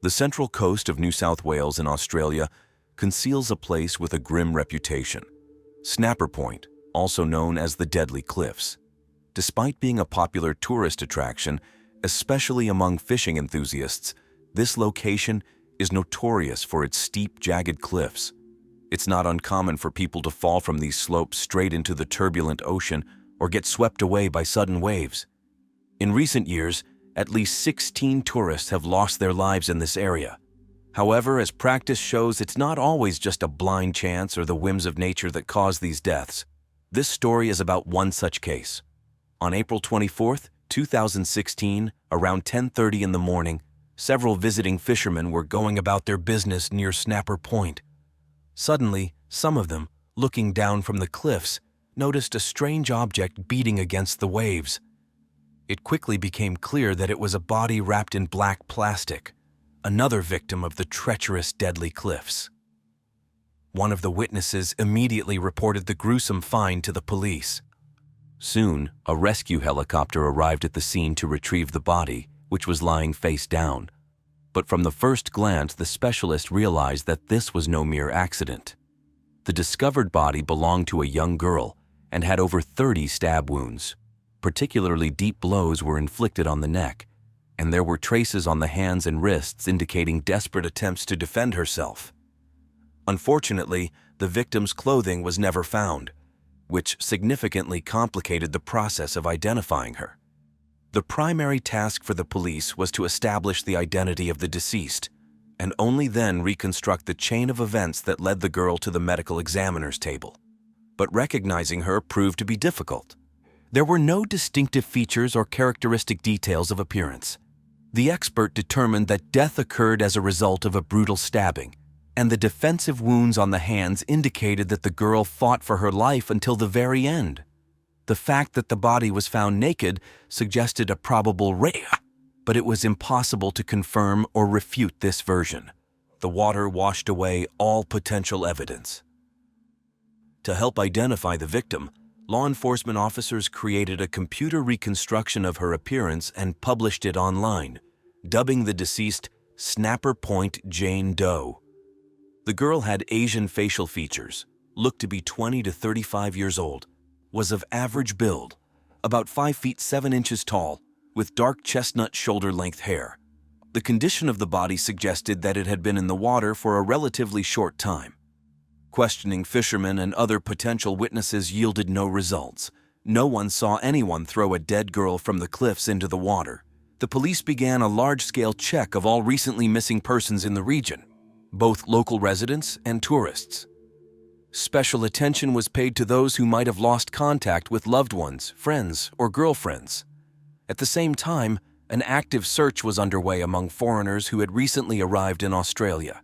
The central coast of New South Wales in Australia conceals a place with a grim reputation. Snapper Point, also known as the Deadly Cliffs. Despite being a popular tourist attraction, especially among fishing enthusiasts, this location is notorious for its steep, jagged cliffs. It's not uncommon for people to fall from these slopes straight into the turbulent ocean or get swept away by sudden waves. In recent years, at least 16 tourists have lost their lives in this area. However, as practice shows, it's not always just a blind chance or the whims of nature that cause these deaths. This story is about one such case. On April 24, 2016, around 10:30 in the morning, several visiting fishermen were going about their business near Snapper Point. Suddenly, some of them, looking down from the cliffs, noticed a strange object beating against the waves. It quickly became clear that it was a body wrapped in black plastic, another victim of the treacherous Deadly Cliffs. One of the witnesses immediately reported the gruesome find to the police. Soon, a rescue helicopter arrived at the scene to retrieve the body, which was lying face down. But from the first glance, the specialist realized that this was no mere accident. The discovered body belonged to a young girl and had over 30 stab wounds. Particularly deep blows were inflicted on the neck, and there were traces on the hands and wrists indicating desperate attempts to defend herself. Unfortunately, the victim's clothing was never found, which significantly complicated the process of identifying her. The primary task for the police was to establish the identity of the deceased, and only then reconstruct the chain of events that led the girl to the medical examiner's table. But recognizing her proved to be difficult. There were no distinctive features or characteristic details of appearance. The expert determined that death occurred as a result of a brutal stabbing, and the defensive wounds on the hands indicated that the girl fought for her life until the very end. The fact that the body was found naked suggested a probable rape, but it was impossible to confirm or refute this version. The water washed away all potential evidence. To help identify the victim, law enforcement officers created a computer reconstruction of her appearance and published it online, dubbing the deceased Snapper Point Jane Doe. The girl had Asian facial features, looked to be 20 to 35 years old, was of average build, about 5 feet 7 inches tall, with dark chestnut shoulder-length hair. The condition of the body suggested that it had been in the water for a relatively short time. Questioning fishermen and other potential witnesses yielded no results. No one saw anyone throw a dead girl from the cliffs into the water. The police began a large-scale check of all recently missing persons in the region, both local residents and tourists. Special attention was paid to those who might have lost contact with loved ones, friends, or girlfriends. At the same time, an active search was underway among foreigners who had recently arrived in Australia.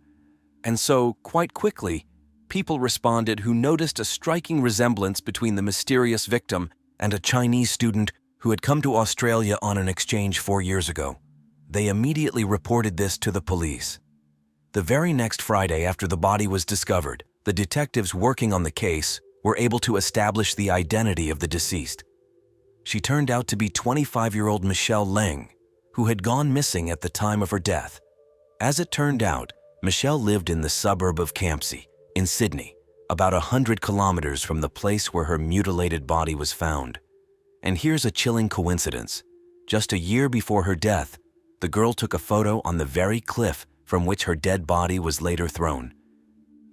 And so, quite quickly, people responded who noticed a striking resemblance between the mysterious victim and a Chinese student who had come to Australia on an exchange 4 years ago. They immediately reported this to the police. The very next Friday after the body was discovered, the detectives working on the case were able to establish the identity of the deceased. She turned out to be 25-year-old Mengmei Leng, who had gone missing at the time of her death. As it turned out, Mengmei lived in the suburb of Campsie, in Sydney, about 100 kilometers from the place where her mutilated body was found. And here's a chilling coincidence. Just a year before her death, the girl took a photo on the very cliff from which her dead body was later thrown.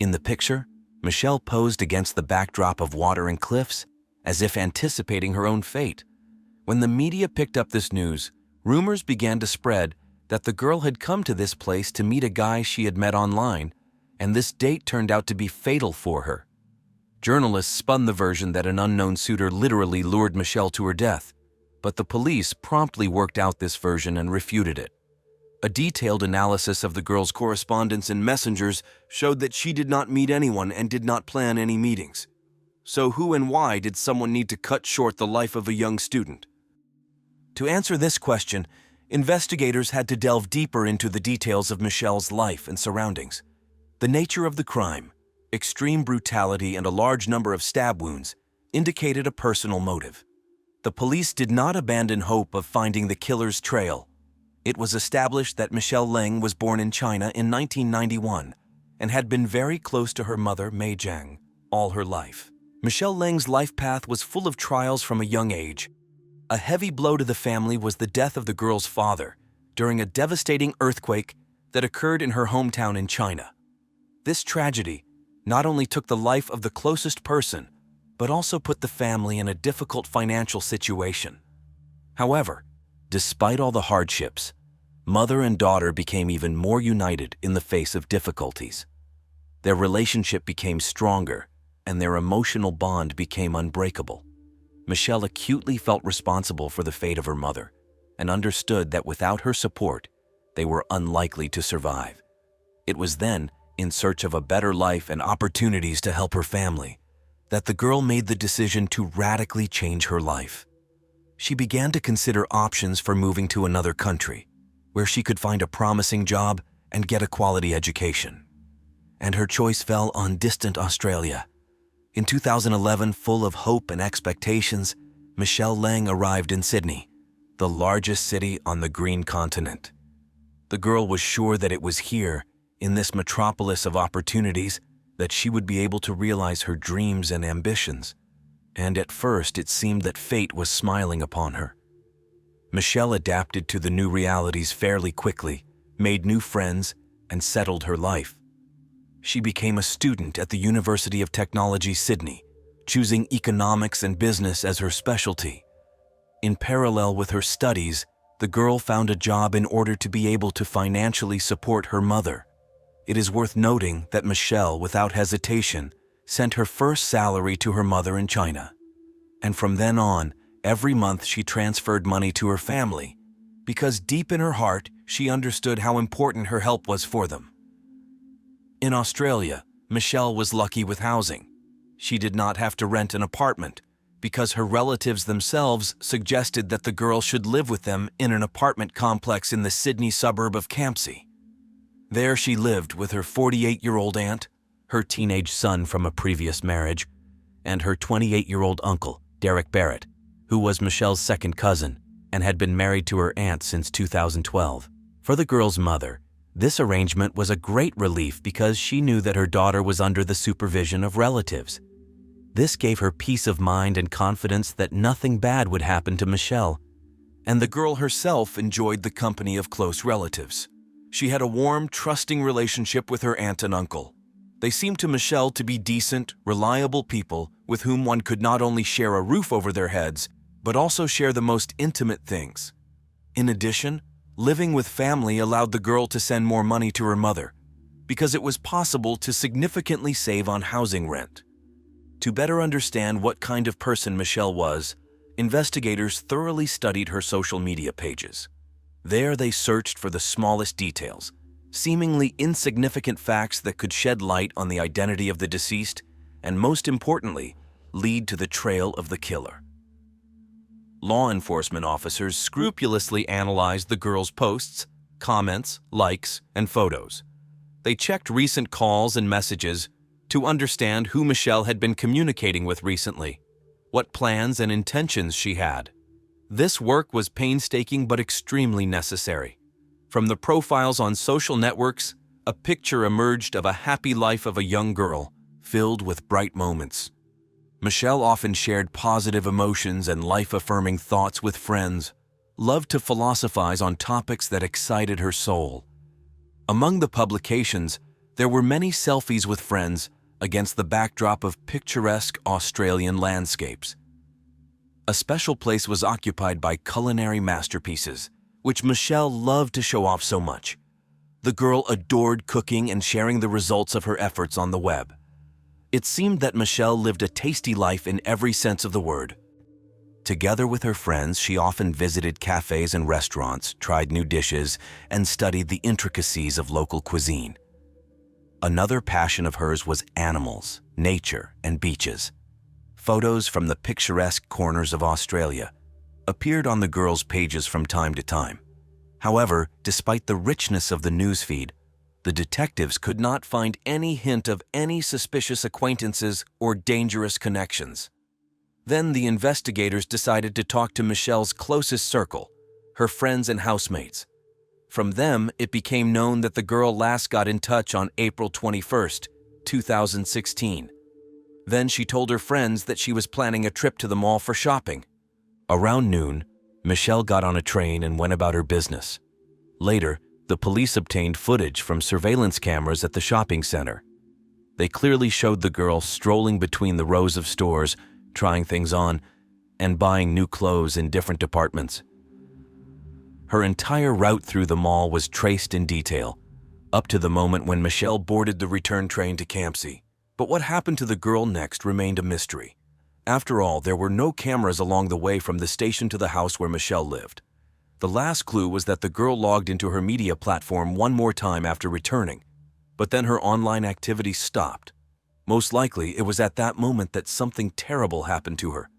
In the picture, Mengmei posed against the backdrop of water and cliffs, as if anticipating her own fate. When the media picked up this news, rumors began to spread that the girl had come to this place to meet a guy she had met online, and this date turned out to be fatal for her. Journalists spun the version that an unknown suitor literally lured Mengmei to her death, but the police promptly worked out this version and refuted it. A detailed analysis of the girl's correspondence and messengers showed that she did not meet anyone and did not plan any meetings. So who and why did someone need to cut short the life of a young student? To answer this question, investigators had to delve deeper into the details of Mengmei's life and surroundings. The nature of the crime, extreme brutality, and a large number of stab wounds indicated a personal motive. The police did not abandon hope of finding the killer's trail. It was established that Michelle Leng was born in China in 1991 and had been very close to her mother, Mei Zhang, all her life. Michelle Leng's life path was full of trials from a young age. A heavy blow to the family was the death of the girl's father during a devastating earthquake that occurred in her hometown in China. This tragedy not only took the life of the closest person, but also put the family in a difficult financial situation. However, despite all the hardships, mother and daughter became even more united in the face of difficulties. Their relationship became stronger, and their emotional bond became unbreakable. Michelle acutely felt responsible for the fate of her mother and understood that without her support, they were unlikely to survive. It was then, in search of a better life and opportunities to help her family, that the girl made the decision to radically change her life. She began to consider options for moving to another country, where she could find a promising job and get a quality education. And her choice fell on distant Australia. In 2011, full of hope and expectations, Michelle Leng arrived in Sydney, the largest city on the green continent. The girl was sure that it was here, in this metropolis of opportunities, that she would be able to realize her dreams and ambitions. And at first, it seemed that fate was smiling upon her. Michelle adapted to the new realities fairly quickly, made new friends, and settled her life. She became a student at the University of Technology, Sydney, choosing economics and business as her specialty. In parallel with her studies, the girl found a job in order to be able to financially support her mother. It is worth noting that Michelle, without hesitation, sent her first salary to her mother in China. And from then on, every month she transferred money to her family, because deep in her heart, she understood how important her help was for them. In Australia, Michelle was lucky with housing. She did not have to rent an apartment, because her relatives themselves suggested that the girl should live with them in an apartment complex in the Sydney suburb of Campsie. There she lived with her 48-year-old aunt, her teenage son from a previous marriage, and her 28-year-old uncle, Derek Barrett, who was Michelle's second cousin and had been married to her aunt since 2012. For the girl's mother, this arrangement was a great relief because she knew that her daughter was under the supervision of relatives. This gave her peace of mind and confidence that nothing bad would happen to Michelle, and the girl herself enjoyed the company of close relatives. She had a warm, trusting relationship with her aunt and uncle. They seemed to Michelle to be decent, reliable people with whom one could not only share a roof over their heads, but also share the most intimate things. In addition, living with family allowed the girl to send more money to her mother, because it was possible to significantly save on housing rent. To better understand what kind of person Michelle was, investigators thoroughly studied her social media pages. There they searched for the smallest details, seemingly insignificant facts that could shed light on the identity of the deceased and, most importantly, lead to the trail of the killer. Law enforcement officers scrupulously analyzed the girl's posts, comments, likes, and photos. They checked recent calls and messages to understand who Michelle had been communicating with recently, what plans and intentions she had. This work was painstaking but extremely necessary. From the profiles on social networks, a picture emerged of a happy life of a young girl, filled with bright moments. Michelle often shared positive emotions and life-affirming thoughts with friends, loved to philosophize on topics that excited her soul. Among the publications, there were many selfies with friends against the backdrop of picturesque Australian landscapes. A special place was occupied by culinary masterpieces, which Michelle loved to show off so much. The girl adored cooking and sharing the results of her efforts on the web. It seemed that Michelle lived a tasty life in every sense of the word. Together with her friends, she often visited cafes and restaurants, tried new dishes, and studied the intricacies of local cuisine. Another passion of hers was animals, nature, and beaches. Photos from the picturesque corners of Australia appeared on the girl's pages from time to time. However, despite the richness of the newsfeed, the detectives could not find any hint of any suspicious acquaintances or dangerous connections. Then the investigators decided to talk to Michelle's closest circle, her friends and housemates. From them, it became known that the girl last got in touch on April 21st, 2016. Then she told her friends that she was planning a trip to the mall for shopping. Around noon, Michelle got on a train and went about her business. Later, the police obtained footage from surveillance cameras at the shopping center. They clearly showed the girl strolling between the rows of stores, trying things on, and buying new clothes in different departments. Her entire route through the mall was traced in detail, up to the moment when Michelle boarded the return train to Campsie. But what happened to the girl next remained a mystery. After all, there were no cameras along the way from the station to the house where Michelle lived. The last clue was that the girl logged into her media platform one more time after returning, but then her online activity stopped. Most likely, it was at that moment that something terrible happened to her.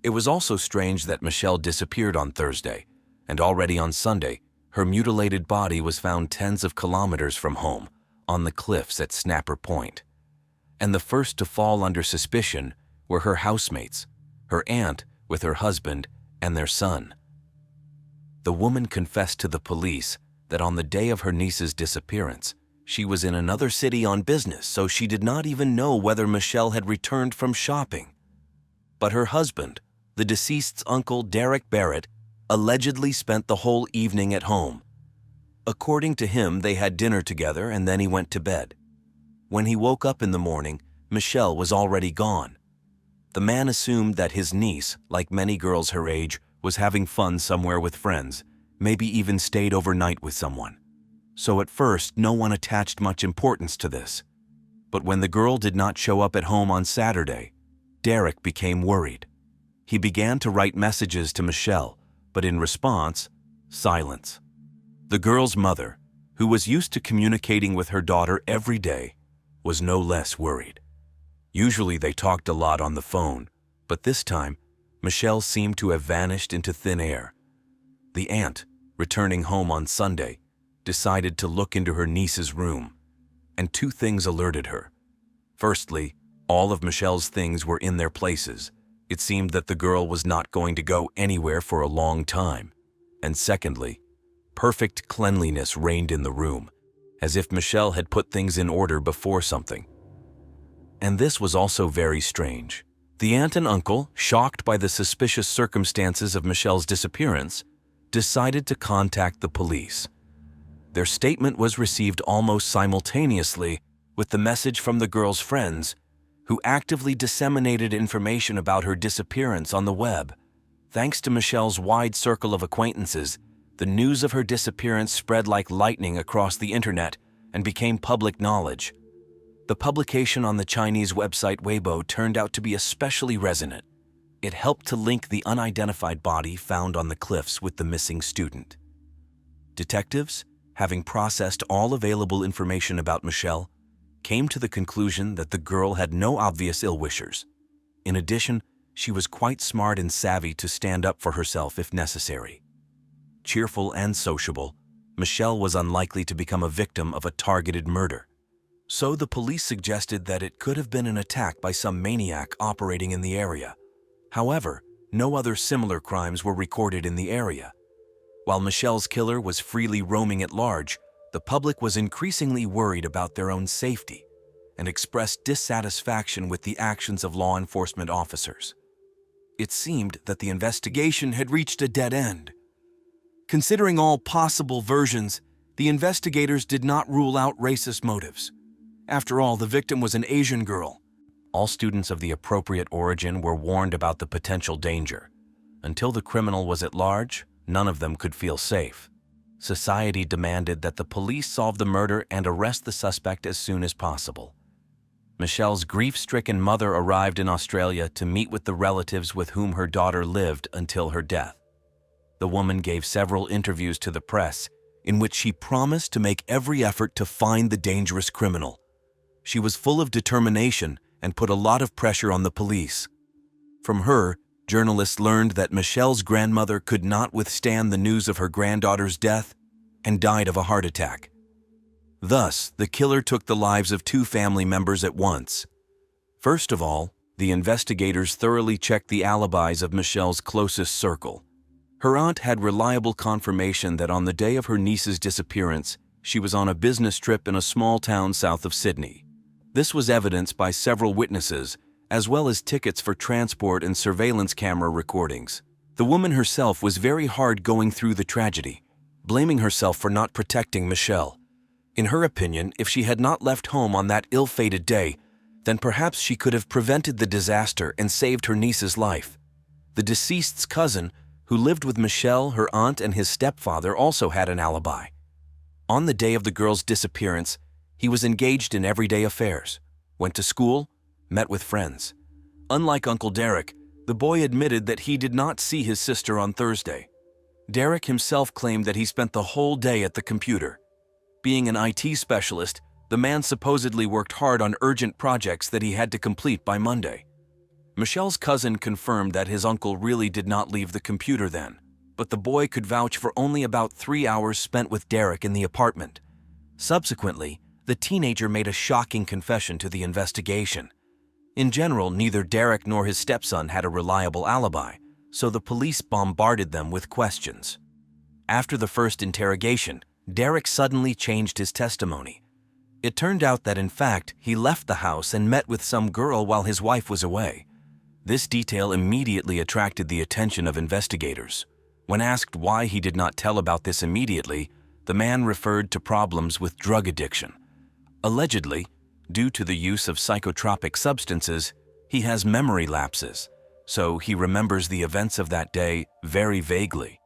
It was also strange that Michelle disappeared on Thursday, and already on Sunday, her mutilated body was found tens of kilometers from home, on the cliffs at Snapper Point. And the first to fall under suspicion were her housemates, her aunt with her husband and their son. The woman confessed to the police that on the day of her niece's disappearance, she was in another city on business, so she did not even know whether Michelle had returned from shopping. But her husband, the deceased's uncle Derek Barrett, allegedly spent the whole evening at home. According to him, they had dinner together and then he went to bed. When he woke up in the morning, Michelle was already gone. The man assumed that his niece, like many girls her age, was having fun somewhere with friends, maybe even stayed overnight with someone. So at first, no one attached much importance to this. But when the girl did not show up at home on Saturday, Derek became worried. He began to write messages to Michelle, but in response, silence. The girl's mother, who was used to communicating with her daughter every day, was no less worried. Usually they talked a lot on the phone, but this time, Michelle seemed to have vanished into thin air. The aunt, returning home on Sunday, decided to look into her niece's room, and two things alerted her. Firstly, all of Michelle's things were in their places. It seemed that the girl was not going to go anywhere for a long time. And secondly, perfect cleanliness reigned in the room, as if Michelle had put things in order before something. And this was also very strange. The aunt and uncle, shocked by the suspicious circumstances of Michelle's disappearance, decided to contact the police. Their statement was received almost simultaneously with the message from the girl's friends, who actively disseminated information about her disappearance on the web. Thanks to Michelle's wide circle of acquaintances, the news of her disappearance spread like lightning across the internet and became public knowledge. The publication on the Chinese website Weibo turned out to be especially resonant. It helped to link the unidentified body found on the cliffs with the missing student. Detectives, having processed all available information about Michelle, came to the conclusion that the girl had no obvious ill-wishers. In addition, she was quite smart and savvy to stand up for herself if necessary. Cheerful and sociable, Michelle was unlikely to become a victim of a targeted murder. So the police suggested that it could have been an attack by some maniac operating in the area. However, no other similar crimes were recorded in the area. While Michelle's killer was freely roaming at large, the public was increasingly worried about their own safety and expressed dissatisfaction with the actions of law enforcement officers. It seemed that the investigation had reached a dead end. Considering all possible versions, the investigators did not rule out racist motives. After all, the victim was an Asian girl. All students of the appropriate origin were warned about the potential danger. Until the criminal was at large, none of them could feel safe. Society demanded that the police solve the murder and arrest the suspect as soon as possible. Michelle's grief-stricken mother arrived in Australia to meet with the relatives with whom her daughter lived until her death. The woman gave several interviews to the press in which she promised to make every effort to find the dangerous criminal. She was full of determination and put a lot of pressure on the police. From her, journalists learned that Michelle's grandmother could not withstand the news of her granddaughter's death and died of a heart attack. Thus, the killer took the lives of two family members at once. First of all, the investigators thoroughly checked the alibis of Michelle's closest circle. Her aunt had reliable confirmation that on the day of her niece's disappearance, she was on a business trip in a small town south of Sydney. This was evidenced by several witnesses, as well as tickets for transport and surveillance camera recordings. The woman herself was very hard going through the tragedy, blaming herself for not protecting Michelle. In her opinion, if she had not left home on that ill-fated day, then perhaps she could have prevented the disaster and saved her niece's life. The deceased's cousin, who lived with Michelle, her aunt, and his stepfather, also had an alibi. On the day of the girl's disappearance, he was engaged in everyday affairs, went to school, met with friends. Unlike Uncle Derek, the boy admitted that he did not see his sister on Thursday. Derek himself claimed that he spent the whole day at the computer. Being an IT specialist, the man supposedly worked hard on urgent projects that he had to complete by Monday. Michelle's cousin confirmed that his uncle really did not leave the computer then, but the boy could vouch for only about 3 hours spent with Derek in the apartment. Subsequently, the teenager made a shocking confession to the investigation. In general, neither Derek nor his stepson had a reliable alibi, so the police bombarded them with questions. After the first interrogation, Derek suddenly changed his testimony. It turned out that in fact, he left the house and met with some girl while his wife was away. This detail immediately attracted the attention of investigators. When asked why he did not tell about this immediately, the man referred to problems with drug addiction. Allegedly, due to the use of psychotropic substances, he has memory lapses, so he remembers the events of that day very vaguely.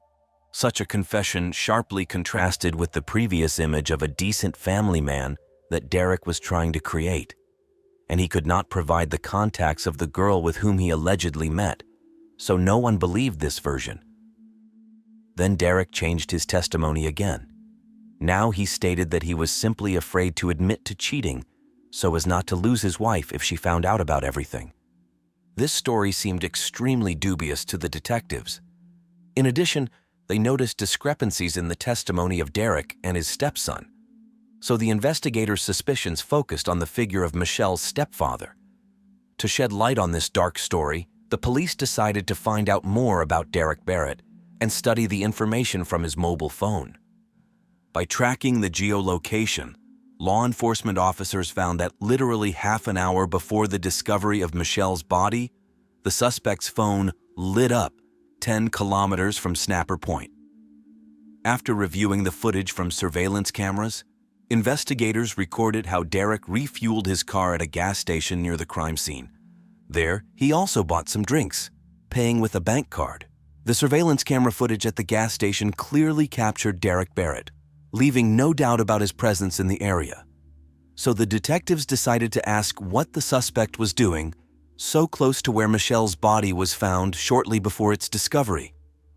Such a confession sharply contrasted with the previous image of a decent family man that Derek was trying to create, and he could not provide the contacts of the girl with whom he allegedly met, so no one believed this version. Then Derek changed his testimony again. Now he stated that he was simply afraid to admit to cheating so as not to lose his wife if she found out about everything. This story seemed extremely dubious to the detectives. In addition, they noticed discrepancies in the testimony of Derek and his stepson. So the investigators' suspicions focused on the figure of Michelle's stepfather. To shed light on this dark story, the police decided to find out more about Derek Barrett and study the information from his mobile phone. By tracking the geolocation, law enforcement officers found that literally half an hour before the discovery of Michelle's body, the suspect's phone lit up 10 kilometers from Snapper Point. After reviewing the footage from surveillance cameras, investigators recorded how Derek refueled his car at a gas station near the crime scene. There, he also bought some drinks, paying with a bank card. The surveillance camera footage at the gas station clearly captured Derek Barrett, leaving no doubt about his presence in the area. So the detectives decided to ask what the suspect was doing so close to where Michelle's body was found shortly before its discovery.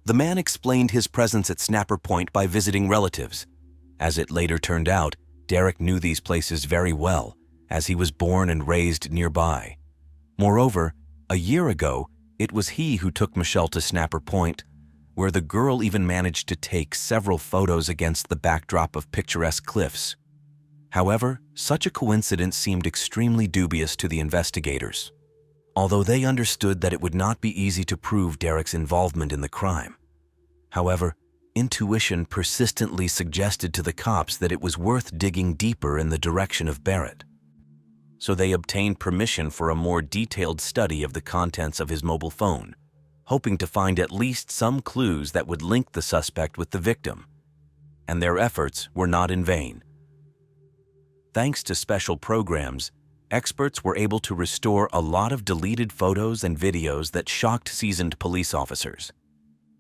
The man explained his presence at Snapper Point by visiting relatives. As it later turned out, Derek knew these places very well, as he was born and raised nearby. Moreover, a year ago, it was he who took Michelle to Snapper Point, where the girl even managed to take several photos against the backdrop of picturesque cliffs. However, such a coincidence seemed extremely dubious to the investigators. Although they understood that it would not be easy to prove Derek's involvement in the crime. However, intuition persistently suggested to the cops that it was worth digging deeper in the direction of Barrett. So they obtained permission for a more detailed study of the contents of his mobile phone, hoping to find at least some clues that would link the suspect with the victim. And their efforts were not in vain. Thanks to special programs, experts were able to restore a lot of deleted photos and videos that shocked seasoned police officers.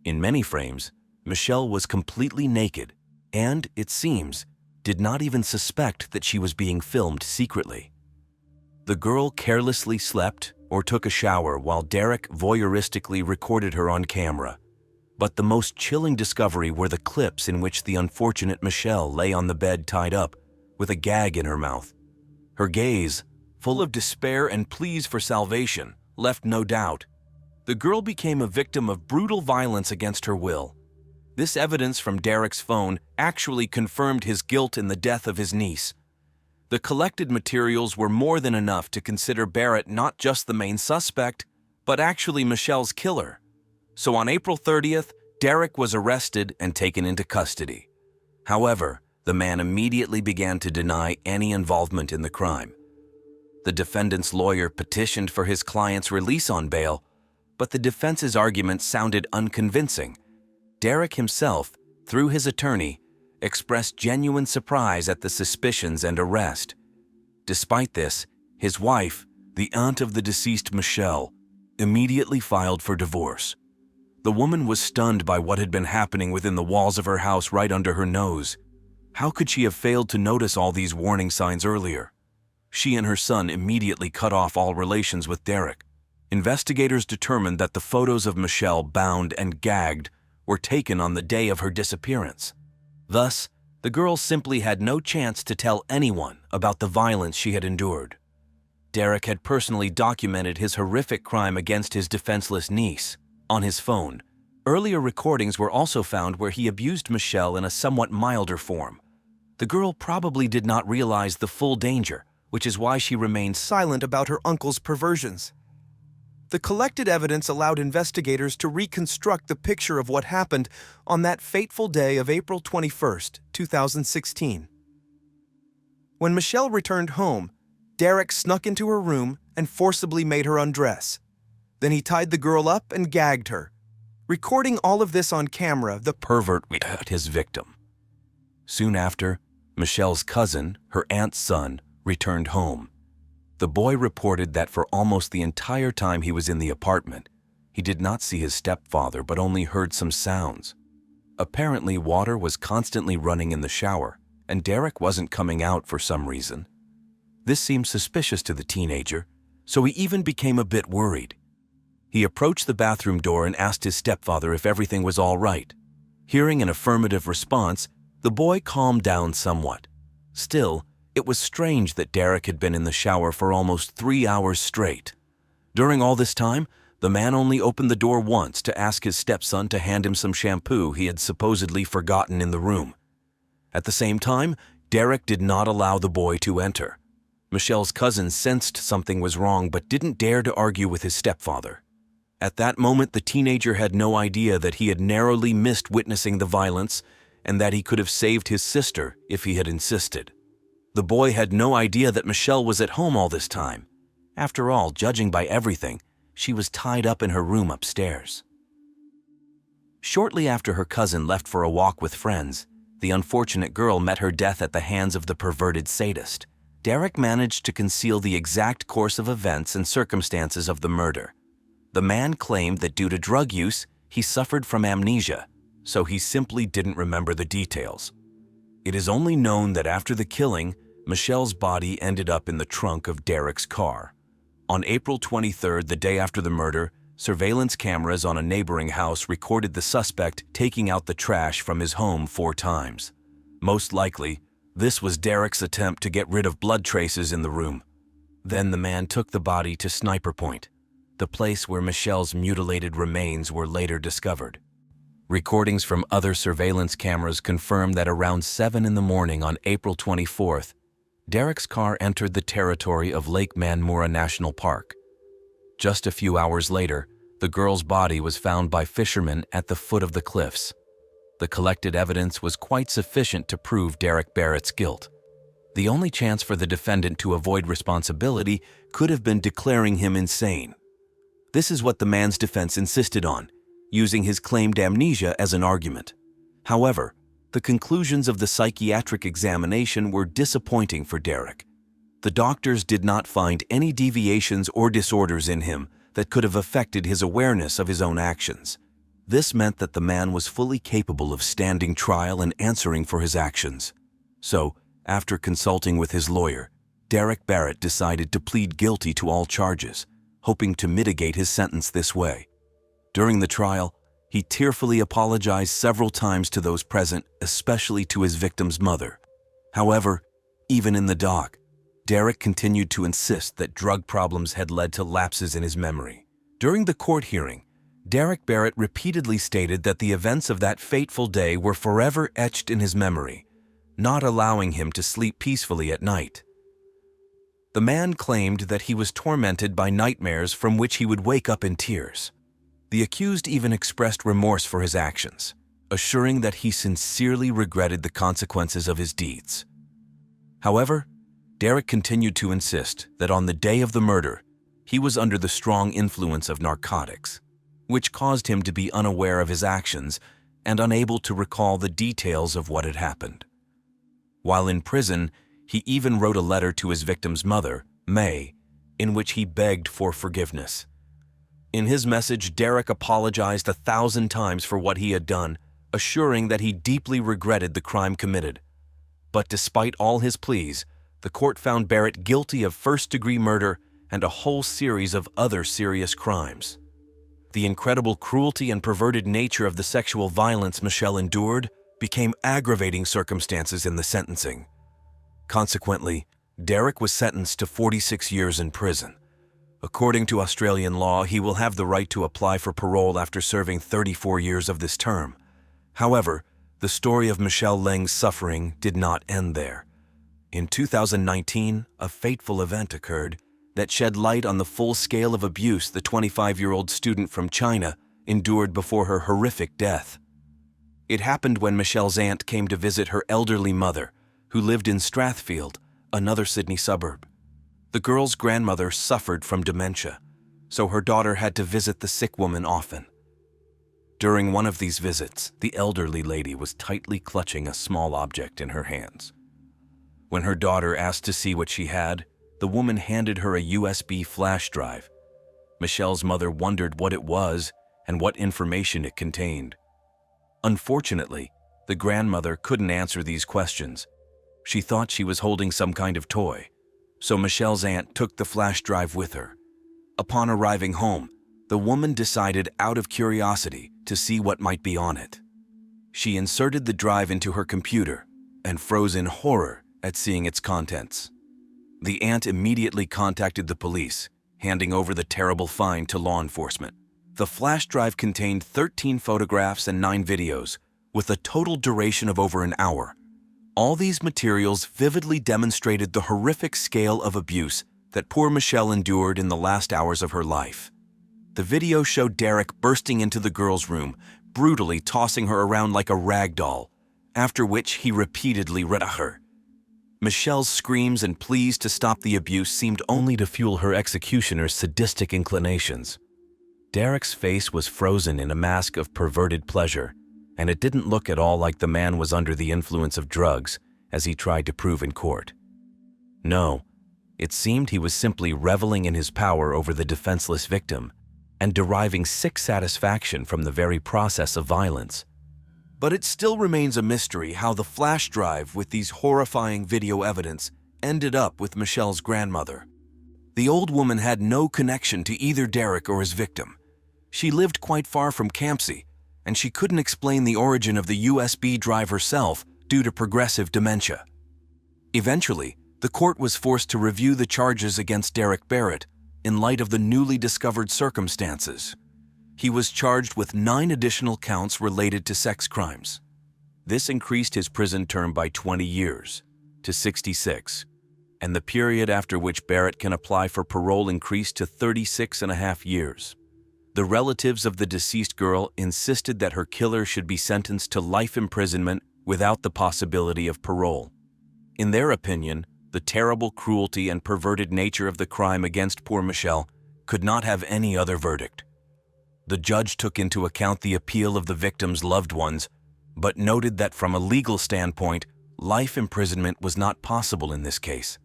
In many frames, Michelle was completely naked and, it seems, did not even suspect that she was being filmed secretly. The girl carelessly slept or took a shower while Derek voyeuristically recorded her on camera. But the most chilling discovery were the clips in which the unfortunate Michelle lay on the bed tied up, with a gag in her mouth. Her gaze, full of despair and pleas for salvation, left no doubt. The girl became a victim of brutal violence against her will. This evidence from Derek's phone actually confirmed his guilt in the death of his niece. The collected materials were more than enough to consider Barrett not just the main suspect, but actually Michelle's killer. So on April 30th, Derek was arrested and taken into custody. However, the man immediately began to deny any involvement in the crime. The defendant's lawyer petitioned for his client's release on bail, but the defense's argument sounded unconvincing. Derek himself, through his attorney, expressed genuine surprise at the suspicions and arrest. Despite this, his wife, the aunt of the deceased Michelle, immediately filed for divorce. The woman was stunned by what had been happening within the walls of her house right under her nose. How could she have failed to notice all these warning signs earlier? She and her son immediately cut off all relations with Derek. Investigators determined that the photos of Michelle bound and gagged were taken on the day of her disappearance. Thus, the girl simply had no chance to tell anyone about the violence she had endured. Derek had personally documented his horrific crime against his defenseless niece on his phone. Earlier recordings were also found where he abused Michelle in a somewhat milder form. The girl probably did not realize the full danger, which is why she remained silent about her uncle's perversions. The collected evidence allowed investigators to reconstruct the picture of what happened on that fateful day of April 21st, 2016. When Michelle returned home, Derek snuck into her room and forcibly made her undress. Then he tied the girl up and gagged her. Recording all of this on camera, the pervert at his victim. Soon after, Michelle's cousin, her aunt's son, returned home. The boy reported that for almost the entire time he was in the apartment, he did not see his stepfather but only heard some sounds. Apparently, water was constantly running in the shower, and Derek wasn't coming out for some reason. This seemed suspicious to the teenager, so he even became a bit worried. He approached the bathroom door and asked his stepfather if everything was all right. Hearing an affirmative response, the boy calmed down somewhat. Still, it was strange that Derek had been in the shower for almost 3 hours straight. During all this time, the man only opened the door once to ask his stepson to hand him some shampoo he had supposedly forgotten in the room. At the same time, Derek did not allow the boy to enter. Michelle's cousin sensed something was wrong but didn't dare to argue with his stepfather. At that moment, the teenager had no idea that he had narrowly missed witnessing the violence and that he could have saved his sister if he had insisted. The boy had no idea that Michelle was at home all this time. After all, judging by everything, she was tied up in her room upstairs. Shortly after her cousin left for a walk with friends, the unfortunate girl met her death at the hands of the perverted sadist. Derek managed to conceal the exact course of events and circumstances of the murder. The man claimed that due to drug use, he suffered from amnesia, so he simply didn't remember the details. It is only known that after the killing, Michelle's body ended up in the trunk of Derek's car. On April 23rd, the day after the murder, surveillance cameras on a neighboring house recorded the suspect taking out the trash from his home 4 times. Most likely, this was Derek's attempt to get rid of blood traces in the room. Then the man took the body to Sniper Point, the place where Michelle's mutilated remains were later discovered. Recordings from other surveillance cameras confirm that around 7 in the morning on April 24th, Derek's car entered the territory of Lake Manmura National Park. Just a few hours later, the girl's body was found by fishermen at the foot of the cliffs. The collected evidence was quite sufficient to prove Derek Barrett's guilt. The only chance for the defendant to avoid responsibility could have been declaring him insane. This is what the man's defense insisted on, using his claimed amnesia as an argument. However, the conclusions of the psychiatric examination were disappointing for Derek. The doctors did not find any deviations or disorders in him that could have affected his awareness of his own actions. This meant that the man was fully capable of standing trial and answering for his actions. So, after consulting with his lawyer, Derek Barrett decided to plead guilty to all charges, hoping to mitigate his sentence this way. During the trial, he tearfully apologized several times to those present, especially to his victim's mother. However, even in the dock, Derek continued to insist that drug problems had led to lapses in his memory. During the court hearing, Derek Barrett repeatedly stated that the events of that fateful day were forever etched in his memory, not allowing him to sleep peacefully at night. The man claimed that he was tormented by nightmares from which he would wake up in tears. The accused even expressed remorse for his actions, assuring that he sincerely regretted the consequences of his deeds. However, Derek continued to insist that on the day of the murder, he was under the strong influence of narcotics, which caused him to be unaware of his actions and unable to recall the details of what had happened. While in prison, he even wrote a letter to his victim's mother, May, in which he begged for forgiveness. In his message, Derek apologized 1,000 times for what he had done, assuring that he deeply regretted the crime committed. But despite all his pleas, the court found Barrett guilty of first-degree murder and a whole series of other serious crimes. The incredible cruelty and perverted nature of the sexual violence Michelle endured became aggravating circumstances in the sentencing. Consequently, Derek was sentenced to 46 years in prison. According to Australian law, he will have the right to apply for parole after serving 34 years of this term. However, the story of Mengmei Leng's suffering did not end there. In 2019, a fateful event occurred that shed light on the full scale of abuse the 25-year-old student from China endured before her horrific death. It happened when Michelle's aunt came to visit her elderly mother, who lived in Strathfield, another Sydney suburb. The girl's grandmother suffered from dementia, so her daughter had to visit the sick woman often. During one of these visits, the elderly lady was tightly clutching a small object in her hands. When her daughter asked to see what she had, the woman handed her a USB flash drive. Michelle's mother wondered what it was and what information it contained. Unfortunately, the grandmother couldn't answer these questions. She thought she was holding some kind of toy, so Michelle's aunt took the flash drive with her. Upon arriving home, the woman decided out of curiosity to see what might be on it. She inserted the drive into her computer and froze in horror at seeing its contents. The aunt immediately contacted the police, handing over the terrible find to law enforcement. The flash drive contained 13 photographs and 9 videos, with a total duration of over an hour. All these materials vividly demonstrated the horrific scale of abuse that poor Michelle endured in the last hours of her life. The video showed Derek bursting into the girl's room, brutally tossing her around like a rag doll, after which he repeatedly raped her. Michelle's screams and pleas to stop the abuse seemed only to fuel her executioner's sadistic inclinations. Derek's face was frozen in a mask of perverted pleasure, and it didn't look at all like the man was under the influence of drugs, as he tried to prove in court. No, it seemed he was simply reveling in his power over the defenseless victim and deriving sick satisfaction from the very process of violence. But it still remains a mystery how the flash drive with these horrifying video evidence ended up with Michelle's grandmother. The old woman had no connection to either Derek or his victim. She lived quite far from Campsie, and she couldn't explain the origin of the USB drive herself due to progressive dementia. Eventually, the court was forced to review the charges against Derek Barrett in light of the newly discovered circumstances. He was charged with 9 additional counts related to sex crimes. This increased his prison term by 20 years to 66, and the period after which Barrett can apply for parole increased to 36.5 years. The relatives of the deceased girl insisted that her killer should be sentenced to life imprisonment without the possibility of parole. In their opinion, the terrible cruelty and perverted nature of the crime against poor Michelle could not have any other verdict. The judge took into account the appeal of the victim's loved ones, but noted that from a legal standpoint, life imprisonment was not possible in this case.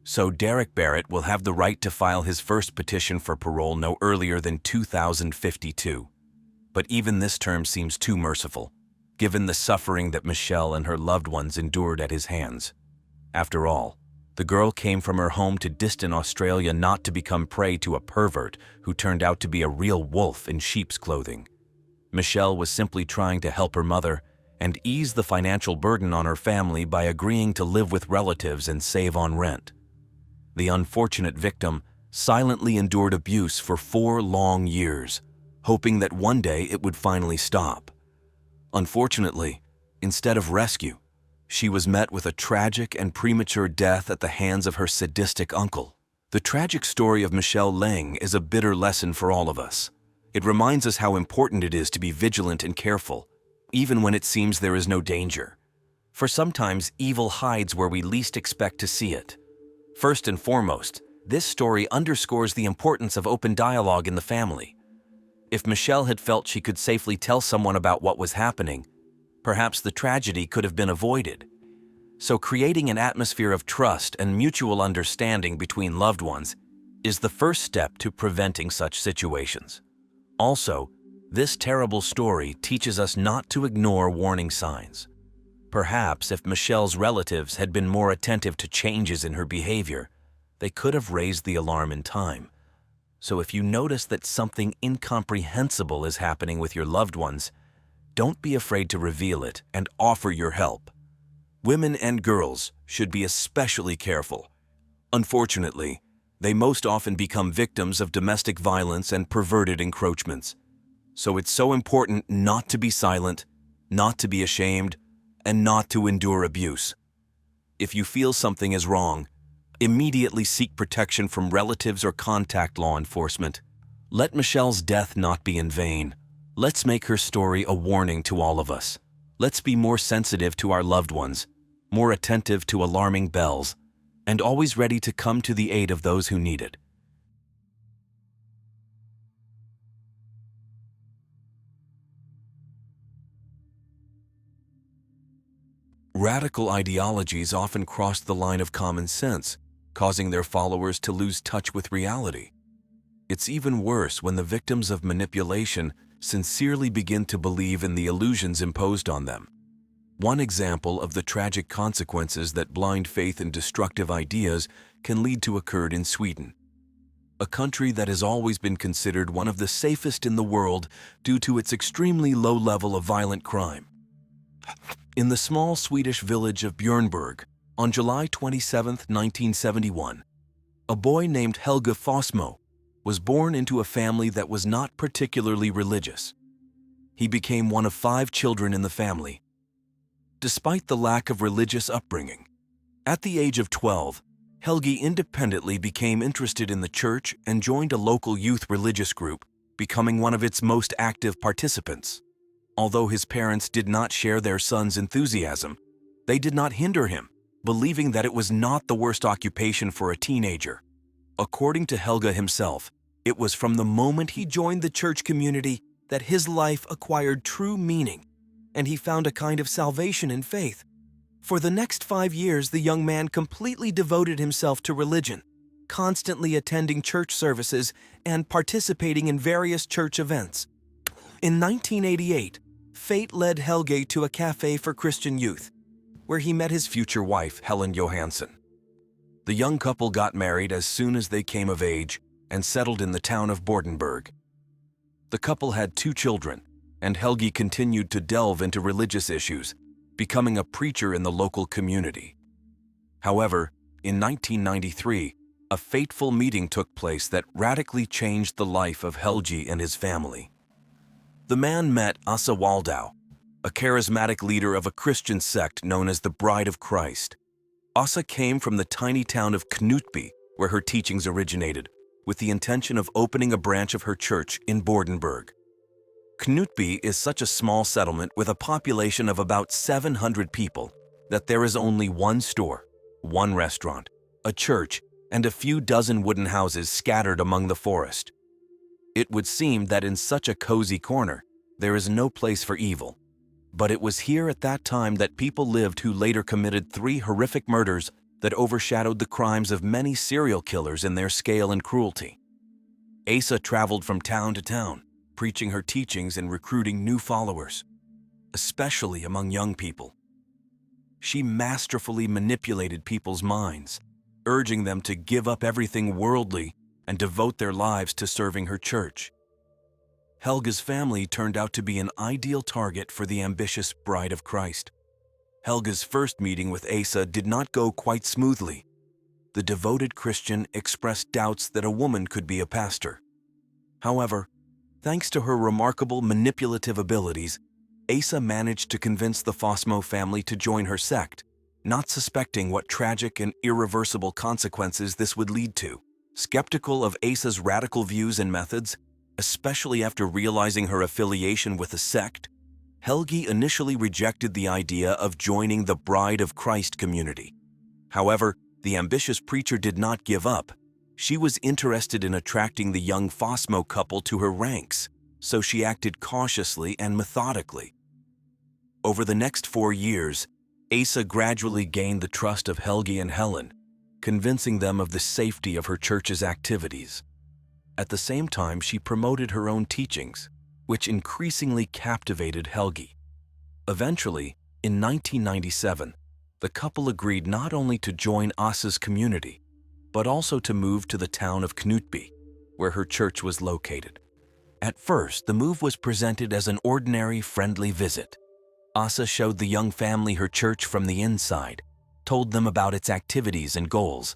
So Derek Barrett will have the right to file his first petition for parole no earlier than 2052. But even this term seems too merciful, given the suffering that Michelle and her loved ones endured at his hands. After all, the girl came from her home to distant Australia not to become prey to a pervert who turned out to be a real wolf in sheep's clothing. Michelle was simply trying to help her mother and ease the financial burden on her family by agreeing to live with relatives and save on rent. The unfortunate victim silently endured abuse for 4 long years, hoping that one day it would finally stop. Unfortunately, instead of rescue, she was met with a tragic and premature death at the hands of her sadistic uncle. The tragic story of Mengmei Leng is a bitter lesson for all of us. It reminds us how important it is to be vigilant and careful, even when it seems there is no danger. For sometimes evil hides where we least expect to see it. First and foremost, this story underscores the importance of open dialogue in the family. If Michelle had felt she could safely tell someone about what was happening, perhaps the tragedy could have been avoided. So creating an atmosphere of trust and mutual understanding between loved ones is the first step to preventing such situations. Also, this terrible story teaches us not to ignore warning signs. Perhaps if Michelle's relatives had been more attentive to changes in her behavior, they could have raised the alarm in time. So if you notice that something incomprehensible is happening with your loved ones, don't be afraid to reveal it and offer your help. Women and girls should be especially careful. Unfortunately, they most often become victims of domestic violence and perverted encroachments. So it's so important not to be silent, not to be ashamed, and not to endure abuse. If you feel something is wrong, immediately seek protection from relatives or contact law enforcement. Let Michelle's death not be in vain. Let's make her story a warning to all of us. Let's be more sensitive to our loved ones, more attentive to alarming bells, and always ready to come to the aid of those who need it. Radical ideologies often cross the line of common sense, causing their followers to lose touch with reality. It's even worse when the victims of manipulation sincerely begin to believe in the illusions imposed on them. One example of the tragic consequences that blind faith in destructive ideas can lead to occurred in Sweden, a country that has always been considered one of the safest in the world due to its extremely low level of violent crime. In the small Swedish village of Björnberg, on July 27, 1971, a boy named Helge Fossmo was born into a family that was not particularly religious. He became one of 5 children in the family, despite the lack of religious upbringing. At the age of 12, Helge independently became interested in the church and joined a local youth religious group, becoming one of its most active participants. Although his parents did not share their son's enthusiasm, they did not hinder him, believing that it was not the worst occupation for a teenager. According to Helge himself, it was from the moment he joined the church community that his life acquired true meaning, and he found a kind of salvation in faith. For the next 5 years, the young man completely devoted himself to religion, constantly attending church services and participating in various church events. In 1988, fate led Helge to a cafe for Christian youth, where he met his future wife, Helen Johansson. The young couple got married as soon as they came of age and settled in the town of Bordenberg. The couple had 2 children, and Helge continued to delve into religious issues, becoming a preacher in the local community. However, in 1993, a fateful meeting took place that radically changed the life of Helge and his family. The man met Asa Waldau, a charismatic leader of a Christian sect known as the Bride of Christ. Asa came from the tiny town of Knutby, where her teachings originated, with the intention of opening a branch of her church in Bordenberg. Knutby is such a small settlement with a population of about 700 people that there is only one store, one restaurant, a church, and a few dozen wooden houses scattered among the forest. It would seem that in such a cozy corner, there is no place for evil. But it was here at that time that people lived who later committed 3 horrific murders that overshadowed the crimes of many serial killers in their scale and cruelty. Asa traveled from town to town, preaching her teachings and recruiting new followers, especially among young people. She masterfully manipulated people's minds, urging them to give up everything worldly and devote their lives to serving her church. Helge's family turned out to be an ideal target for the ambitious Bride of Christ. Helge's first meeting with Asa did not go quite smoothly. The devoted Christian expressed doubts that a woman could be a pastor. However, thanks to her remarkable manipulative abilities, Asa managed to convince the Fossmo family to join her sect, not suspecting what tragic and irreversible consequences this would lead to. Skeptical of Asa's radical views and methods, Especially after realizing her affiliation with a sect, Helgi initially rejected the idea of joining the Bride of Christ community. However, the ambitious preacher did not give up. She was interested in attracting the young Fosmo couple to her ranks, so she acted cautiously and methodically. Over the next 4 years, Asa gradually gained the trust of Helgi and Helen, convincing them of the safety of her church's activities. At the same time, she promoted her own teachings, which increasingly captivated Helgi. Eventually, in 1997, the couple agreed not only to join Asa's community, but also to move to the town of Knutby, where her church was located. At first, the move was presented as an ordinary, friendly visit. Asa showed the young family her church from the inside, told them about its activities and goals.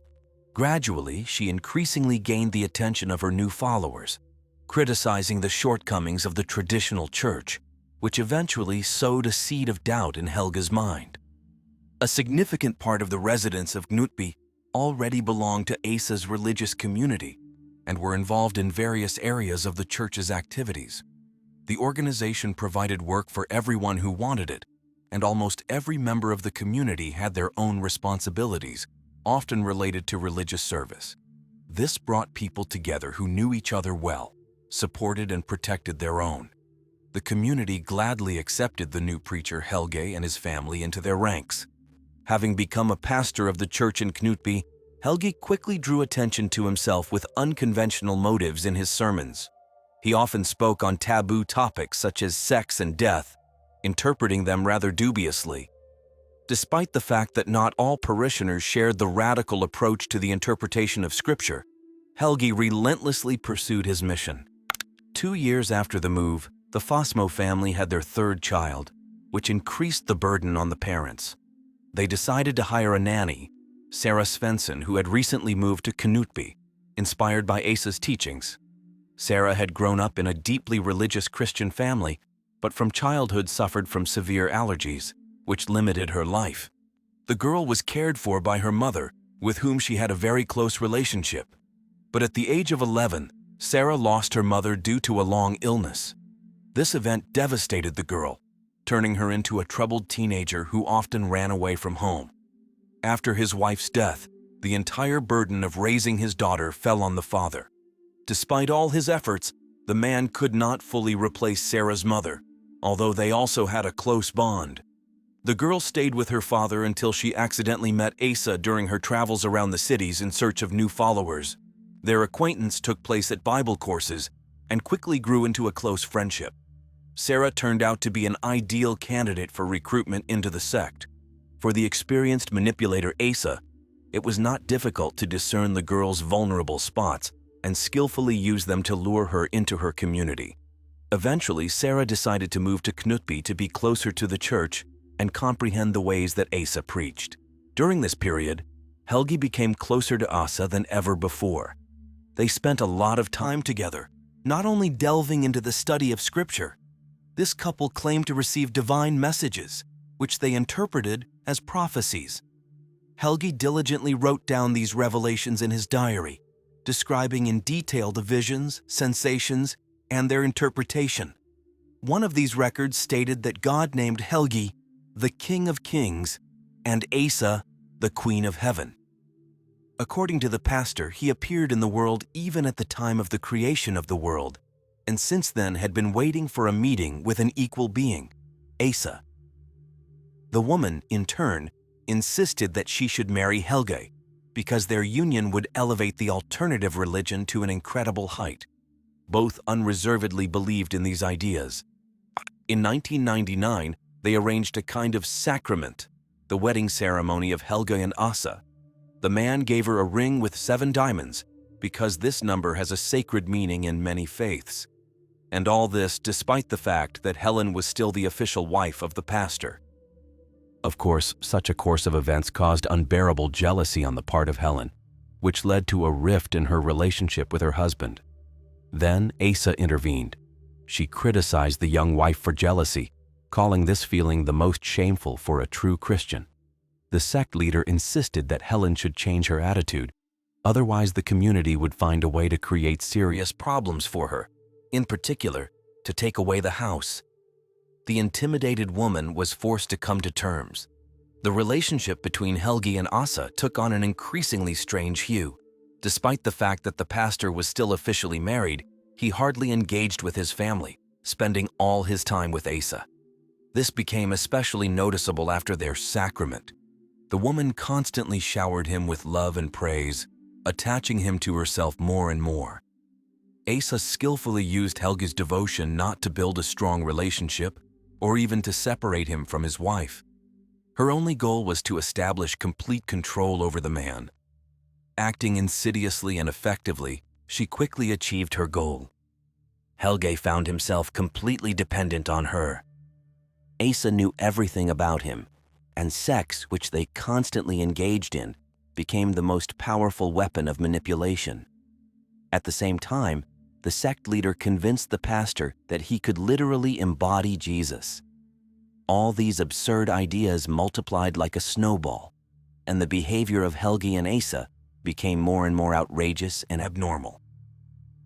Gradually, she increasingly gained the attention of her new followers, criticizing the shortcomings of the traditional church, which eventually sowed a seed of doubt in Helga's mind. A significant part of the residents of Knutby already belonged to Asa's religious community and were involved in various areas of the church's activities. The organization provided work for everyone who wanted it, and almost every member of the community had their own responsibilities, often related to religious service. This brought people together who knew each other well, supported and protected their own. The community gladly accepted the new preacher Helge and his family into their ranks. Having become a pastor of the church in Knutby, Helge quickly drew attention to himself with unconventional motives in his sermons. He often spoke on taboo topics such as sex and death, interpreting them rather dubiously. Despite the fact that not all parishioners shared the radical approach to the interpretation of Scripture, Helge relentlessly pursued his mission. 2 years after the move, the Fosmo family had their third child, which increased the burden on the parents. They decided to hire a nanny, Sarah Svensson, who had recently moved to Knutby, inspired by Asa's teachings. Sarah had grown up in a deeply religious Christian family, but from childhood suffered from severe allergies, which limited her life. The girl was cared for by her mother, with whom she had a very close relationship. But at the age of 11, Sarah lost her mother due to a long illness. This event devastated the girl, turning her into a troubled teenager who often ran away from home. After his wife's death, the entire burden of raising his daughter fell on the father. Despite all his efforts, the man could not fully replace Sarah's mother, although they also had a close bond. The girl stayed with her father until she accidentally met Asa during her travels around the cities in search of new followers. Their acquaintance took place at Bible courses and quickly grew into a close friendship. Sarah turned out to be an ideal candidate for recruitment into the sect. For the experienced manipulator Asa, it was not difficult to discern the girl's vulnerable spots and skillfully use them to lure her into her community. Eventually, Sarah decided to move to Knutby to be closer to the church and comprehend the ways that Asa preached. During this period, Helgi became closer to Asa than ever before. They spent a lot of time together, not only delving into the study of Scripture. This couple claimed to receive divine messages, which they interpreted as prophecies. Helgi diligently wrote down these revelations in his diary, describing in detail the visions, sensations, and their interpretation. One of these records stated that God named Helgi the King of Kings and Asa the Queen of Heaven. According to the pastor, he appeared in the world even at the time of the creation of the world, and since then had been waiting for a meeting with an equal being, Asa. The woman, in turn, insisted that she should marry Helge, because their union would elevate the alternative religion to an incredible height. Both unreservedly believed in these ideas. In 1999, they arranged a kind of sacrament, the wedding ceremony of Helge and Asa. The man gave her a ring with 7 diamonds, because this number has a sacred meaning in many faiths. And all this despite the fact that Helen was still the official wife of the pastor. Of course, such a course of events caused unbearable jealousy on the part of Helen, which led to a rift in her relationship with her husband. Then Asa intervened. She criticized the young wife for jealousy, calling this feeling the most shameful for a true Christian. The sect leader insisted that Helen should change her attitude, otherwise the community would find a way to create serious problems for her. in particular, to take away the house. The intimidated woman was forced to come to terms. The relationship between Helgi and Asa took on an increasingly strange hue. Despite the fact that the pastor was still officially married, he hardly engaged with his family, spending all his time with Asa. This became especially noticeable after their sacrament. The woman constantly showered him with love and praise, attaching him to herself more and more. Asa skillfully used Helgi's devotion not to build a strong relationship or even to separate him from his wife. Her only goal was to establish complete control over the man. Acting insidiously and effectively, she quickly achieved her goal. Helgi found himself completely dependent on her. Asa knew everything about him, and sex, which they constantly engaged in, became the most powerful weapon of manipulation. At the same time, the sect leader convinced the pastor that he could literally embody Jesus. All these absurd ideas multiplied like a snowball, and the behavior of Helgi and Asa became more and more outrageous and abnormal.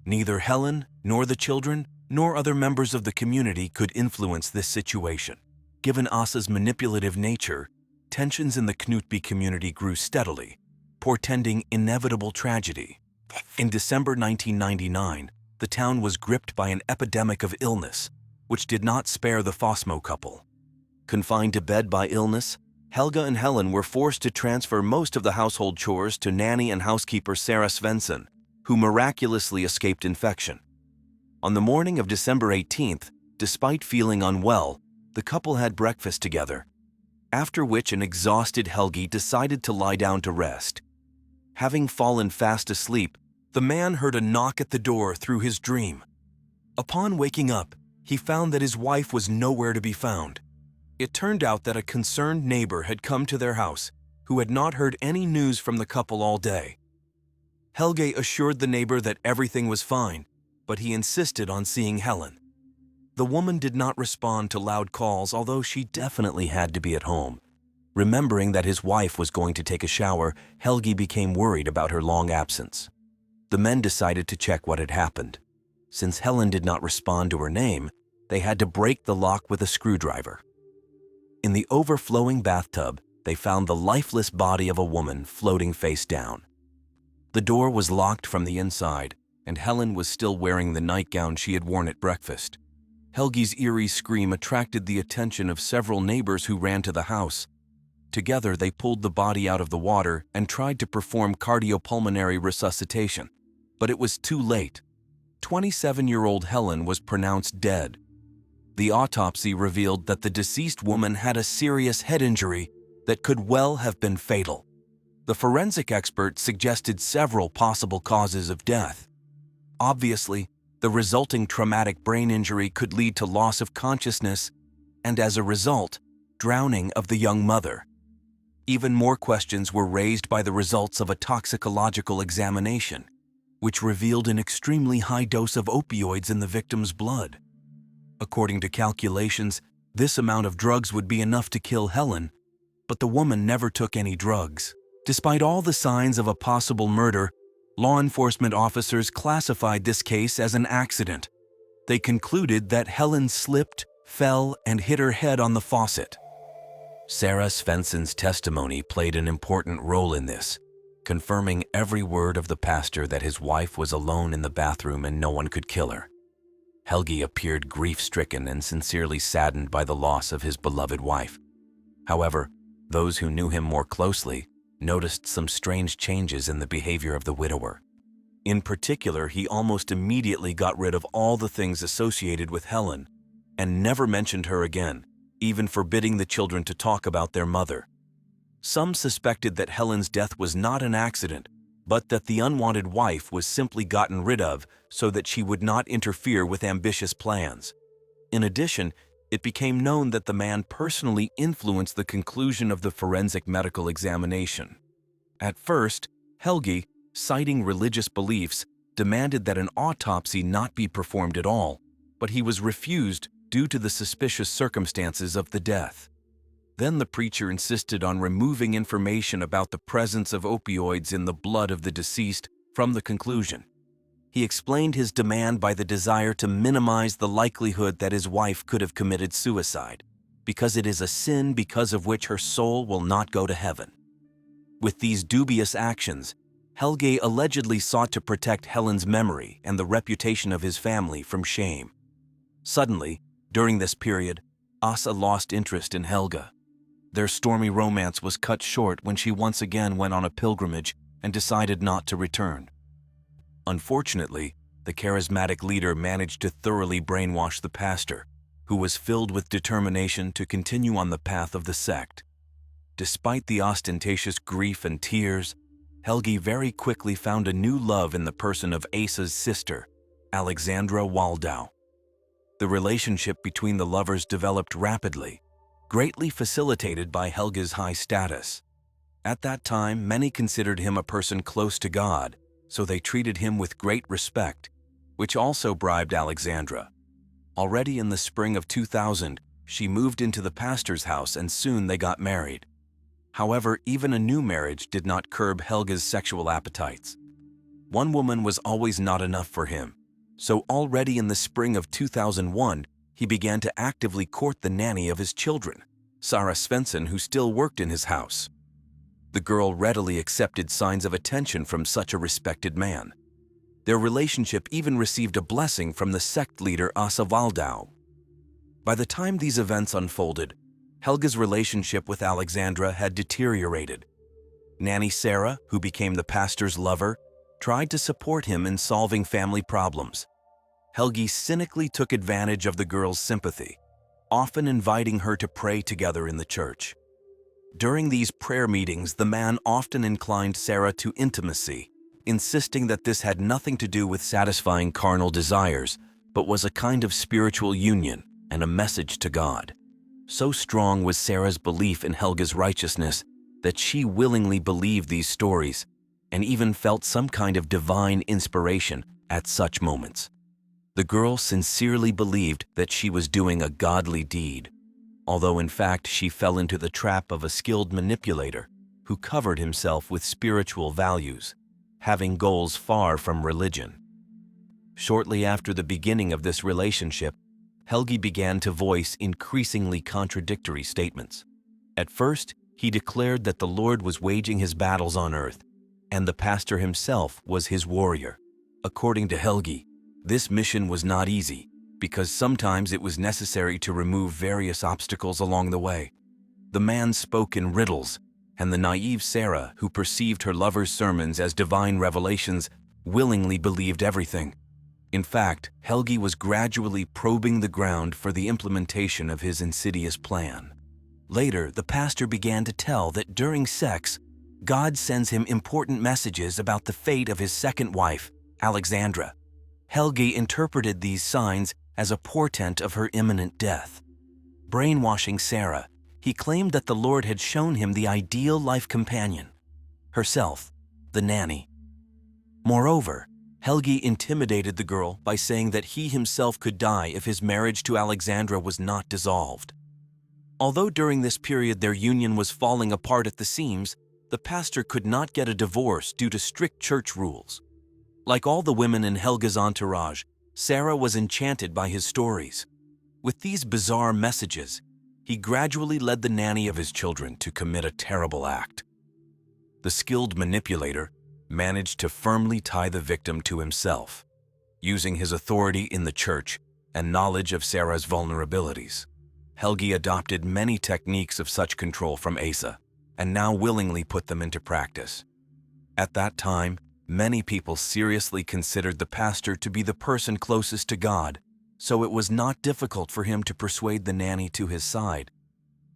Neither Helen, nor the children, nor other members of the community could influence this situation. Given Asa's manipulative nature, tensions in the Knutby community grew steadily, portending inevitable tragedy. In December 1999, the town was gripped by an epidemic of illness, which did not spare the Fossmo couple. Confined to bed by illness, Helga and Helen were forced to transfer most of the household chores to nanny and housekeeper Sarah Svensson, who miraculously escaped infection. On the morning of December 18th, despite feeling unwell, the couple had breakfast together, after which an exhausted Helgi decided to lie down to rest. Having fallen fast asleep, the man heard a knock at the door through his dream. Upon waking up, he found that his wife was nowhere to be found. It turned out that a concerned neighbor had come to their house, who had not heard any news from the couple all day. Helge assured the neighbor that everything was fine, but he insisted on seeing Helen. The woman did not respond to loud calls, although she definitely had to be at home. Remembering that his wife was going to take a shower, Helgi became worried about her long absence. The men decided to check what had happened. Since Helen did not respond to her name, they had to break the lock with a screwdriver. In the overflowing bathtub, they found the lifeless body of a woman floating face down. The door was locked from the inside, and Helen was still wearing the nightgown she had worn at breakfast. Helgi's eerie scream attracted the attention of several neighbors who ran to the house. Together, they pulled the body out of the water and tried to perform cardiopulmonary resuscitation, but it was too late. 27-year-old Helen was pronounced dead. The autopsy revealed that the deceased woman had a serious head injury that could well have been fatal. The forensic expert suggested several possible causes of death. Obviously, the resulting traumatic brain injury could lead to loss of consciousness and, as a result, drowning of the young mother. Even more questions were raised by the results of a toxicological examination, which revealed an extremely high dose of opioids in the victim's blood. According to calculations, this amount of drugs would be enough to kill Helen, but the woman never took any drugs. Despite all the signs of a possible murder, law enforcement officers classified this case as an accident. They concluded that Helen slipped, fell, and hit her head on the faucet. Sarah Svensson's testimony played an important role in this, confirming every word of the pastor that his wife was alone in the bathroom and no one could kill her. Helgi appeared grief-stricken and sincerely saddened by the loss of his beloved wife. However, those who knew him more closely noticed some strange changes in the behavior of the widower. In particular, he almost immediately got rid of all the things associated with Helen and never mentioned her again, even forbidding the children to talk about their mother. Some suspected that Helen's death was not an accident, but that the unwanted wife was simply gotten rid of so that she would not interfere with ambitious plans. In addition, it became known that the man personally influenced the conclusion of the forensic medical examination. At first, Helgi, citing religious beliefs, demanded that an autopsy not be performed at all, but he was refused due to the suspicious circumstances of the death. Then the preacher insisted on removing information about the presence of opioids in the blood of the deceased from the conclusion. He explained his demand by the desire to minimize the likelihood that his wife could have committed suicide, because it is a sin because of which her soul will not go to heaven. With these dubious actions, Helge allegedly sought to protect Helen's memory and the reputation of his family from shame. Suddenly, during this period, Asa lost interest in Helge. Their stormy romance was cut short when she once again went on a pilgrimage and decided not to return. Unfortunately, the charismatic leader managed to thoroughly brainwash the pastor, who was filled with determination to continue on the path of the sect. Despite the ostentatious grief and tears, Helge very quickly found a new love in the person of Asa's sister, Alexandra Waldau. The relationship between the lovers developed rapidly, greatly facilitated by Helge's high status. At that time, many considered him a person close to God, so they treated him with great respect, which also bribed Alexandra. Already in the spring of 2000, she moved into the pastor's house and soon they got married. However, even a new marriage did not curb Helge's sexual appetites. One woman was always not enough for him, so already in the spring of 2001, he began to actively court the nanny of his children, Sarah Svensson, who still worked in his house. The girl readily accepted signs of attention from such a respected man. Their relationship even received a blessing from the sect leader Asa Waldau. By the time these events unfolded, Helge's relationship with Alexandra had deteriorated. Nanny Sarah, who became the pastor's lover, tried to support him in solving family problems. Helge cynically took advantage of the girl's sympathy, often inviting her to pray together in the church. During these prayer meetings, the man often inclined Sarah to intimacy, insisting that this had nothing to do with satisfying carnal desires, but was a kind of spiritual union and a message to God. So strong was Sarah's belief in Helge's righteousness that she willingly believed these stories and even felt some kind of divine inspiration at such moments. The girl sincerely believed that she was doing a godly deed, although in fact she fell into the trap of a skilled manipulator who covered himself with spiritual values, having goals far from religion. Shortly after the beginning of this relationship, Helge began to voice increasingly contradictory statements. At first, he declared that the Lord was waging his battles on earth, and the pastor himself was his warrior. According to Helge, this mission was not easy, because sometimes it was necessary to remove various obstacles along the way. The man spoke in riddles, and the naive Sarah, who perceived her lover's sermons as divine revelations, willingly believed everything. In fact, Helge was gradually probing the ground for the implementation of his insidious plan. Later, the pastor began to tell that during sex, God sends him important messages about the fate of his second wife, Alexandra. Helge interpreted these signs as a portent of her imminent death. Brainwashing Sarah, he claimed that the Lord had shown him the ideal life companion, herself, the nanny. Moreover, Helge intimidated the girl by saying that he himself could die if his marriage to Alexandra was not dissolved. Although during this period their union was falling apart at the seams, the pastor could not get a divorce due to strict church rules. Like all the women in Helge's entourage, Sarah was enchanted by his stories. With these bizarre messages, he gradually led the nanny of his children to commit a terrible act. The skilled manipulator managed to firmly tie the victim to himself, using his authority in the church and knowledge of Sarah's vulnerabilities. Helge adopted many techniques of such control from Asa, and now willingly put them into practice. At that time, many people seriously considered the pastor to be the person closest to God, so it was not difficult for him to persuade the nanny to his side.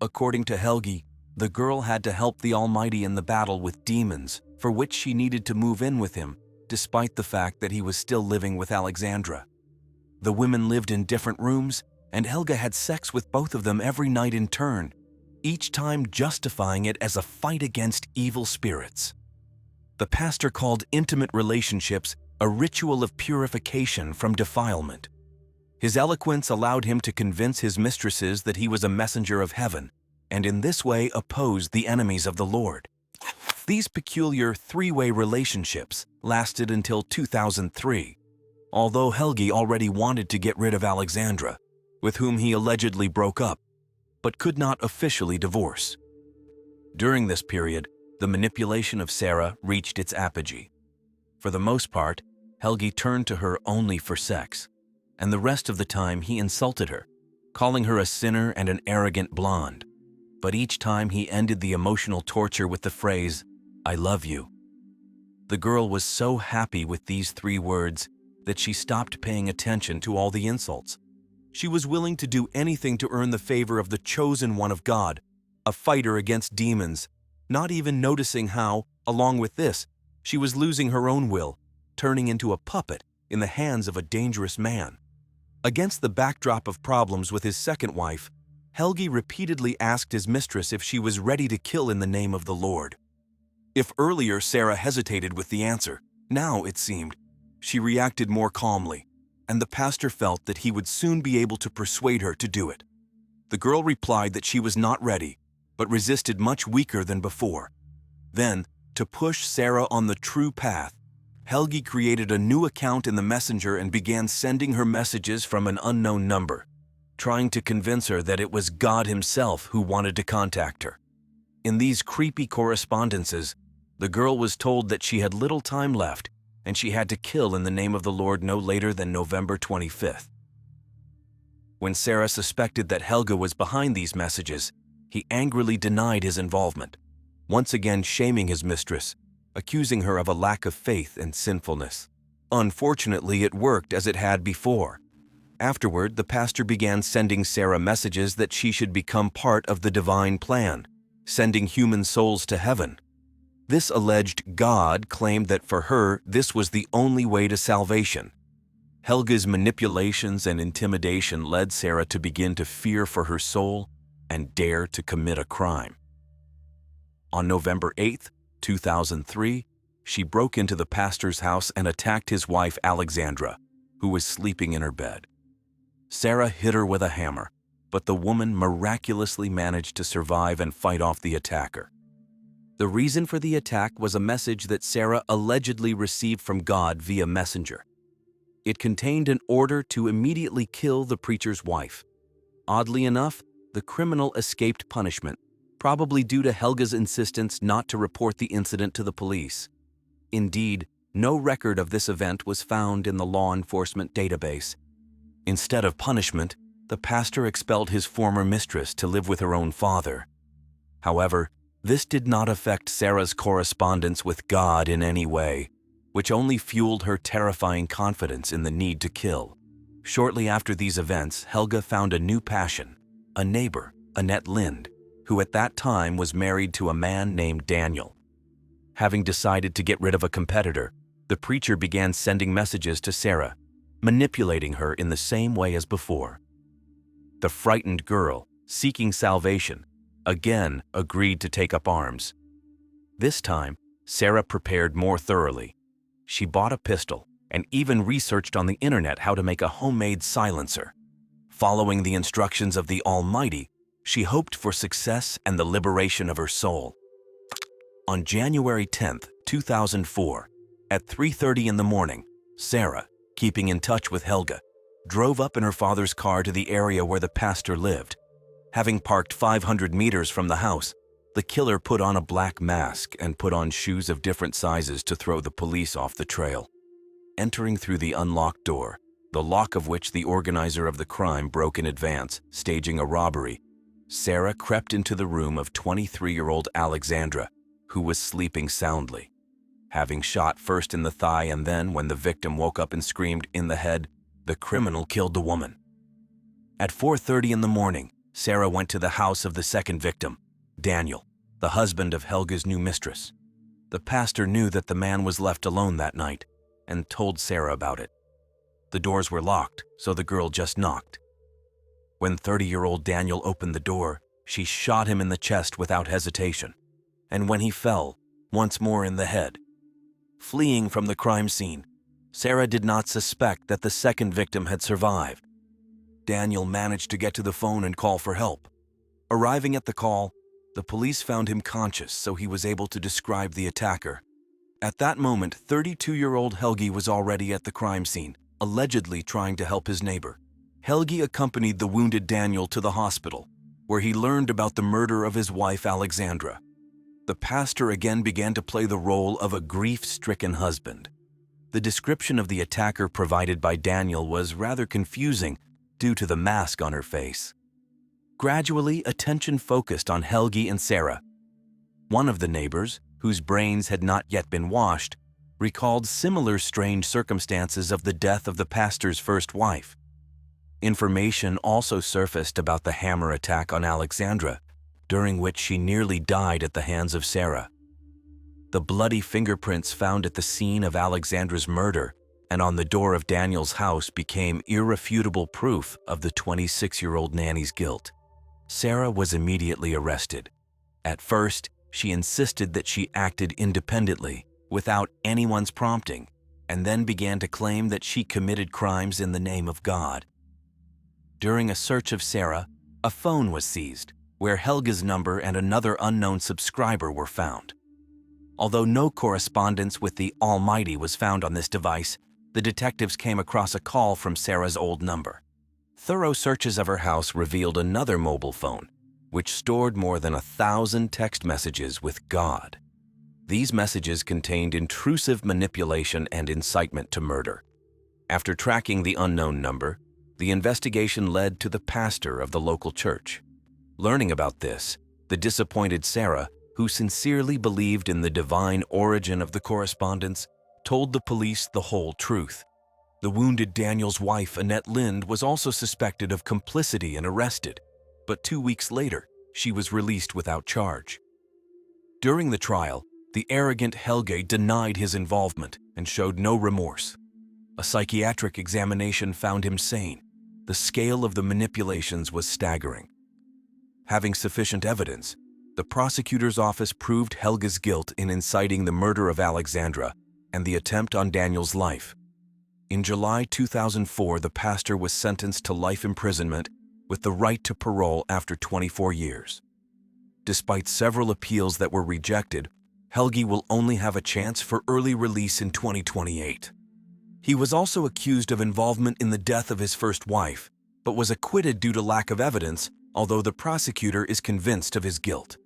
According to Helge, the girl had to help the Almighty in the battle with demons, for which she needed to move in with him, despite the fact that he was still living with Alexandra. The women lived in different rooms, and Helge had sex with both of them every night in turn, each time justifying it as a fight against evil spirits. The pastor called intimate relationships a ritual of purification from defilement. His eloquence allowed him to convince his mistresses that he was a messenger of heaven, and in this way opposed the enemies of the Lord. These peculiar three-way relationships lasted until 2003, although Helgi already wanted to get rid of Alexandra, with whom he allegedly broke up, but could not officially divorce. During this period, the manipulation of Sarah reached its apogee. For the most part, Helgi turned to her only for sex, and the rest of the time he insulted her, calling her a sinner and an arrogant blonde. But each time he ended the emotional torture with the phrase, "I love you." The girl was so happy with these 3 words that she stopped paying attention to all the insults. She was willing to do anything to earn the favor of the chosen one of God, a fighter against demons, not even noticing how, along with this, she was losing her own will, turning into a puppet in the hands of a dangerous man. Against the backdrop of problems with his second wife, Helgi repeatedly asked his mistress if she was ready to kill in the name of the Lord. If earlier Sarah hesitated with the answer, now, it seemed, she reacted more calmly, and the pastor felt that he would soon be able to persuade her to do it. The girl replied that she was not ready, but resisted much weaker than before. Then, to push Sarah on the true path, Helgi created a new account in the messenger and began sending her messages from an unknown number, trying to convince her that it was God himself who wanted to contact her. In these creepy correspondences, the girl was told that she had little time left and she had to kill in the name of the Lord no later than November 25th. When Sarah suspected that Helga was behind these messages, he angrily denied his involvement, once again shaming his mistress, accusing her of a lack of faith and sinfulness. Unfortunately, it worked as it had before. Afterward, the pastor began sending Sarah messages that she should become part of the divine plan, sending human souls to heaven. This alleged God claimed that for her, this was the only way to salvation. Helga's manipulations and intimidation led Sarah to begin to fear for her soul and dare to commit a crime. On November 8, 2003, she broke into the pastor's house and attacked his wife Alexandra, who was sleeping in her bed. Sarah hit her with a hammer, but the woman miraculously managed to survive and fight off the attacker. The reason for the attack was a message that Sarah allegedly received from God via messenger. It contained an order to immediately kill the preacher's wife. Oddly enough, the criminal escaped punishment, probably due to Helga's insistence not to report the incident to the police. Indeed, no record of this event was found in the law enforcement database. Instead of punishment, the pastor expelled his former mistress to live with her own father. However, this did not affect Sarah's correspondence with God in any way, which only fueled her terrifying confidence in the need to kill. Shortly after these events, Helga found a new passion, a neighbor, Annette Lind, who at that time was married to a man named Daniel. Having decided to get rid of a competitor, the preacher began sending messages to Sarah, manipulating her in the same way as before. The frightened girl, seeking salvation, again agreed to take up arms. This time, Sarah prepared more thoroughly. She bought a pistol and even researched on the internet how to make a homemade silencer. Following the instructions of the Almighty, she hoped for success and the liberation of her soul. On January 10, 2004, at 3:30 in the morning, Sarah, keeping in touch with Helga, drove up in her father's car to the area where the pastor lived. Having parked 500 meters from the house, the killer put on a black mask and put on shoes of different sizes to throw the police off the trail. Entering through the unlocked door, the lock of which the organizer of the crime broke in advance, staging a robbery, Sarah crept into the room of 23-year-old Alexandra, who was sleeping soundly. Having shot first in the thigh and then, when the victim woke up and screamed, in the head, the criminal killed the woman. At 4:30 in the morning, Sarah went to the house of the second victim, Daniel, the husband of Helga's new mistress. The pastor knew that the man was left alone that night and told Sarah about it. The doors were locked, so the girl just knocked. When 30-year-old Daniel opened the door, she shot him in the chest without hesitation, and when he fell, once more in the head. Fleeing from the crime scene, Sarah did not suspect that the second victim had survived. Daniel managed to get to the phone and call for help. Arriving at the call, the police found him conscious, so he was able to describe the attacker. At that moment, 32-year-old Helgi was already at the crime scene, allegedly trying to help his neighbor. Helgi accompanied the wounded Daniel to the hospital, where he learned about the murder of his wife Alexandra. The pastor again began to play the role of a grief-stricken husband. The description of the attacker provided by Daniel was rather confusing due to the mask on her face. Gradually, attention focused on Helgi and Sarah. One of the neighbors, whose brains had not yet been washed, recalled similar strange circumstances of the death of the pastor's first wife. Information also surfaced about the hammer attack on Alexandra, during which she nearly died at the hands of Sarah. The bloody fingerprints found at the scene of Alexandra's murder and on the door of Daniel's house became irrefutable proof of the 26-year-old nanny's guilt. Sarah was immediately arrested. At first, she insisted that she acted independently, without anyone's prompting, and then began to claim that she committed crimes in the name of God. During a search of Sarah, a phone was seized, where Helga's number and another unknown subscriber were found. Although no correspondence with the Almighty was found on this device, the detectives came across a call from Sarah's old number. Thorough searches of her house revealed another mobile phone, which stored more than 1,000 text messages with God. These messages contained intrusive manipulation and incitement to murder. After tracking the unknown number, the investigation led to the pastor of the local church. Learning about this, the disappointed Sarah, who sincerely believed in the divine origin of the correspondence, told the police the whole truth. The wounded Daniel's wife, Annette Lind, was also suspected of complicity and arrested, but 2 weeks later, she was released without charge. During the trial, the arrogant Helge denied his involvement and showed no remorse. A psychiatric examination found him sane. The scale of the manipulations was staggering. Having sufficient evidence, the prosecutor's office proved Helge's guilt in inciting the murder of Alexandra and the attempt on Daniel's life. In July 2004, the pastor was sentenced to life imprisonment with the right to parole after 24 years. Despite several appeals that were rejected, Helge will only have a chance for early release in 2028. He was also accused of involvement in the death of his first wife, but was acquitted due to lack of evidence, although the prosecutor is convinced of his guilt.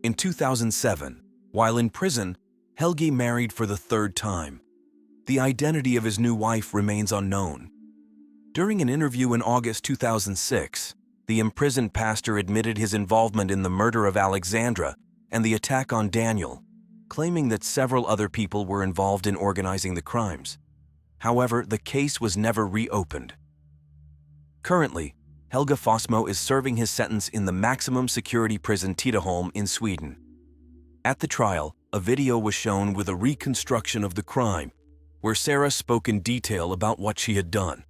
In 2007, while in prison, Helge married for the third time. The identity of his new wife remains unknown. During an interview in August 2006, the imprisoned pastor admitted his involvement in the murder of Alexandra and the attack on Daniel, claiming that several other people were involved in organizing the crimes. However, the case was never reopened. Currently, Helge Fossmo is serving his sentence in the maximum security prison Tidaholm in Sweden. At the trial, a video was shown with a reconstruction of the crime, where Sarah spoke in detail about what she had done.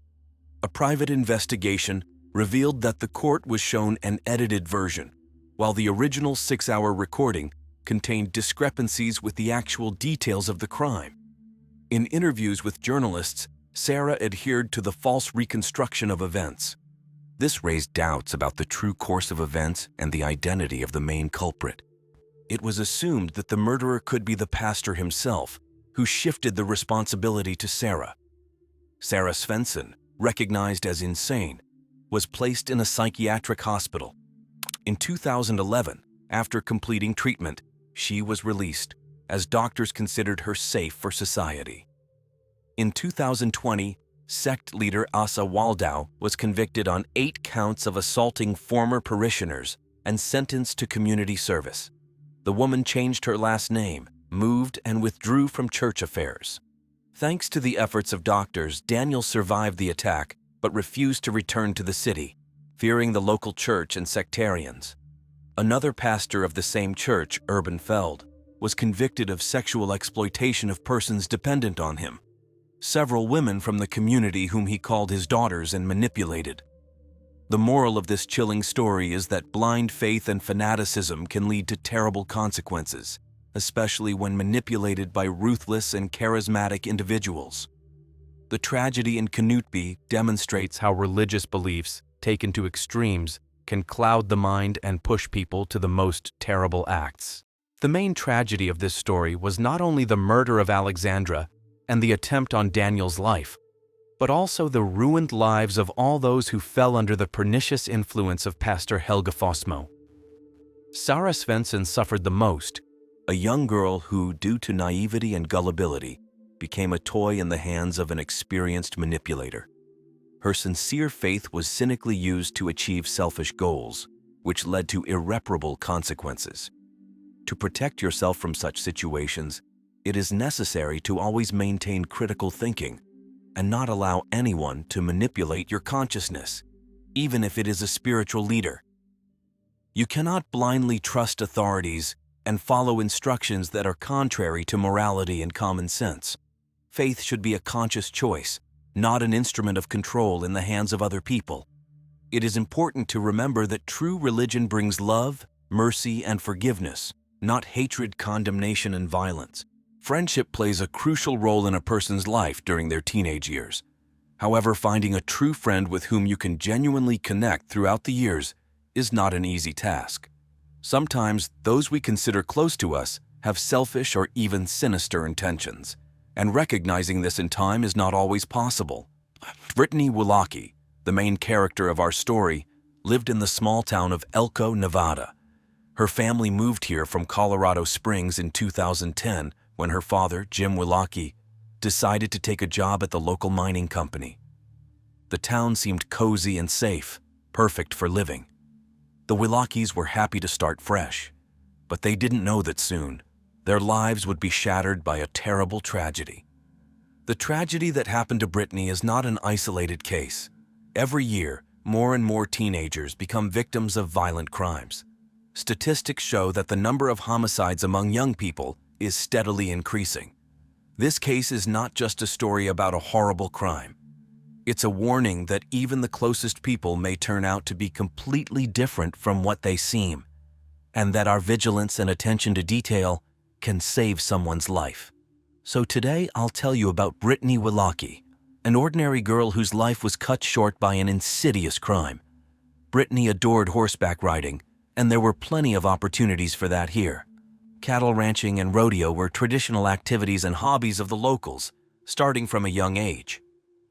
A private investigation revealed that the court was shown an edited version, while the original 6-hour recording contained discrepancies with the actual details of the crime. In interviews with journalists, Sarah adhered to the false reconstruction of events. This raised doubts about the true course of events and the identity of the main culprit. It was assumed that the murderer could be the pastor himself, who shifted the responsibility to Sarah. Sarah Svensson, recognized as insane, was placed in a psychiatric hospital. In 2011, after completing treatment, she was released, as doctors considered her safe for society. In 2020, sect leader Asa Waldau was convicted on 8 counts of assaulting former parishioners and sentenced to community service. The woman changed her last name, moved, and withdrew from church affairs. Thanks to the efforts of doctors, Daniel survived the attack but refused to return to the city, fearing the local church and sectarians. Another pastor of the same church, Urban Feld, was convicted of sexual exploitation of persons dependent on him. Several women from the community whom he called his daughters and manipulated. The moral of this chilling story is that blind faith and fanaticism can lead to terrible consequences, especially when manipulated by ruthless and charismatic individuals. The tragedy in Knutby demonstrates how religious beliefs, taken to extremes, can cloud the mind and push people to the most terrible acts. The main tragedy of this story was not only the murder of Alexandra and the attempt on Daniel's life, but also the ruined lives of all those who fell under the pernicious influence of Pastor Helge Fossmo. Sarah Svensson suffered the most, a young girl who, due to naivety and gullibility, became a toy in the hands of an experienced manipulator. Her sincere faith was cynically used to achieve selfish goals, which led to irreparable consequences. To protect yourself from such situations, it is necessary to always maintain critical thinking and not allow anyone to manipulate your consciousness, even if it is a spiritual leader. You cannot blindly trust authorities and follow instructions that are contrary to morality and common sense. Faith should be a conscious choice, not an instrument of control in the hands of other people. It is important to remember that true religion brings love, mercy, and forgiveness, not hatred, condemnation, and violence. Friendship plays a crucial role in a person's life during their teenage years. However, finding a true friend with whom you can genuinely connect throughout the years is not an easy task. Sometimes those we consider close to us have selfish or even sinister intentions, and recognizing this in time is not always possible. Brittany Wylocki, the main character of our story, lived in the small town of Elko, Nevada. Her family moved here from Colorado Springs in 2010 when her father, Jim Wylocki, decided to take a job at the local mining company. The town seemed cozy and safe, perfect for living. The Wylockis were happy to start fresh, but they didn't know that soon their lives would be shattered by a terrible tragedy. The tragedy that happened to Brittany is not an isolated case. Every year, more and more teenagers become victims of violent crimes. Statistics show that the number of homicides among young people is steadily increasing. This case is not just a story about a horrible crime. It's a warning that even the closest people may turn out to be completely different from what they seem, and that our vigilance and attention to detail can save someone's life. So today I'll tell you about Brittany Wylocki, an ordinary girl whose life was cut short by an insidious crime. Brittany adored horseback riding, and there were plenty of opportunities for that here. Cattle ranching and rodeo were traditional activities and hobbies of the locals, starting from a young age.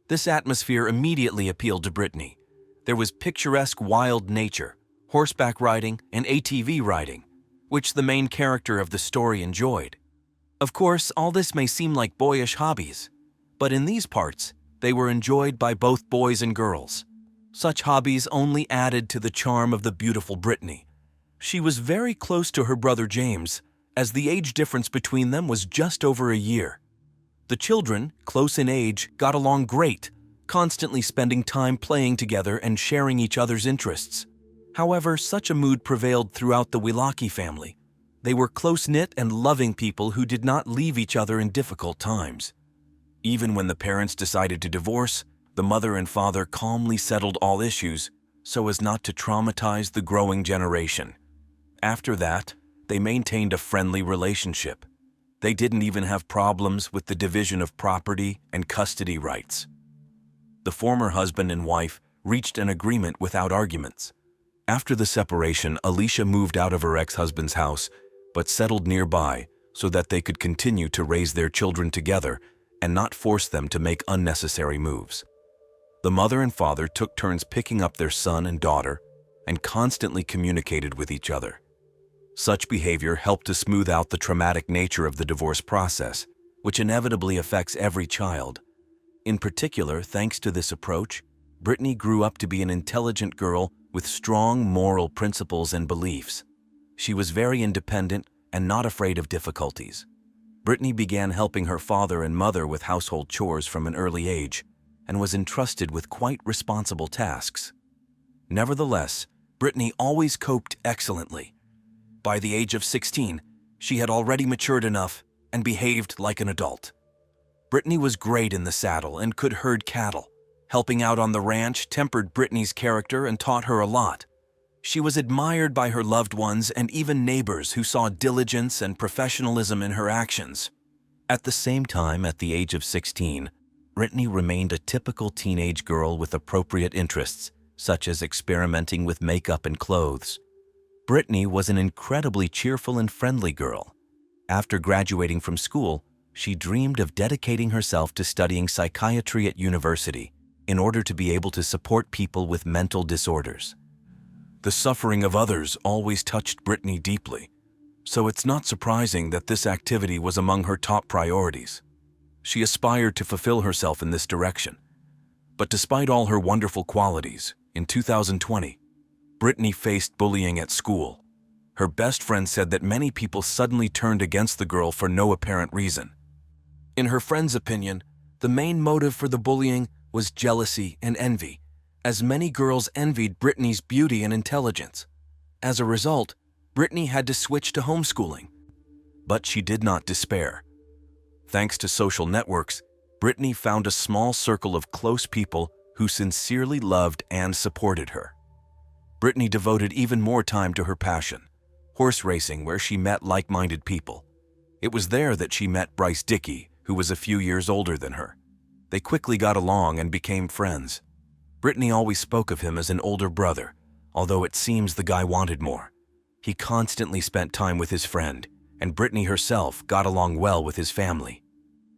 This atmosphere immediately appealed to Brittany. There was picturesque wild nature, horseback riding, and ATV riding, which the main character of the story enjoyed. Of course, all this may seem like boyish hobbies, but in these parts, they were enjoyed by both boys and girls. Such hobbies only added to the charm of the beautiful Brittany. She was very close to her brother James, as the age difference between them was just over a year. The children, close in age, got along great, constantly spending time playing together and sharing each other's interests. However, such a mood prevailed throughout the Wylocki family. They were close-knit and loving people who did not leave each other in difficult times. Even when the parents decided to divorce, the mother and father calmly settled all issues so as not to traumatize the growing generation. After that, they maintained a friendly relationship. They didn't even have problems with the division of property and custody rights. The former husband and wife reached an agreement without arguments. After the separation, Alicia moved out of her ex-husband's house, but settled nearby so that they could continue to raise their children together and not force them to make unnecessary moves. The mother and father took turns picking up their son and daughter and constantly communicated with each other. Such behavior helped to smooth out the traumatic nature of the divorce process, which inevitably affects every child. In particular, thanks to this approach, Brittany grew up to be an intelligent girl with strong moral principles and beliefs. She was very independent and not afraid of difficulties. Brittany began helping her father and mother with household chores from an early age and was entrusted with quite responsible tasks. Nevertheless, Brittany always coped excellently. By the age of 16, she had already matured enough and behaved like an adult. Brittany was great in the saddle and could herd cattle. Helping out on the ranch tempered Brittany's character and taught her a lot. She was admired by her loved ones and even neighbors who saw diligence and professionalism in her actions. At the same time, at the age of 16, Brittany remained a typical teenage girl with appropriate interests, such as experimenting with makeup and clothes. Brittany was an incredibly cheerful and friendly girl. After graduating from school, She dreamed of dedicating herself to studying psychiatry at university in order to be able to support people with mental disorders. The suffering of others always touched Brittany deeply, so it's not surprising that this activity was among her top priorities. She aspired to fulfill herself in this direction. But despite all her wonderful qualities, in 2020, Brittany faced bullying at school. Her best friend said that many people suddenly turned against the girl for no apparent reason. In her friend's opinion, the main motive for the bullying was jealousy and envy, as many girls envied Brittany's beauty and intelligence. As a result, Brittany had to switch to homeschooling. But she did not despair. Thanks to social networks, Brittany found a small circle of close people who sincerely loved and supported her. Brittany devoted even more time to her passion, horse racing, where she met like-minded people. It was there that she met Bryce Dickey, who was a few years older than her. They quickly got along and became friends. Brittany always spoke of him as an older brother, although it seems the guy wanted more. He constantly spent time with his friend, and Brittany herself got along well with his family.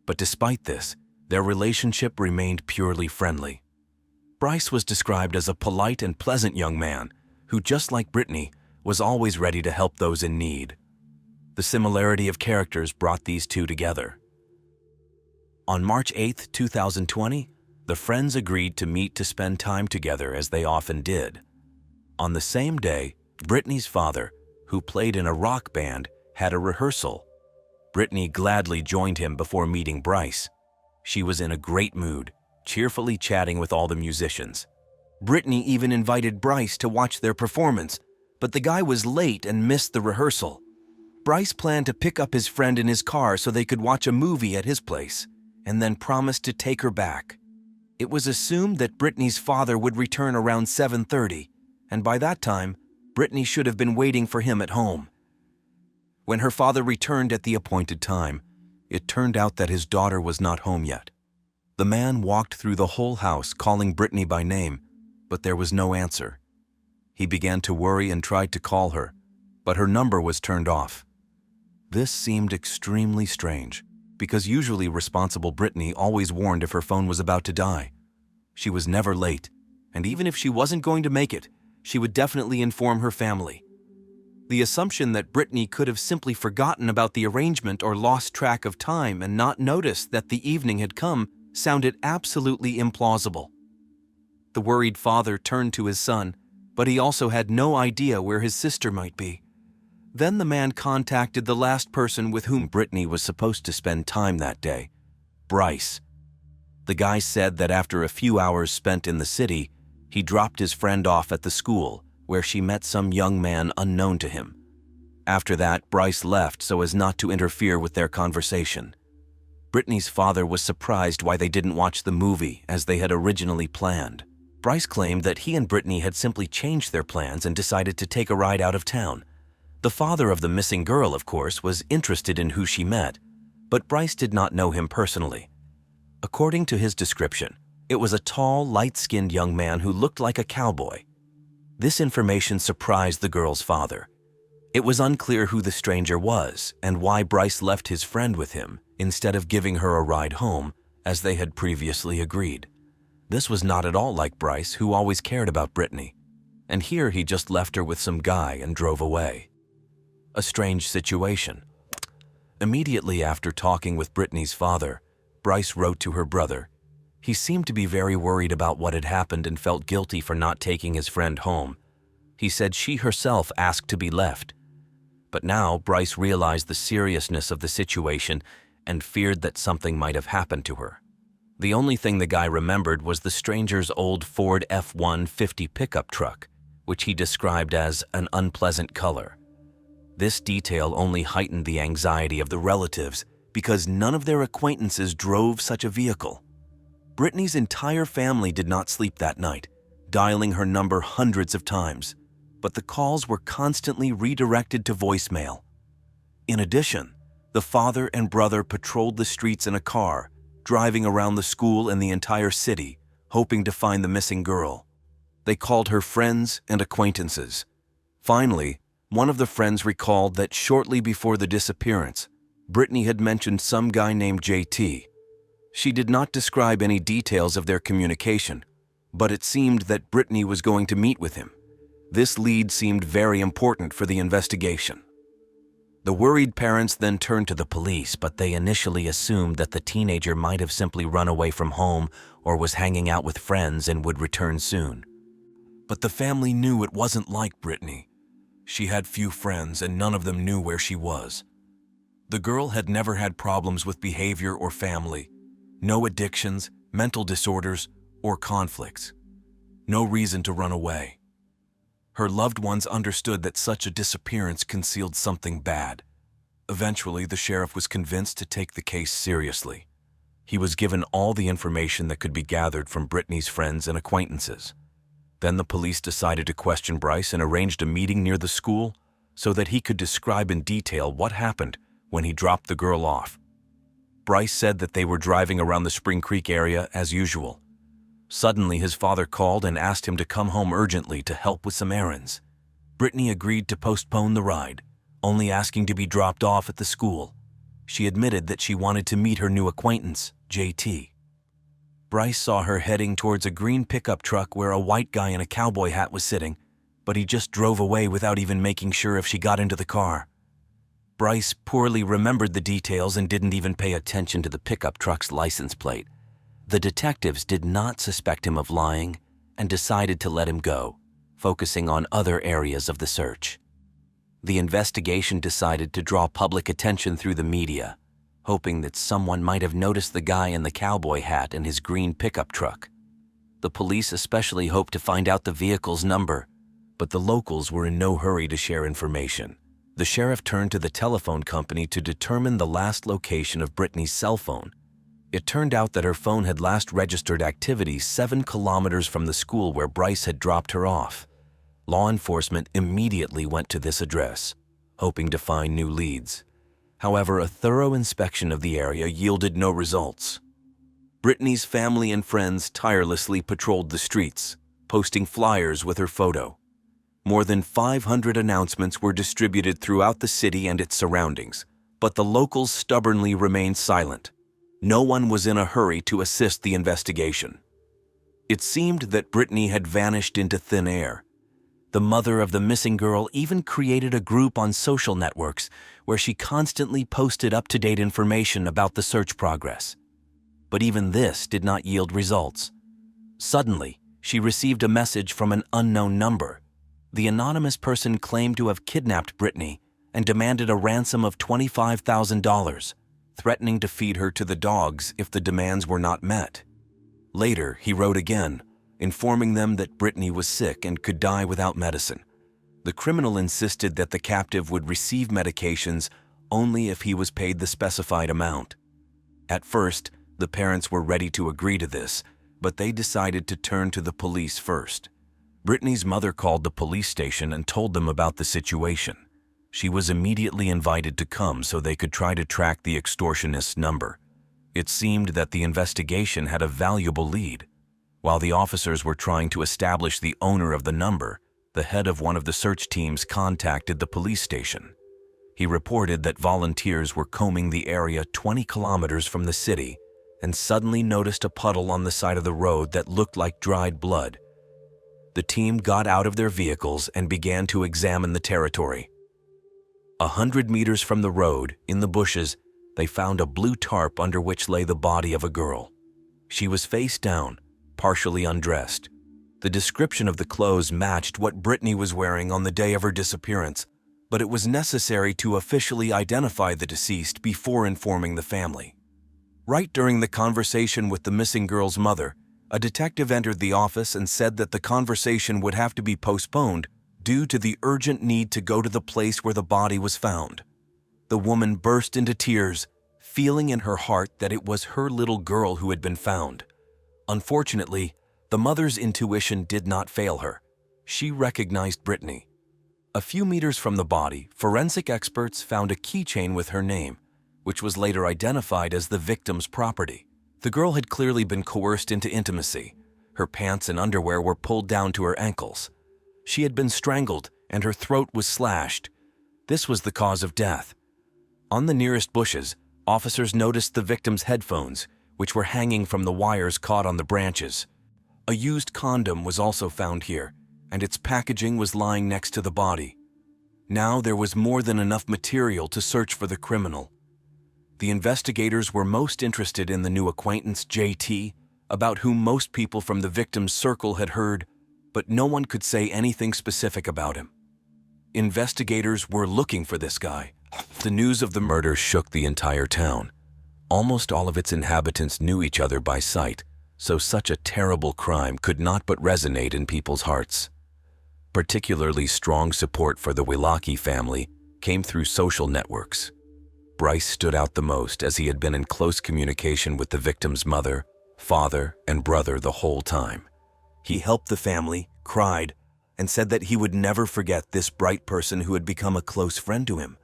But despite this, their relationship remained purely friendly. Bryce was described as a polite and pleasant young man who, just like Brittany, was always ready to help those in need. The similarity of characters brought these two together. On March 8, 2020, the friends agreed to meet to spend time together as they often did. On the same day, Brittany's father, who played in a rock band, had a rehearsal. Brittany gladly joined him before meeting Bryce. She was in a great mood, cheerfully chatting with all the musicians. Brittany even invited Bryce to watch their performance, but the guy was late and missed the rehearsal. Bryce planned to pick up his friend in his car so they could watch a movie at his place, and then promised to take her back. It was assumed that Brittany's father would return around 7:30, and by that time, Brittany should have been waiting for him at home. When her father returned at the appointed time, it turned out that his daughter was not home yet. The man walked through the whole house calling Brittany by name, but there was no answer. He began to worry and tried to call her, but her number was turned off. This seemed extremely strange, because usually responsible Brittany always warned if her phone was about to die. She was never late, and even if she wasn't going to make it, she would definitely inform her family. The assumption that Brittany could have simply forgotten about the arrangement or lost track of time and not noticed that the evening had come sounded absolutely implausible. The worried father turned to his son, but he also had no idea where his sister might be. Then the man contacted the last person with whom Brittany was supposed to spend time that day, Bryce. The guy said that after a few hours spent in the city, he dropped his friend off at the school, where she met some young man unknown to him. After that, Bryce left so as not to interfere with their conversation. Brittany's father was surprised why they didn't watch the movie as they had originally planned. Bryce claimed that he and Brittany had simply changed their plans and decided to take a ride out of town. The father of the missing girl, of course, was interested in who she met, but Bryce did not know him personally. According to his description, it was a tall, light-skinned young man who looked like a cowboy. This information surprised the girl's father. It was unclear who the stranger was and why Bryce left his friend with him instead of giving her a ride home, as they had previously agreed. This was not at all like Bryce, who always cared about Brittany, and here he just left her with some guy and drove away. A strange situation. Immediately after talking with Brittany's father, Bryce wrote to her brother. He seemed to be very worried about what had happened and felt guilty for not taking his friend home. He said she herself asked to be left. But now Bryce realized the seriousness of the situation and feared that something might have happened to her. The only thing the guy remembered was the stranger's old Ford F-150 pickup truck, which he described as an unpleasant color. This detail only heightened the anxiety of the relatives because none of their acquaintances drove such a vehicle. Brittany's entire family did not sleep that night, dialing her number hundreds of times, but the calls were constantly redirected to voicemail. In addition, the father and brother patrolled the streets in a car, driving around the school and the entire city, hoping to find the missing girl. They called her friends and acquaintances. Finally, one of the friends recalled that shortly before the disappearance, Brittany had mentioned some guy named JT. She did not describe any details of their communication, but it seemed that Brittany was going to meet with him. This lead seemed very important for the investigation. The worried parents then turned to the police, but they initially assumed that the teenager might have simply run away from home or was hanging out with friends and would return soon. But the family knew it wasn't like Brittany. She had few friends and none of them knew where she was. The girl had never had problems with behavior or family, no addictions, mental disorders, or conflicts. No reason to run away. Her loved ones understood that such a disappearance concealed something bad. Eventually, the sheriff was convinced to take the case seriously. He was given all the information that could be gathered from Brittany's friends and acquaintances. Then the police decided to question Bryce and arranged a meeting near the school so that he could describe in detail what happened when he dropped the girl off. Bryce said that they were driving around the Spring Creek area as usual. Suddenly, his father called and asked him to come home urgently to help with some errands. Brittany agreed to postpone the ride, only asking to be dropped off at the school. She admitted that she wanted to meet her new acquaintance, JT. Bryce saw her heading towards a green pickup truck where a white guy in a cowboy hat was sitting, but he just drove away without even making sure if she got into the car. Bryce poorly remembered the details and didn't even pay attention to the pickup truck's license plate. The detectives did not suspect him of lying and decided to let him go, focusing on other areas of the search. The investigation decided to draw public attention through the media, hoping that someone might have noticed the guy in the cowboy hat and his green pickup truck. The police especially hoped to find out the vehicle's number, but the locals were in no hurry to share information. The sheriff turned to the telephone company to determine the last location of Brittany's cell phone. It turned out that her phone had last registered activity 7 kilometers from the school where Bryce had dropped her off. Law enforcement immediately went to this address, hoping to find new leads. However, a thorough inspection of the area yielded no results. Brittany's family and friends tirelessly patrolled the streets, posting flyers with her photo. More than 500 announcements were distributed throughout the city and its surroundings, but the locals stubbornly remained silent. No one was in a hurry to assist the investigation. It seemed that Brittany had vanished into thin air. The mother of the missing girl even created a group on social networks where she constantly posted up-to-date information about the search progress. But even this did not yield results. Suddenly, she received a message from an unknown number. The anonymous person claimed to have kidnapped Brittany and demanded a ransom of $25,000. Threatening to feed her to the dogs if the demands were not met. Later, he wrote again, informing them that Brittany was sick and could die without medicine. The criminal insisted that the captive would receive medications only if he was paid the specified amount. At first, the parents were ready to agree to this, but they decided to turn to the police first. Brittany's mother called the police station and told them about the situation. She was immediately invited to come so they could try to track the extortionist's number. It seemed that the investigation had a valuable lead. While the officers were trying to establish the owner of the number, the head of one of the search teams contacted the police station. He reported that volunteers were combing the area 20 kilometers from the city and suddenly noticed a puddle on the side of the road that looked like dried blood. The team got out of their vehicles and began to examine the territory. 100 meters from the road, in the bushes, they found a blue tarp under which lay the body of a girl. She was face down, partially undressed. The description of the clothes matched what Brittany was wearing on the day of her disappearance, but it was necessary to officially identify the deceased before informing the family. Right during the conversation with the missing girl's mother, a detective entered the office and said that the conversation would have to be postponed due to the urgent need to go to the place where the body was found. The woman burst into tears, feeling in her heart that it was her little girl who had been found. Unfortunately, the mother's intuition did not fail her. She recognized Brittany. A few meters from the body, forensic experts found a keychain with her name, which was later identified as the victim's property. The girl had clearly been coerced into intimacy. Her pants and underwear were pulled down to her ankles. She had been strangled and her throat was slashed. This was the cause of death. On the nearest bushes, officers noticed the victim's headphones, which were hanging from the wires caught on the branches. A used condom was also found here, and its packaging was lying next to the body. Now there was more than enough material to search for the criminal. The investigators were most interested in the new acquaintance JT, about whom most people from the victim's circle had heard, but no one could say anything specific about him. Investigators were looking for this guy. The news of the murder shook the entire town. Almost all of its inhabitants knew each other by sight, so such a terrible crime could not but resonate in people's hearts. Particularly strong support for the Wilaki family came through social networks. Bryce stood out the most as he had been in close communication with the victim's mother, father, and brother the whole time. He helped the family, cried, and said that he would never forget this bright person who had become a close friend to him.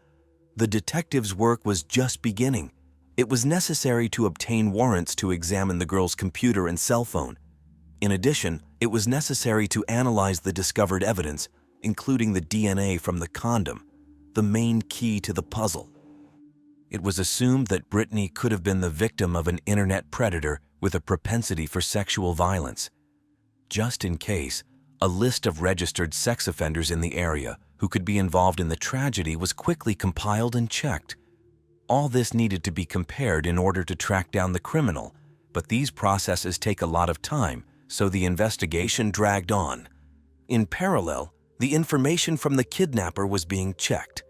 The detective's work was just beginning. It was necessary to obtain warrants to examine the girl's computer and cell phone. In addition, it was necessary to analyze the discovered evidence, including the DNA from the condom, the main key to the puzzle. It was assumed that Brittany could have been the victim of an internet predator with a propensity for sexual violence. Just in case, a list of registered sex offenders in the area who could be involved in the tragedy was quickly compiled and checked. All this needed to be compared in order to track down the criminal, but these processes take a lot of time, so the investigation dragged on. In parallel, the information from the kidnapper was being checked.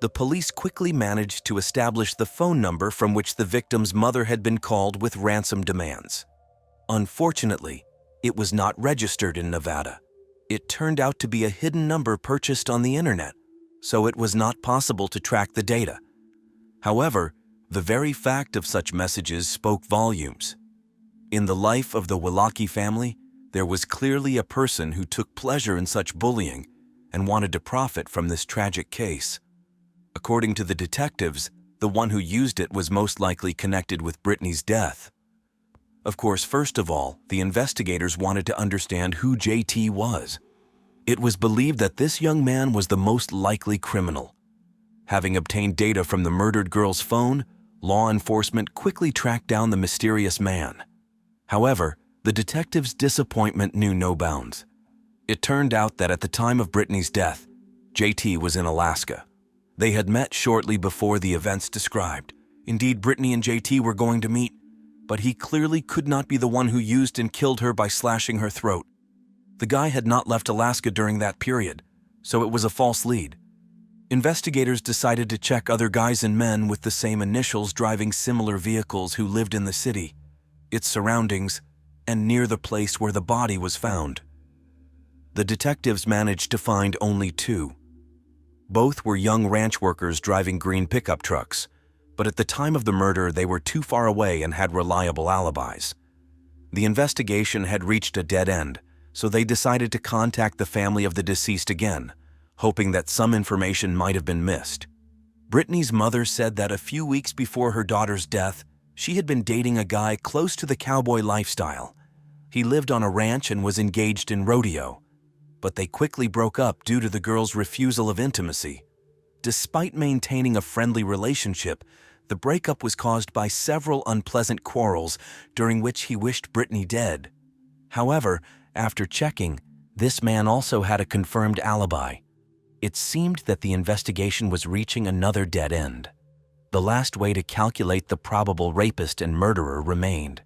The police quickly managed to establish the phone number from which the victim's mother had been called with ransom demands. Unfortunately, it was not registered in Nevada. It turned out to be a hidden number purchased on the internet, so it was not possible to track the data. However, the very fact of such messages spoke volumes. In the life of the Wilaki family, there was clearly a person who took pleasure in such bullying and wanted to profit from this tragic case. According to the detectives, the one who used it was most likely connected with Brittany's death. Of course, first of all, the investigators wanted to understand who JT was. It was believed that this young man was the most likely criminal. Having obtained data from the murdered girl's phone, law enforcement quickly tracked down the mysterious man. However, the detectives' disappointment knew no bounds. It turned out that at the time of Brittany's death, JT was in Alaska. They had met shortly before the events described. Indeed, Brittany and JT were going to meet, but he clearly could not be the one who used and killed her by slashing her throat. The guy had not left Alaska during that period, so it was a false lead. Investigators decided to check other guys and men with the same initials driving similar vehicles who lived in the city, its surroundings, and near the place where the body was found. The detectives managed to find only two. Both were young ranch workers driving green pickup trucks, but at the time of the murder they were too far away and had reliable alibis. The investigation had reached a dead end, so they decided to contact the family of the deceased again, hoping that some information might have been missed. Brittany's mother said that a few weeks before her daughter's death, she had been dating a guy close to the cowboy lifestyle. He lived on a ranch and was engaged in rodeo, but they quickly broke up due to the girl's refusal of intimacy. Despite maintaining a friendly relationship, the breakup was caused by several unpleasant quarrels during which he wished Brittany dead. However, after checking, this man also had a confirmed alibi. It seemed that the investigation was reaching another dead end. The last way to calculate the probable rapist and murderer remained: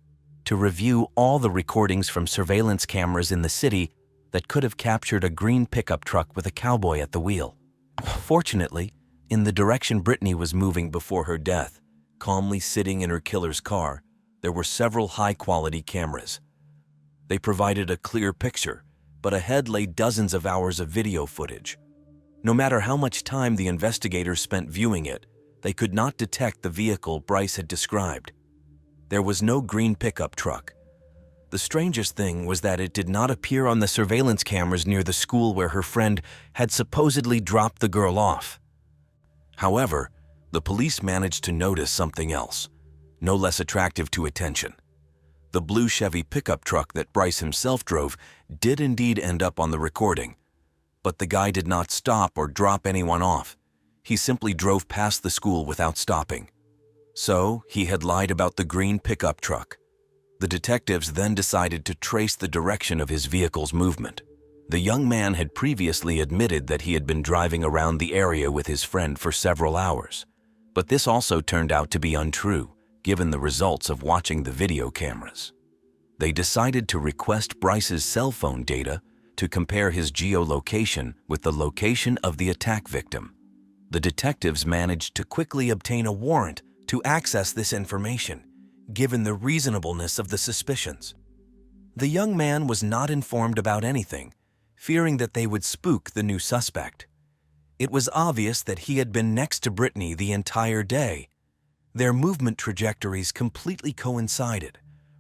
to review all the recordings from surveillance cameras in the city that could have captured a green pickup truck with a cowboy at the wheel. Fortunately, in the direction Brittany was moving before her death, calmly sitting in her killer's car, there were several high-quality cameras. They provided a clear picture, but ahead lay dozens of hours of video footage. No matter how much time the investigators spent viewing it, they could not detect the vehicle Bryce had described. There was no green pickup truck. The strangest thing was that it did not appear on the surveillance cameras near the school where her friend had supposedly dropped the girl off. However, the police managed to notice something else, no less attractive to attention. The blue Chevy pickup truck that Bryce himself drove did indeed end up on the recording, but the guy did not stop or drop anyone off. He simply drove past the school without stopping. So, he had lied about the green pickup truck. The detectives then decided to trace the direction of his vehicle's movement. The young man had previously admitted that he had been driving around the area with his friend for several hours. But this also turned out to be untrue, given the results of watching the video cameras. They decided to request Bryce's cell phone data to compare his geolocation with the location of the attack victim. The detectives managed to quickly obtain a warrant to access this information, given the reasonableness of the suspicions. The young man was not informed about anything, fearing that they would spook the new suspect. It was obvious that he had been next to Brittany the entire day. Their movement trajectories completely coincided,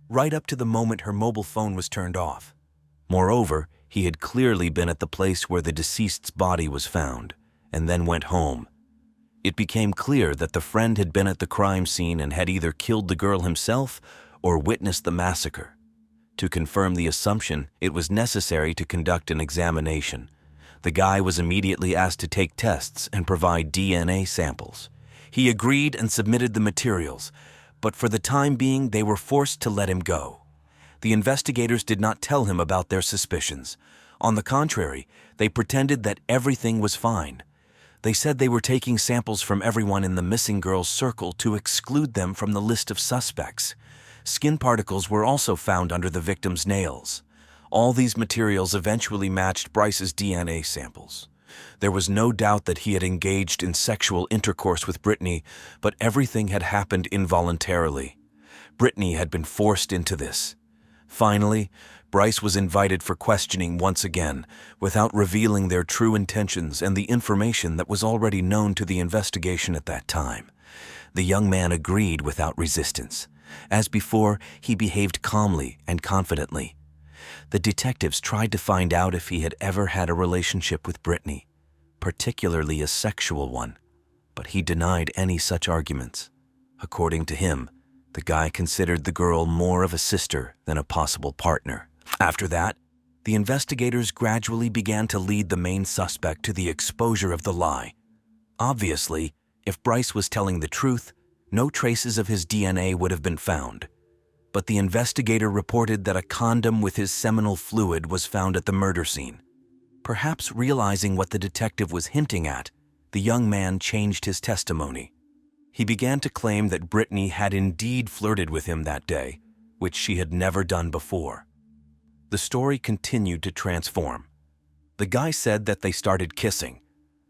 right up to the moment her mobile phone was turned off. Moreover, he had clearly been at the place where the deceased's body was found, and then went home. It became clear that the friend had been at the crime scene and had either killed the girl himself or witnessed the massacre. To confirm the assumption, it was necessary to conduct an examination. The guy was immediately asked to take tests and provide DNA samples. He agreed and submitted the materials, but for the time being, they were forced to let him go. The investigators did not tell him about their suspicions. On the contrary, they pretended that everything was fine. They said they were taking samples from everyone in the missing girl's circle to exclude them from the list of suspects. Skin particles were also found under the victim's nails. All these materials eventually matched Bryce's DNA samples. There was no doubt that he had engaged in sexual intercourse with Brittany, but everything had happened involuntarily. Brittany had been forced into this. Finally, Bryce was invited for questioning once again, without revealing their true intentions and the information that was already known to the investigation at that time. The young man agreed without resistance. As before, he behaved calmly and confidently. The detectives tried to find out if he had ever had a relationship with Brittany, particularly a sexual one, but he denied any such arguments. According to him, the guy considered the girl more of a sister than a possible partner. After that, the investigators gradually began to lead the main suspect to the exposure of the lie. Obviously, if Bryce was telling the truth, no traces of his DNA would have been found. But the investigator reported that a condom with his seminal fluid was found at the murder scene. Perhaps realizing what the detective was hinting at, the young man changed his testimony. He began to claim that Brittany had indeed flirted with him that day, which she had never done before. The story continued to transform. The guy said that they started kissing,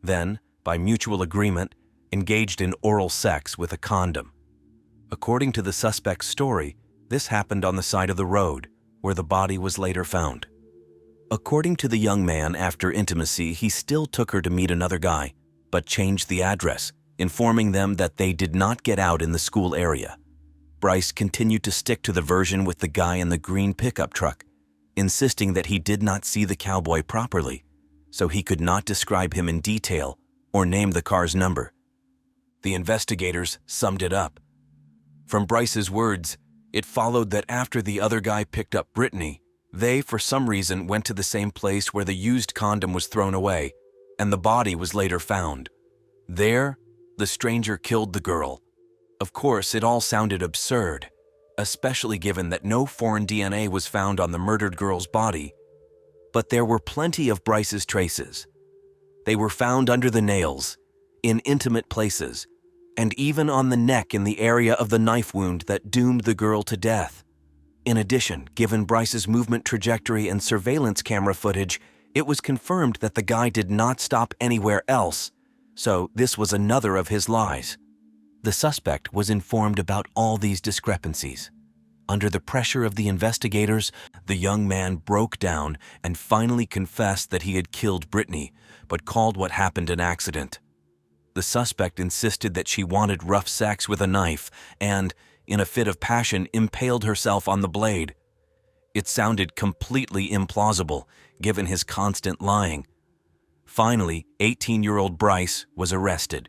then, by mutual agreement, engaged in oral sex with a condom. According to the suspect's story, this happened on the side of the road, where the body was later found. According to the young man, after intimacy, he still took her to meet another guy, but changed the address, informing them that they did not get out in the school area. Bryce continued to stick to the version with the guy in the green pickup truck, insisting that he did not see the cowboy properly, so he could not describe him in detail or name the car's number. The investigators summed it up. From Bryce's words, it followed that after the other guy picked up Brittany, they, for some reason, went to the same place where the used condom was thrown away, and the body was later found. There, the stranger killed the girl. Of course, it all sounded absurd, especially given that no foreign DNA was found on the murdered girl's body. But there were plenty of Bryce's traces. They were found under the nails, in intimate places, and even on the neck in the area of the knife wound that doomed the girl to death. In addition, given Bryce's movement trajectory and surveillance camera footage, it was confirmed that the guy did not stop anywhere else, so this was another of his lies. The suspect was informed about all these discrepancies. Under the pressure of the investigators, the young man broke down and finally confessed that he had killed Brittany, but called what happened an accident. The suspect insisted that she wanted rough sex with a knife and, in a fit of passion, impaled herself on the blade. It sounded completely implausible, given his constant lying. Finally, 18-year-old Bryce was arrested.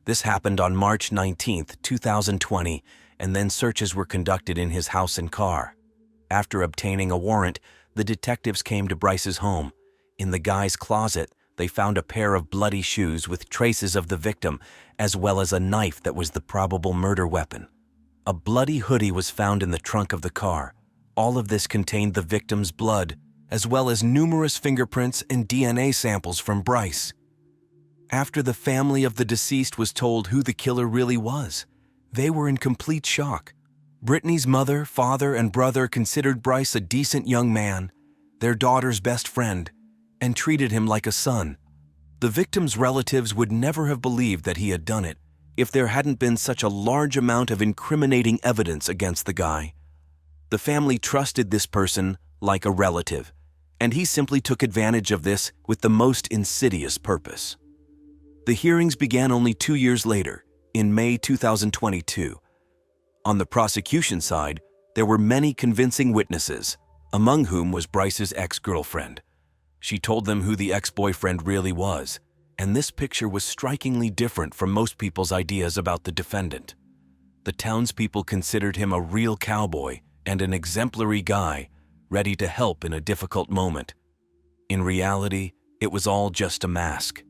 This happened on March 19, 2020, and then searches were conducted in his house and car. After obtaining a warrant, the detectives came to Bryce's home. In the guy's closet, they found a pair of bloody shoes with traces of the victim, as well as a knife that was the probable murder weapon. A bloody hoodie was found in the trunk of the car. All of this contained the victim's blood, as well as numerous fingerprints and DNA samples from Bryce. After the family of the deceased was told who the killer really was, they were in complete shock. Brittany's mother, father, and brother considered Bryce a decent young man, their daughter's best friend, and treated him like a son. The victim's relatives would never have believed that he had done it if there hadn't been such a large amount of incriminating evidence against the guy. The family trusted this person like a relative, and he simply took advantage of this with the most insidious purpose. The hearings began only 2 years later, in May 2022. On the prosecution side, there were many convincing witnesses, among whom was Bryce's ex-girlfriend. She told them who the ex-boyfriend really was, and this picture was strikingly different from most people's ideas about the defendant. The townspeople considered him a real cowboy and an exemplary guy, ready to help in a difficult moment. In reality, it was all just a mask.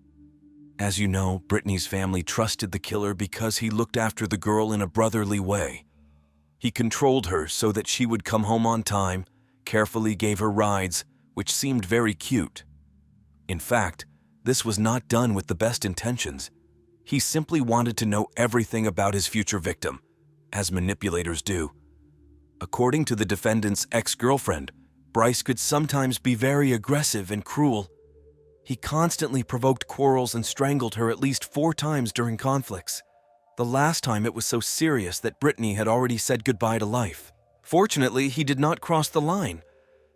As you know, Brittany's family trusted the killer because he looked after the girl in a brotherly way. He controlled her so that she would come home on time, carefully gave her rides, which seemed very cute. In fact, this was not done with the best intentions. He simply wanted to know everything about his future victim, as manipulators do. According to the defendant's ex-girlfriend, Bryce could sometimes be very aggressive and cruel. He constantly provoked quarrels and strangled her at least 4 times during conflicts. The last time it was so serious that Brittany had already said goodbye to life. Fortunately, he did not cross the line.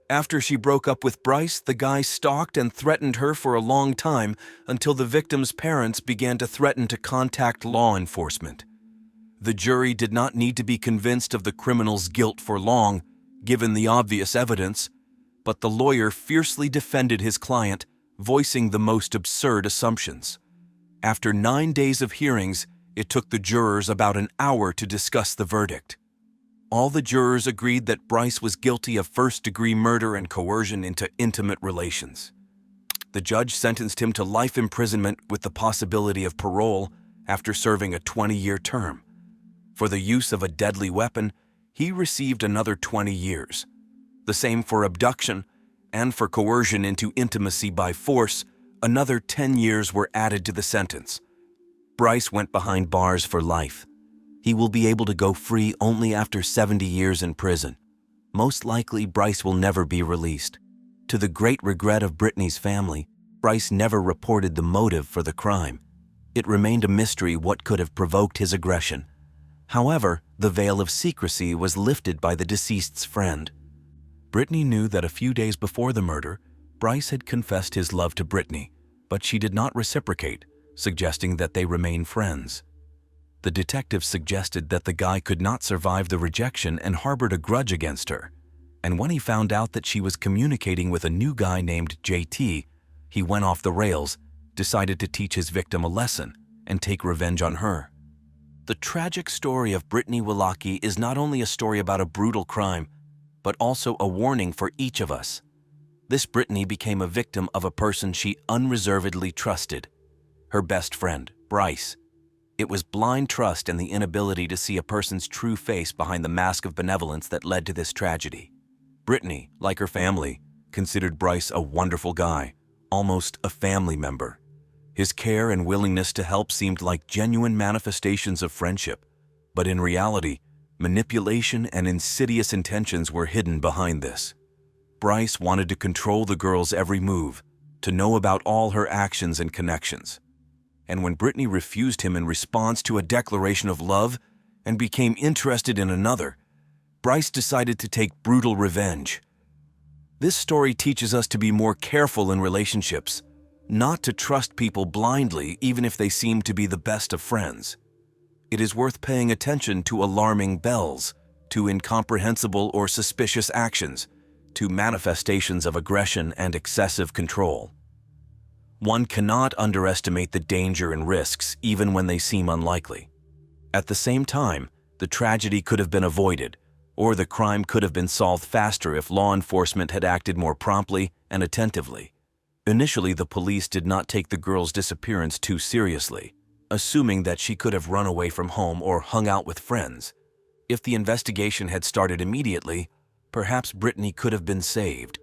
After she broke up with Bryce, the guy stalked and threatened her for a long time until the victim's parents began to threaten to contact law enforcement. The jury did not need to be convinced of the criminal's guilt for long, given the obvious evidence, but the lawyer fiercely defended his client, voicing the most absurd assumptions. After 9 days of hearings, it took the jurors about an hour to discuss the verdict. All the jurors agreed that Bryce was guilty of first-degree murder and coercion into intimate relations. The judge sentenced him to life imprisonment with the possibility of parole after serving a 20-year term. For the use of a deadly weapon, he received another 20 years. The same for abduction, and for coercion into intimacy by force, another 10 years were added to the sentence. Bryce went behind bars for life. He will be able to go free only after 70 years in prison. Most likely, Bryce will never be released. To the great regret of Brittany's family, Bryce never reported the motive for the crime. It remained a mystery what could have provoked his aggression. However, the veil of secrecy was lifted by the deceased's friend. Brittany knew that a few days before the murder, Bryce had confessed his love to Brittany, but she did not reciprocate, suggesting that they remain friends. The detective suggested that the guy could not survive the rejection and harbored a grudge against her, and when he found out that she was communicating with a new guy named JT, he went off the rails, decided to teach his victim a lesson, and take revenge on her. The tragic story of Brittany Wlocki is not only a story about a brutal crime, but also a warning for each of us. This Brittany became a victim of a person she unreservedly trusted, her best friend, Bryce. It was blind trust and the inability to see a person's true face behind the mask of benevolence that led to this tragedy. Brittany, like her family, considered Bryce a wonderful guy, almost a family member. His care and willingness to help seemed like genuine manifestations of friendship, but in reality, manipulation and insidious intentions were hidden behind this. Bryce wanted to control the girl's every move, to know about all her actions and connections. And when Brittany refused him in response to a declaration of love and became interested in another, Bryce decided to take brutal revenge. This story teaches us to be more careful in relationships, not to trust people blindly even if they seem to be the best of friends. It is worth paying attention to alarming bells, to incomprehensible or suspicious actions, to manifestations of aggression and excessive control. One cannot underestimate the danger and risks even when they seem unlikely. At the same time, the tragedy could have been avoided, or the crime could have been solved faster if law enforcement had acted more promptly and attentively. Initially, the police did not take the girl's disappearance too seriously, assuming that she could have run away from home or hung out with friends. If the investigation had started immediately, perhaps Brittany could have been saved.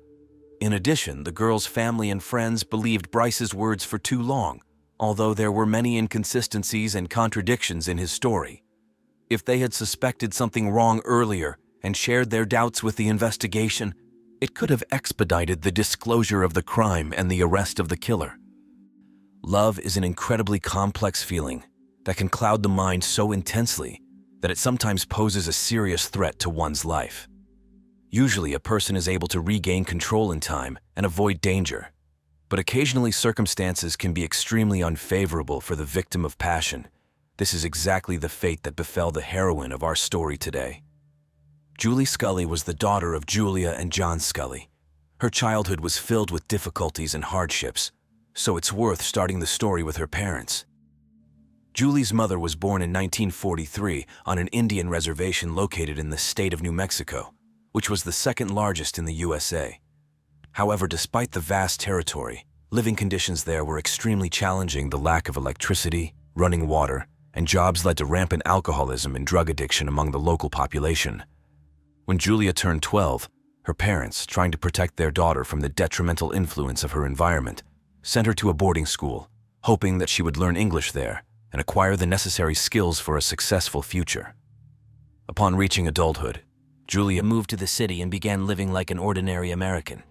In addition, the girl's family and friends believed Bryce's words for too long, although there were many inconsistencies and contradictions in his story. If they had suspected something wrong earlier and shared their doubts with the investigation, it could have expedited the disclosure of the crime and the arrest of the killer. Love is an incredibly complex feeling that can cloud the mind so intensely that it sometimes poses a serious threat to one's life. Usually, a person is able to regain control in time and avoid danger, but occasionally circumstances can be extremely unfavorable for the victim of passion. This is exactly the fate that befell the heroine of our story today. Julie Scully was the daughter of Julia and John Scully. Her childhood was filled with difficulties and hardships, so it's worth starting the story with her parents. Julie's mother was born in 1943 on an Indian reservation located in the state of New Mexico, which was the second largest in the USA. However, despite the vast territory, living conditions there were extremely challenging. The lack of electricity, running water, and jobs led to rampant alcoholism and drug addiction among the local population. When Julia turned 12, her parents, trying to protect their daughter from the detrimental influence of her environment, sent her to a boarding school, hoping that she would learn English there and acquire the necessary skills for a successful future. Upon reaching adulthood, Julia moved to the city and began living like an ordinary American.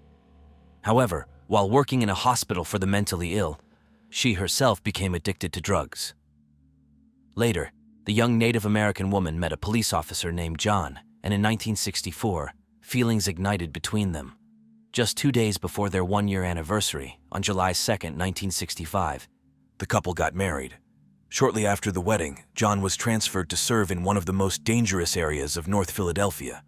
However, while working in a hospital for the mentally ill, she herself became addicted to drugs. Later, the young Native American woman met a police officer named John, and in 1964, feelings ignited between them. Just 2 days before their one-year anniversary, on July 2, 1965, the couple got married. Shortly after the wedding, John was transferred to serve in one of the most dangerous areas of North Philadelphia.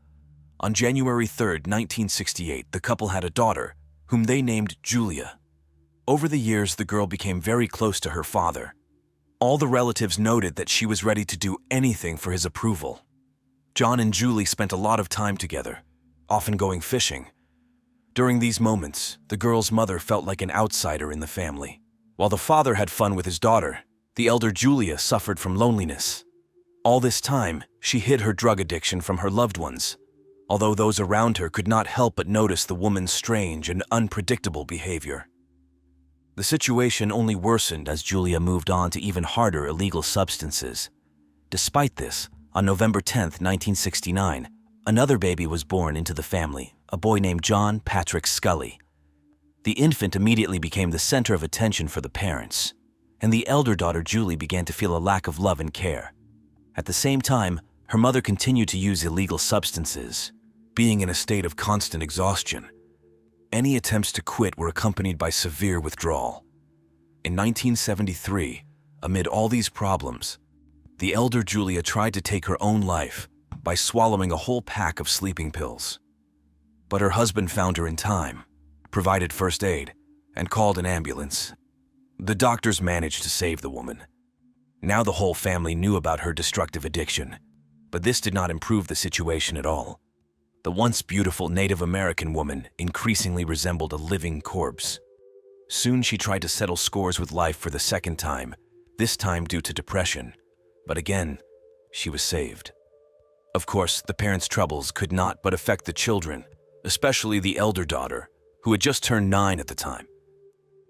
On January 3, 1968, the couple had a daughter, whom they named Julia. Over the years, the girl became very close to her father. All the relatives noted that she was ready to do anything for his approval. John and Julie spent a lot of time together, often going fishing. During these moments, the girl's mother felt like an outsider in the family. While the father had fun with his daughter, the elder Julia suffered from loneliness. All this time, she hid her drug addiction from her loved ones, although those around her could not help but notice the woman's strange and unpredictable behavior. The situation only worsened as Julia moved on to even harder illegal substances. Despite this, on November 10, 1969, another baby was born into the family, a boy named John Patrick Scully. The infant immediately became the center of attention for the parents, and the elder daughter Julie began to feel a lack of love and care. At the same time, her mother continued to use illegal substances, being in a state of constant exhaustion. Any attempts to quit were accompanied by severe withdrawal. In 1973, amid all these problems, the elder Julia tried to take her own life by swallowing a whole pack of sleeping pills. But her husband found her in time, provided first aid, and called an ambulance. The doctors managed to save the woman. Now the whole family knew about her destructive addiction, but this did not improve the situation at all. The once beautiful Native American woman increasingly resembled a living corpse. Soon she tried to settle scores with life for the second time, this time due to depression. But again, she was saved. Of course, the parents' troubles could not but affect the children, especially the elder daughter, who had just turned 9 at the time.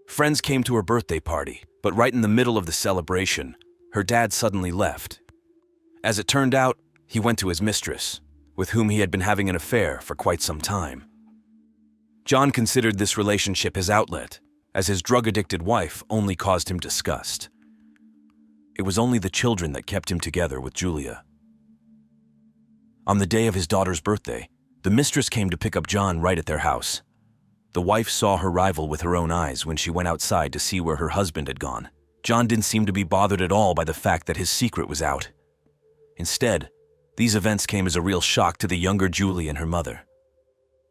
Friends came to her birthday party, but right in the middle of the celebration, her dad suddenly left. As it turned out, he went to his mistress, with whom he had been having an affair for quite some time. John considered this relationship his outlet, as his drug-addicted wife only caused him disgust. It was only the children that kept him together with Julia. On the day of his daughter's birthday, the mistress came to pick up John right at their house. The wife saw her rival with her own eyes when she went outside to see where her husband had gone. John didn't seem to be bothered at all by the fact that his secret was out. Instead, these events came as a real shock to the younger Julie and her mother.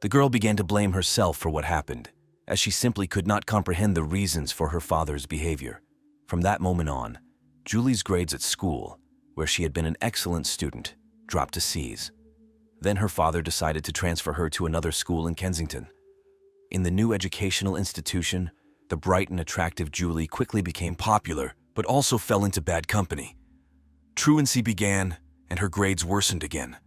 The girl began to blame herself for what happened, as she simply could not comprehend the reasons for her father's behavior. From that moment on, Julie's grades at school, where she had been an excellent student, dropped to C's. Then her father decided to transfer her to another school in Kensington. In the new educational institution, The bright and attractive Julie quickly became popular, but also fell into bad company. Truancy began, and her grades worsened again.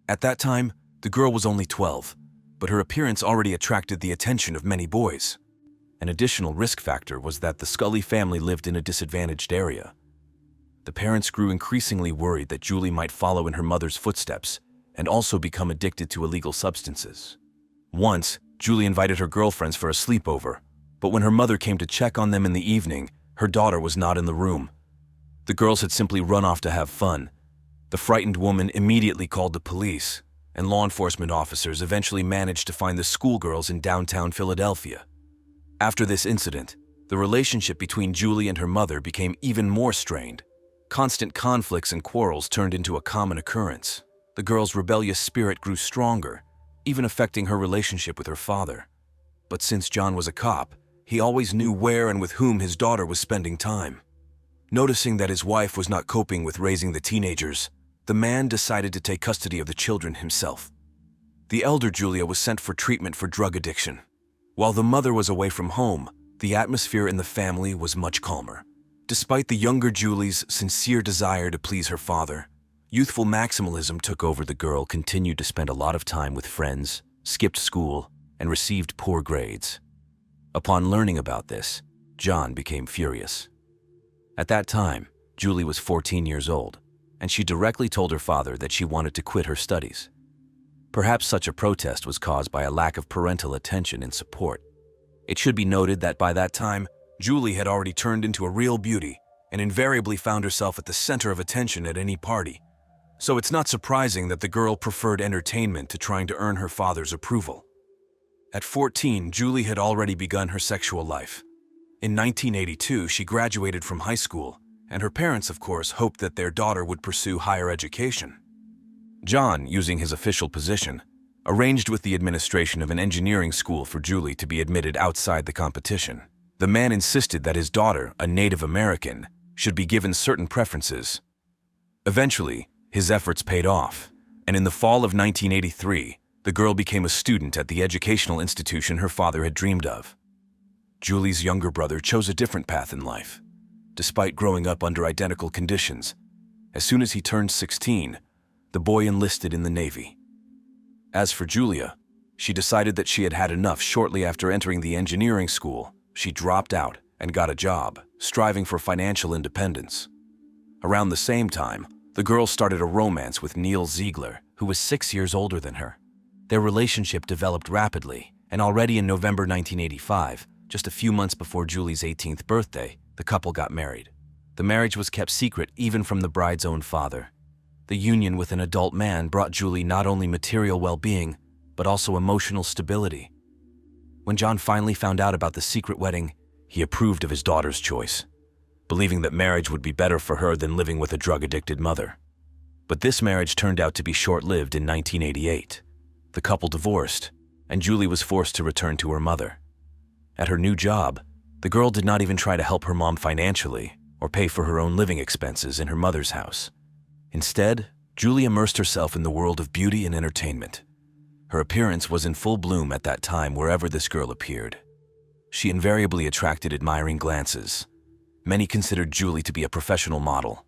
At that time, the girl was only 12, but her appearance already attracted the attention of many boys. An additional risk factor was that the Scully family lived in a disadvantaged area. The parents grew increasingly worried that Julie might follow in her mother's footsteps and also become addicted to illegal substances. Once, Julie invited her girlfriends for a sleepover, but when her mother came to check on them in the evening, her daughter was not in the room. The girls had simply run off to have fun. The frightened woman immediately called the police, and law enforcement officers eventually managed to find the schoolgirls in downtown Philadelphia. After this incident, the relationship between Julie and her mother became even more strained. Constant conflicts and quarrels turned into a common occurrence. The girl's rebellious spirit grew stronger, even affecting her relationship with her father. But since John was a cop, he always knew where and with whom his daughter was spending time. Noticing that his wife was not coping with raising the teenagers, the man decided to take custody of the children himself. The elder Julia was sent for treatment for drug addiction. While the mother was away from home, the atmosphere in the family was much calmer. Despite the younger Julie's sincere desire to please her father, youthful maximalism took over. The girl continued to spend a lot of time with friends, skipped school, and received poor grades. Upon learning about this, John became furious. At that time, Julie was 14 years old, and she directly told her father that she wanted to quit her studies. Perhaps such a protest was caused by a lack of parental attention and support. It should be noted that by that time, Julie had already turned into a real beauty and invariably found herself at the center of attention at any party. So it's not surprising that the girl preferred entertainment to trying to earn her father's approval. At 14, Julie had already begun her sexual life. In 1982, she graduated from high school, and her parents, of course, hoped that their daughter would pursue higher education. John, using his official position, arranged with the administration of an engineering school for Julie to be admitted outside the competition. The man insisted that his daughter, a Native American, should be given certain preferences. Eventually, his efforts paid off, and in the fall of 1983, the girl became a student at the educational institution her father had dreamed of. Julie's younger brother chose a different path in life. Despite growing up under identical conditions, as soon as he turned 16, the boy enlisted in the Navy. As for Julia, she decided that she had had enough. Shortly after entering the engineering school, she dropped out and got a job, striving for financial independence. Around the same time, the girl started a romance with Neil Ziegler, who was 6 years older than her. Their relationship developed rapidly, and already in November 1985, just a few months before Julie's 18th birthday, the couple got married. The marriage was kept secret even from the bride's own father. The union with an adult man brought Julie not only material well-being, but also emotional stability. When John finally found out about the secret wedding, he approved of his daughter's choice, believing that marriage would be better for her than living with a drug-addicted mother. But this marriage turned out to be short-lived. In 1988. The couple divorced, and Julie was forced to return to her mother. At her new job, the girl did not even try to help her mom financially or pay for her own living expenses in her mother's house. Instead, Julie immersed herself in the world of beauty and entertainment. Her appearance was in full bloom at that time wherever this girl appeared. She invariably attracted admiring glances. Many considered Julie to be a professional model.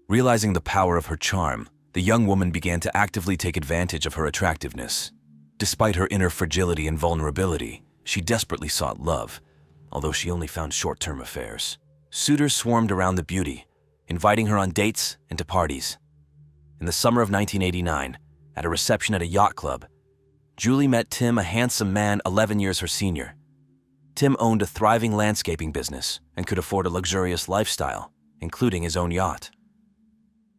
Realizing the power of her charm, the young woman began to actively take advantage of her attractiveness. Despite her inner fragility and vulnerability, she desperately sought love, although she only found short-term affairs. Suitors swarmed around the beauty, inviting her on dates and to parties. In the summer of 1989, at a reception at a yacht club, Julie met Tim, a handsome man 11 years her senior. Tim owned a thriving landscaping business and could afford a luxurious lifestyle, including his own yacht.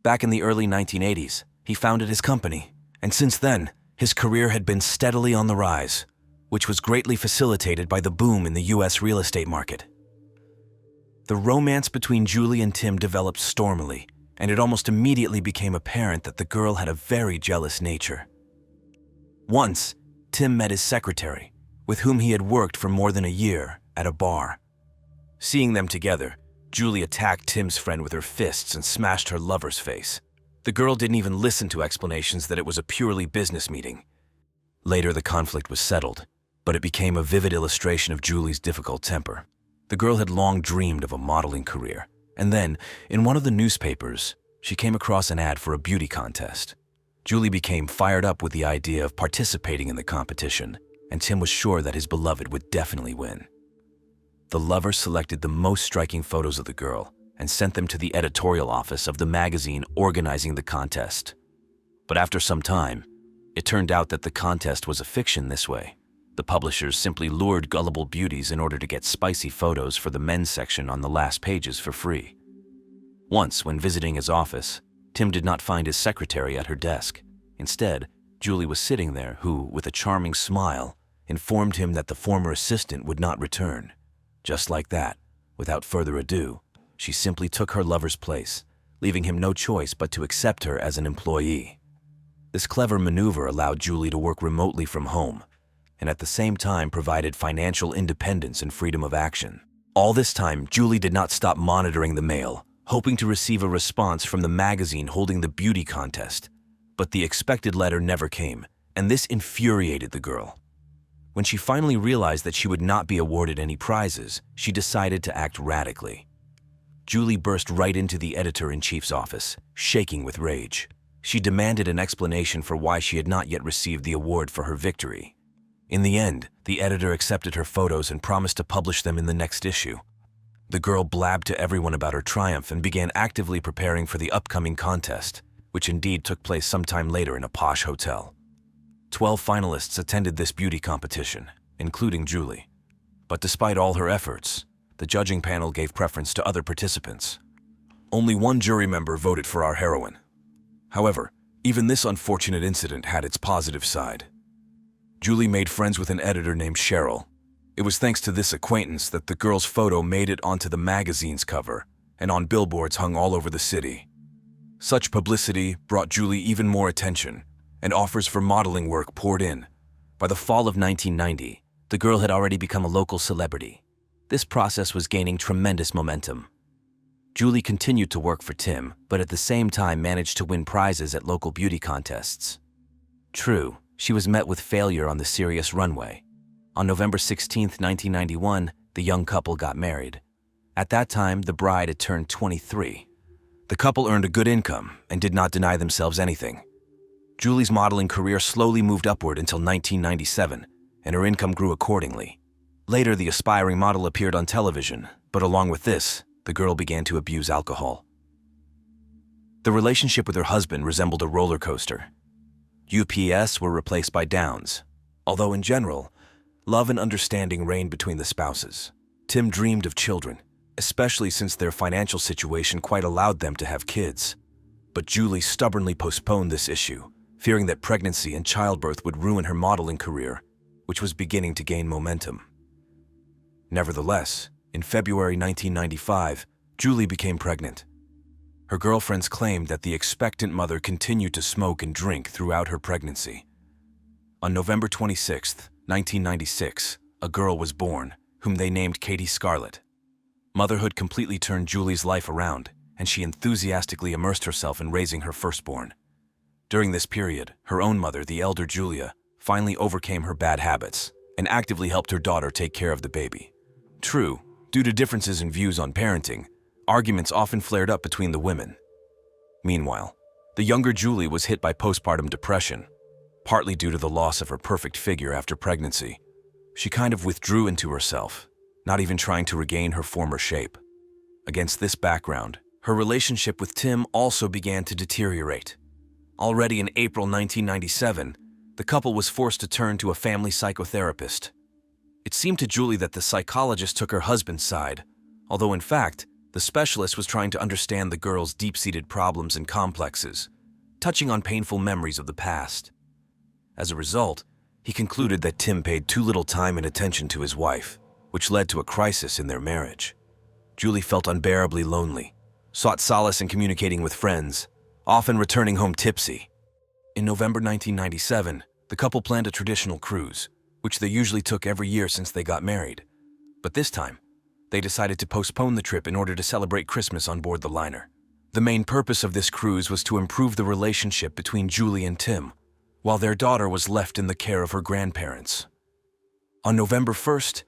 Back in the early 1980s, he founded his company, and since then, his career had been steadily on the rise, which was greatly facilitated by the boom in the U.S. real estate market. The romance between Julie and Tim developed stormily, and it almost immediately became apparent that the girl had a very jealous nature. Once, Tim met his secretary, with whom he had worked for more than a year, at a bar. Seeing them together, Julie attacked Tim's friend with her fists and smashed her lover's face. The girl didn't even listen to explanations that it was a purely business meeting. Later, the conflict was settled, But it became a vivid illustration of Julie's difficult temper. The girl had long dreamed of a modeling career, and then, in one of the newspapers, she came across an ad for a beauty contest. Julie became fired up with the idea of participating in the competition, and Tim was sure that his beloved would definitely win. The lovers selected the most striking photos of the girl and sent them to the editorial office of the magazine organizing the contest. But after some time, it turned out that the contest was a fiction this way. The publishers simply lured gullible beauties in order to get spicy photos for the men's section on the last pages for free. Once, when visiting his office, Tim did not find his secretary at her desk. Instead, Julie was sitting there who, with a charming smile, informed him that the former assistant would not return. Just like that, without further ado, she simply took her lover's place, leaving him no choice but to accept her as an employee. This clever maneuver allowed Julie to work remotely from home, and at the same time provided financial independence and freedom of action. All this time, Julie did not stop monitoring the mail, hoping to receive a response from the magazine holding the beauty contest. But the expected letter never came, and this infuriated the girl. When she finally realized that she would not be awarded any prizes, she decided to act radically. Julie burst right into the editor-in-chief's office, shaking with rage. She demanded an explanation for why she had not yet received the award for her victory. In the end, the editor accepted her photos and promised to publish them in the next issue. The girl blabbed to everyone about her triumph and began actively preparing for the upcoming contest, which indeed took place sometime later in a posh hotel. 12 finalists attended this beauty competition, including Julie. But despite all her efforts, the judging panel gave preference to other participants. Only one jury member voted for our heroine. However, even this unfortunate incident had its positive side. Julie made friends with an editor named Cheryl. It was thanks to this acquaintance that the girl's photo made it onto the magazine's cover and on billboards hung all over the city. Such publicity brought Julie even more attention, and offers for modeling work poured in. By the fall of 1990, the girl had already become a local celebrity. This process was gaining tremendous momentum. Julie continued to work for Tim, but at the same time managed to win prizes at local beauty contests. True, she was met with failure on the serious runway. On November 16, 1991, the young couple got married. At that time, the bride had turned 23. The couple earned a good income and did not deny themselves anything. Julie's modeling career slowly moved upward until 1997, and her income grew accordingly. Later, the aspiring model appeared on television, but along with this, the girl began to abuse alcohol. The relationship with her husband resembled a roller coaster. UPS were replaced by Downs, although in general, love and understanding reigned between the spouses. Tim dreamed of children, especially since their financial situation quite allowed them to have kids. But Julie stubbornly postponed this issue, fearing that pregnancy and childbirth would ruin her modeling career, which was beginning to gain momentum. Nevertheless, in February 1995, Julie became pregnant. Her girlfriends claimed that the expectant mother continued to smoke and drink throughout her pregnancy. On November 26, 1996, a girl was born, whom they named Katie Scarlett. Motherhood completely turned Julie's life around, and she enthusiastically immersed herself in raising her firstborn. During this period, her own mother, the elder Julia, finally overcame her bad habits and actively helped her daughter take care of the baby. True, due to differences in views on parenting, arguments often flared up between the women. Meanwhile, the younger Julie was hit by postpartum depression, partly due to the loss of her perfect figure after pregnancy. She kind of withdrew into herself, not even trying to regain her former shape. Against this background, her relationship with Tim also began to deteriorate. Already in April 1997, the couple was forced to turn to a family psychotherapist. It seemed to Julie that the psychologist took her husband's side, although in fact, the specialist was trying to understand the girl's deep-seated problems and complexes, touching on painful memories of the past. As a result, he concluded that Tim paid too little time and attention to his wife, which led to a crisis in their marriage. Julie felt unbearably lonely, sought solace in communicating with friends, often returning home tipsy. In November 1997, the couple planned a traditional cruise, which they usually took every year since they got married. But this time, they decided to postpone the trip in order to celebrate Christmas on board the liner. The main purpose of this cruise was to improve the relationship between Julie and Tim, while their daughter was left in the care of her grandparents. On November 1st,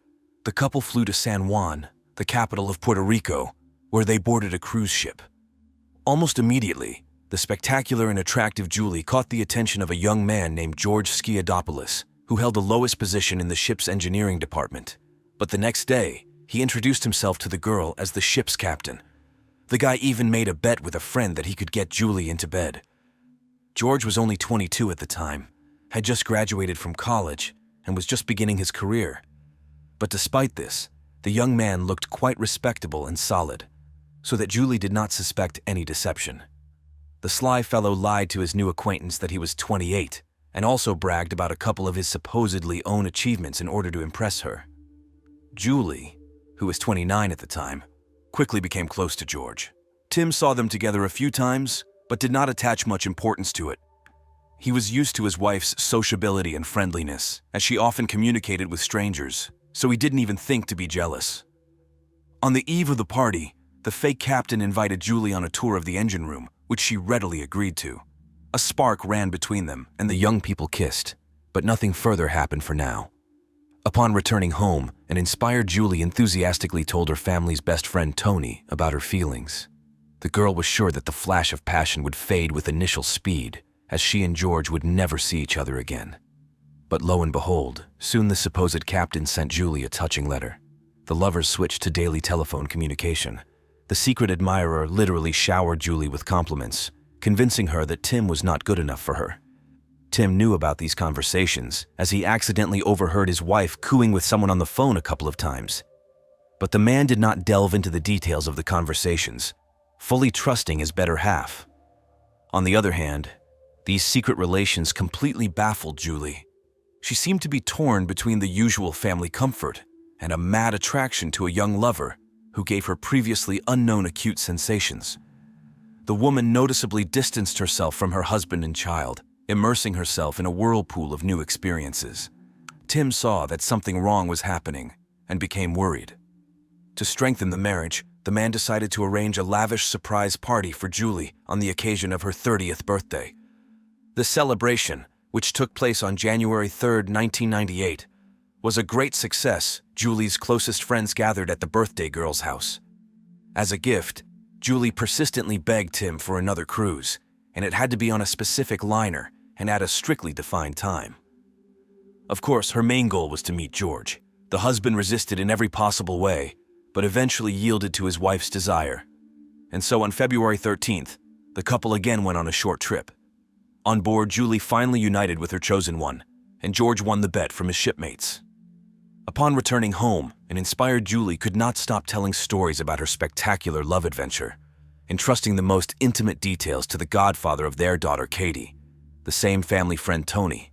the couple flew to San Juan, the capital of Puerto Rico, where they boarded a cruise ship. Almost immediately, the spectacular and attractive Julie caught the attention of a young man named George Skiadopoulos, who held the lowest position in the ship's engineering department. But the next day, he introduced himself to the girl as the ship's captain. The guy even made a bet with a friend that he could get Julie into bed. George was only 22 at the time, had just graduated from college, and was just beginning his career. But despite this, the young man looked quite respectable and solid, so that Julie did not suspect any deception. The sly fellow lied to his new acquaintance that he was 28, and also bragged about a couple of his supposedly own achievements in order to impress her. Julie, who was 29 at the time, quickly became close to George. Tim saw them together a few times, but did not attach much importance to it. He was used to his wife's sociability and friendliness, as she often communicated with strangers, so he didn't even think to be jealous. On the eve of the party, the fake captain invited Julie on a tour of the engine room, which she readily agreed to. A spark ran between them, and the young people kissed, but nothing further happened for now. Upon returning home, an inspired Julie enthusiastically told her family's best friend Tony about her feelings. The girl was sure that the flash of passion would fade with initial speed, as she and George would never see each other again. But lo and behold, soon the supposed captain sent Julie a touching letter. The lovers switched to daily telephone communication. The secret admirer literally showered Julie with compliments, convincing her that Tim was not good enough for her. Tim knew about these conversations, as he accidentally overheard his wife cooing with someone on the phone a couple of times. But the man did not delve into the details of the conversations, fully trusting his better half. On the other hand, these secret relations completely baffled Julie. She seemed to be torn between the usual family comfort and a mad attraction to a young lover who gave her previously unknown acute sensations. The woman noticeably distanced herself from her husband and child, immersing herself in a whirlpool of new experiences. Tim saw that something wrong was happening and became worried. To strengthen the marriage, the man decided to arrange a lavish surprise party for Julie on the occasion of her 30th birthday. The celebration, which took place on January 3, 1998, was a great success. Julie's closest friends gathered at the birthday girl's house. As a gift, Julie persistently begged Tim for another cruise, and it had to be on a specific liner and at a strictly defined time. Of course, her main goal was to meet George. The husband resisted in every possible way, but eventually yielded to his wife's desire. And so on February 13th, the couple again went on a short trip. On board, Julie finally united with her chosen one, and George won the bet from his shipmates. Upon returning home, an inspired Julie could not stop telling stories about her spectacular love adventure, entrusting the most intimate details to the godfather of their daughter, Katie, the same family friend Tony.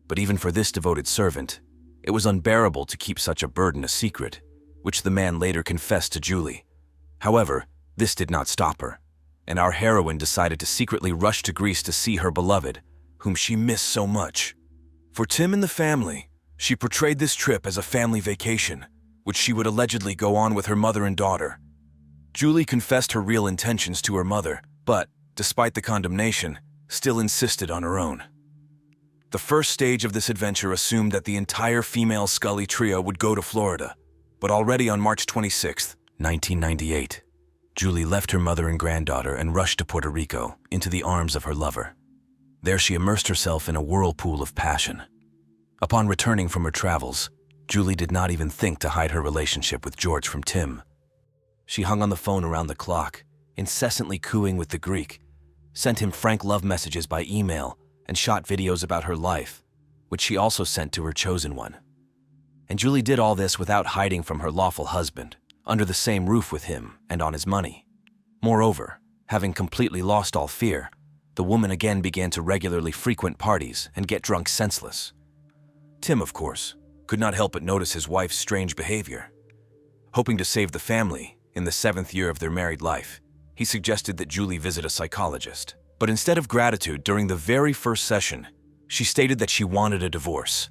But even for this devoted servant, it was unbearable to keep such a burden a secret, which the man later confessed to Julie. However, this did not stop her, and our heroine decided to secretly rush to Greece to see her beloved, whom she missed so much. For Tim and the family, she portrayed this trip as a family vacation, which she would allegedly go on with her mother and daughter. Julie confessed her real intentions to her mother, but, despite the condemnation, still insisted on her own. The first stage of this adventure assumed that the entire female Scully trio would go to Florida, but already on March 26, 1998, Julie left her mother and granddaughter and rushed to Puerto Rico, into the arms of her lover. There she immersed herself in a whirlpool of passion. Upon returning from her travels, Julie did not even think to hide her relationship with George from Tim. She hung on the phone around the clock, incessantly cooing with the Greek, sent him frank love messages by email, and shot videos about her life, which she also sent to her chosen one. And Julie did all this without hiding from her lawful husband, under the same roof with him and on his money. Moreover, having completely lost all fear, the woman again began to regularly frequent parties and get drunk senseless. Tim, of course, could not help but notice his wife's strange behavior. Hoping to save the family in the 7th year of their married life, he suggested that Julie visit a psychologist. But instead of gratitude during the very first session, she stated that she wanted a divorce.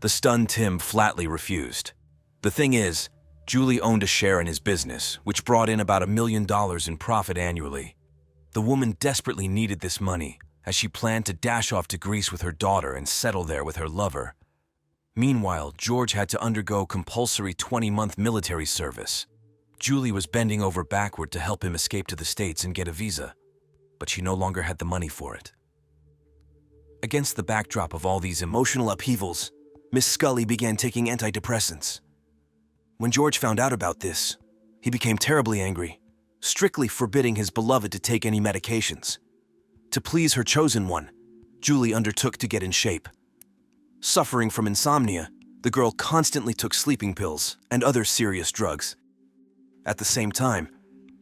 The stunned Tim flatly refused. The thing is, Julie owned a share in his business, which brought in about $1 million in profit annually. The woman desperately needed this money, as she planned to dash off to Greece with her daughter and settle there with her lover. Meanwhile, George had to undergo compulsory 20-month military service. Julie was bending over backward to help him escape to the States and get a visa, but she no longer had the money for it. Against the backdrop of all these emotional upheavals, Miss Scully began taking antidepressants. When George found out about this, he became terribly angry, strictly forbidding his beloved to take any medications. To please her chosen one, Julie undertook to get in shape. Suffering from insomnia, the girl constantly took sleeping pills and other serious drugs. At the same time,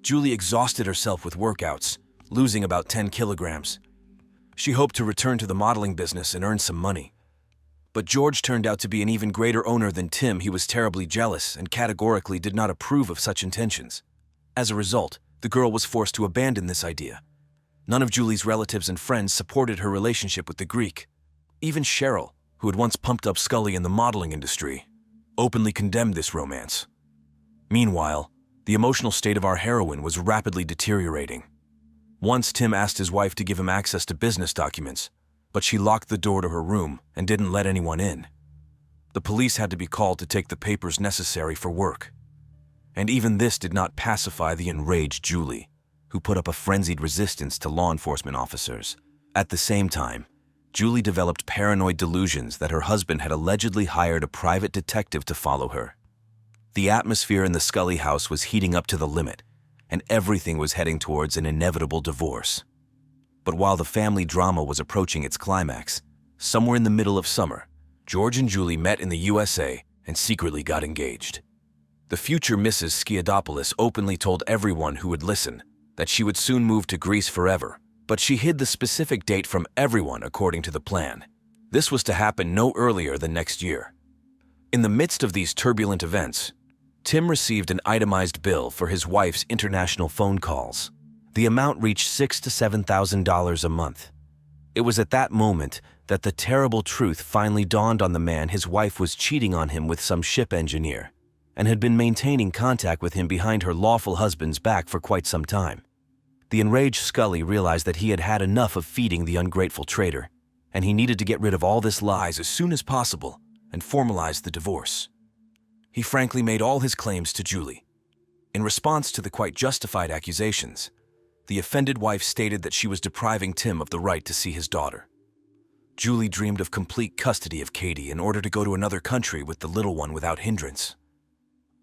Julie exhausted herself with workouts, losing about 10 kilograms. She hoped to return to the modeling business and earn some money. But George turned out to be an even greater owner than Tim. He was terribly jealous and categorically did not approve of such intentions. As a result, the girl was forced to abandon this idea. None of Julie's relatives and friends supported her relationship with the Greek. Even Cheryl, who had once pumped up Scully in the modeling industry, openly condemned this romance. Meanwhile, the emotional state of our heroine was rapidly deteriorating. Once Tim asked his wife to give him access to business documents, but she locked the door to her room and didn't let anyone in. The police had to be called to take the papers necessary for work. And even this did not pacify the enraged Julie, who put up a frenzied resistance to law enforcement officers. At the same time, Julie developed paranoid delusions that her husband had allegedly hired a private detective to follow her. The atmosphere in the Scully house was heating up to the limit, and everything was heading towards an inevitable divorce. But while the family drama was approaching its climax, somewhere in the middle of summer, George and Julie met in the USA and secretly got engaged. The future Mrs. Skiadopoulos openly told everyone who would listen that she would soon move to Greece forever, but she hid the specific date from everyone according to the plan. This was to happen no earlier than next year. In the midst of these turbulent events, Tim received an itemized bill for his wife's international phone calls. The amount reached $6,000 to $7,000 a month. It was at that moment that the terrible truth finally dawned on the man. His wife was cheating on him with some ship engineer and had been maintaining contact with him behind her lawful husband's back for quite some time. The enraged Scully realized that he had had enough of feeding the ungrateful traitor, and he needed to get rid of all this lies as soon as possible and formalize the divorce. He frankly made all his claims to Julie. In response to the quite justified accusations, the offended wife stated that she was depriving Tim of the right to see his daughter. Julie dreamed of complete custody of Katie in order to go to another country with the little one without hindrance.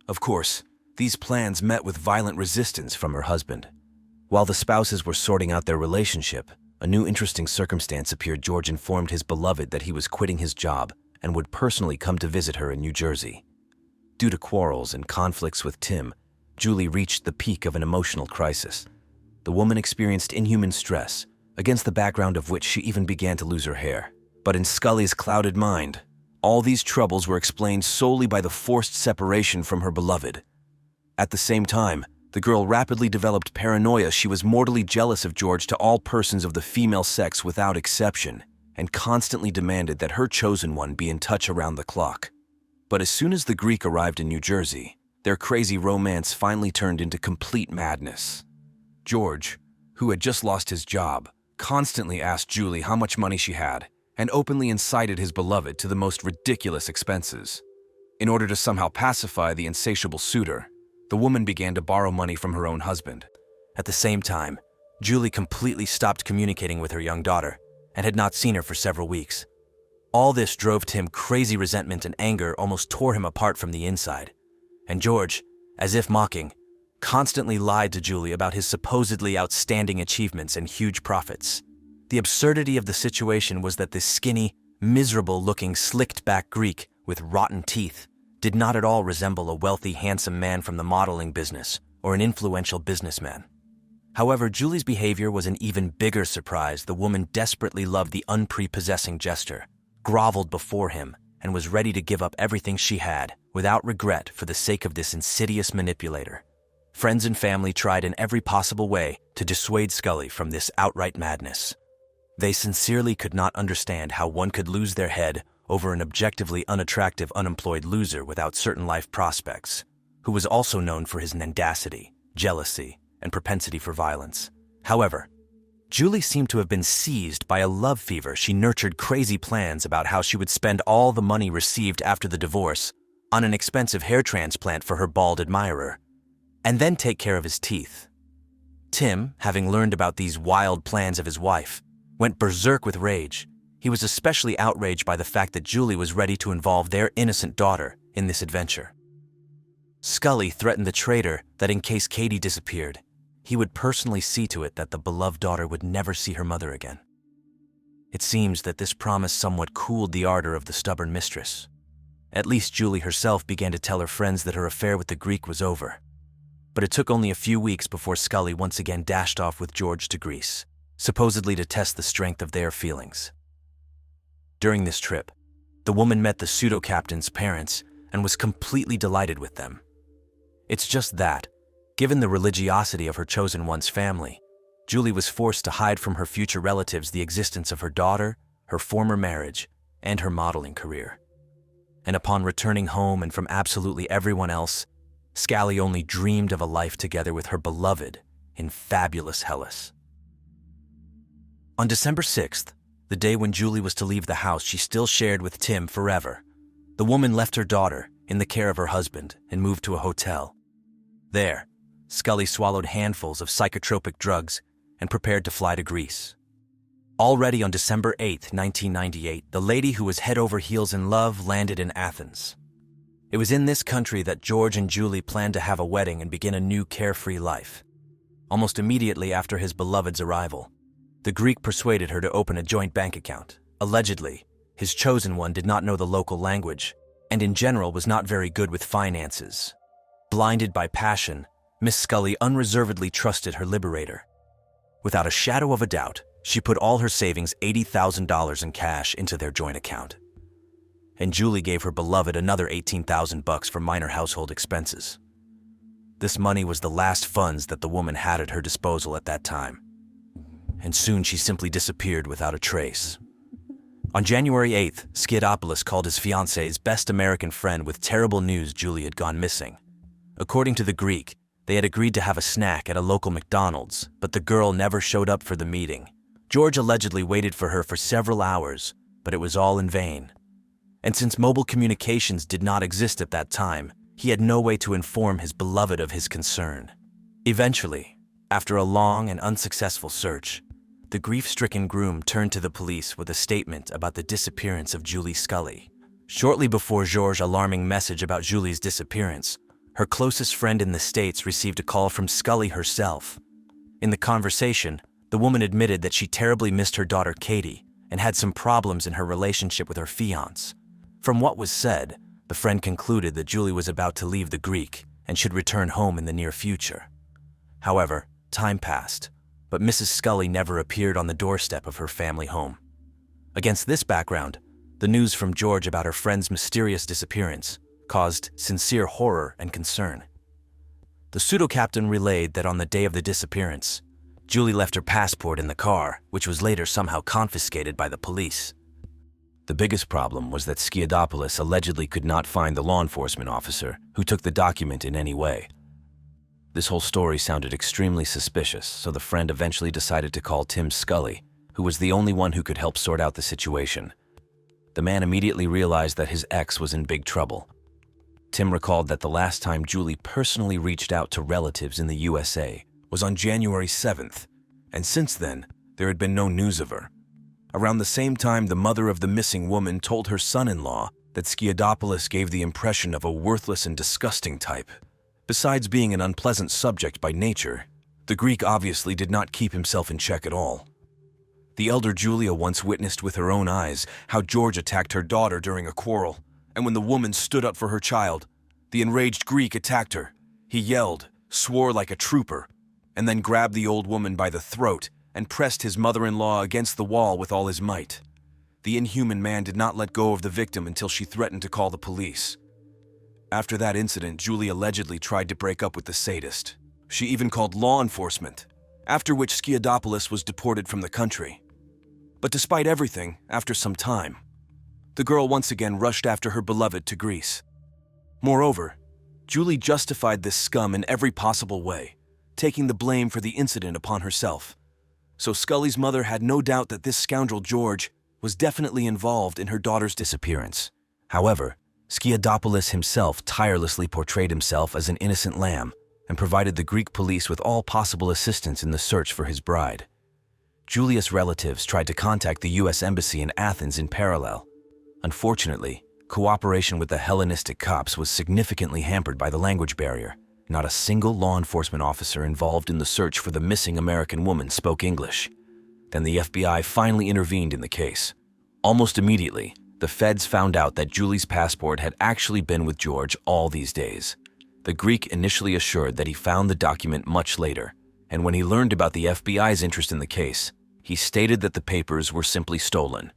Of course, these plans met with violent resistance from her husband. While the spouses were sorting out their relationship, a new interesting circumstance appeared. George informed his beloved that he was quitting his job and would personally come to visit her in New Jersey. Due to quarrels and conflicts with Tim, Julie reached the peak of an emotional crisis. The woman experienced inhuman stress, against the background of which she even began to lose her hair. But in Scully's clouded mind, all these troubles were explained solely by the forced separation from her beloved. At the same time, the girl rapidly developed paranoia. She was mortally jealous of George to all persons of the female sex without exception, and constantly demanded that her chosen one be in touch around the clock. But as soon as the Greek arrived in New Jersey, their crazy romance finally turned into complete madness. George, who had just lost his job, constantly asked Julie how much money she had and openly incited his beloved to the most ridiculous expenses. In order to somehow pacify the insatiable suitor, the woman began to borrow money from her own husband. At the same time, Julie completely stopped communicating with her young daughter and had not seen her for several weeks. All this drove Tim crazy resentment, and anger almost tore him apart from the inside. And George, as if mocking, constantly lied to Julie about his supposedly outstanding achievements and huge profits. The absurdity of the situation was that this skinny, miserable-looking, slicked-back Greek with rotten teeth did not at all resemble a wealthy, handsome man from the modeling business or an influential businessman. However, Julie's behavior was an even bigger surprise. The woman desperately loved the unprepossessing jester, groveled before him, and was ready to give up everything she had, without regret, for the sake of this insidious manipulator. Friends and family tried in every possible way to dissuade Scully from this outright madness. They sincerely could not understand how one could lose their head over an objectively unattractive, unemployed loser without certain life prospects, who was also known for his mendacity, jealousy, and propensity for violence. However, Julie seemed to have been seized by a love fever. She nurtured crazy plans about how she would spend all the money received after the divorce on an expensive hair transplant for her bald admirer, and then take care of his teeth. Tim, having learned about these wild plans of his wife, went berserk with rage. He was especially outraged by the fact that Julie was ready to involve their innocent daughter in this adventure. Scully threatened the traitor that in case Katie disappeared, he would personally see to it that the beloved daughter would never see her mother again. It seems that this promise somewhat cooled the ardor of the stubborn mistress. At least Julie herself began to tell her friends that her affair with the Greek was over. But it took only a few weeks before Scully once again dashed off with George to Greece, supposedly to test the strength of their feelings. During this trip, the woman met the pseudo-captain's parents and was completely delighted with them. It's just that, given the religiosity of her chosen one's family, Julie was forced to hide from her future relatives the existence of her daughter, her former marriage, and her modeling career. And upon returning home and from absolutely everyone else, Scully only dreamed of a life together with her beloved in fabulous Hellas. On December 6th, the day when Julie was to leave the house she still shared with Tim forever, the woman left her daughter in the care of her husband and moved to a hotel. There, Scully swallowed handfuls of psychotropic drugs and prepared to fly to Greece. Already on December 8, 1998, the lady who was head over heels in love landed in Athens. It was in this country that George and Julie planned to have a wedding and begin a new carefree life. Almost immediately after his beloved's arrival, the Greek persuaded her to open a joint bank account. Allegedly, his chosen one did not know the local language and in general was not very good with finances. Blinded by passion, Miss Scully unreservedly trusted her liberator. Without a shadow of a doubt, she put all her savings, $80,000 in cash, into their joint account. And Julie gave her beloved another $18,000 for minor household expenses. This money was the last funds that the woman had at her disposal at that time. And soon she simply disappeared without a trace. On January 8th, Skiadopoulos called his fiancée's best American friend with terrible news Julie had gone missing. According to the Greek, they had agreed to have a snack at a local McDonald's, but the girl never showed up for the meeting. George allegedly waited for her for several hours, but it was all in vain. And since mobile communications did not exist at that time, he had no way to inform his beloved of his concern. Eventually, after a long and unsuccessful search, the grief-stricken groom turned to the police with a statement about the disappearance of Julie Scully. Shortly before George's alarming message about Julie's disappearance, her closest friend in the States received a call from Scully herself. In the conversation, the woman admitted that she terribly missed her daughter Katie and had some problems in her relationship with her fiancé. From what was said, the friend concluded that Julie was about to leave the Greek and should return home in the near future. However, time passed, but Mrs. Scully never appeared on the doorstep of her family home. Against this background, the news from George about her friend's mysterious disappearance caused sincere horror and concern. The pseudo-captain relayed that on the day of the disappearance, Julie left her passport in the car, which was later somehow confiscated by the police. The biggest problem was that Skiadopoulos allegedly could not find the law enforcement officer who took the document in any way. This whole story sounded extremely suspicious, so the friend eventually decided to call Tim Scully, who was the only one who could help sort out the situation. The man immediately realized that his ex was in big trouble. Tim recalled that the last time Julie personally reached out to relatives in the USA was on January 7th, and since then, there had been no news of her. Around the same time, the mother of the missing woman told her son-in-law that Skiadopoulos gave the impression of a worthless and disgusting type. Besides being an unpleasant subject by nature, the Greek obviously did not keep himself in check at all. The elder Julia once witnessed with her own eyes how George attacked her daughter during a quarrel, and when the woman stood up for her child, the enraged Greek attacked her. He yelled, swore like a trooper, and then grabbed the old woman by the throat and pressed his mother-in-law against the wall with all his might. The inhuman man did not let go of the victim until she threatened to call the police. After that incident, Julie allegedly tried to break up with the sadist. She even called law enforcement, after which Skiadopoulos was deported from the country. But despite everything, after some time, the girl once again rushed after her beloved to Greece. Moreover, Julie justified this scum in every possible way, taking the blame for the incident upon herself. So Scully's mother had no doubt that this scoundrel George was definitely involved in her daughter's disappearance. However, Skiadopoulos himself tirelessly portrayed himself as an innocent lamb and provided the Greek police with all possible assistance in the search for his bride. Julia's relatives tried to contact the U.S. Embassy in Athens in parallel. Unfortunately, cooperation with the Hellenistic cops was significantly hampered by the language barrier. Not a single law enforcement officer involved in the search for the missing American woman spoke English. Then the FBI finally intervened in the case. Almost immediately, the feds found out that Julie's passport had actually been with George all these days. The Greek initially assured that he found the document much later, and when he learned about the FBI's interest in the case, he stated that the papers were simply stolen.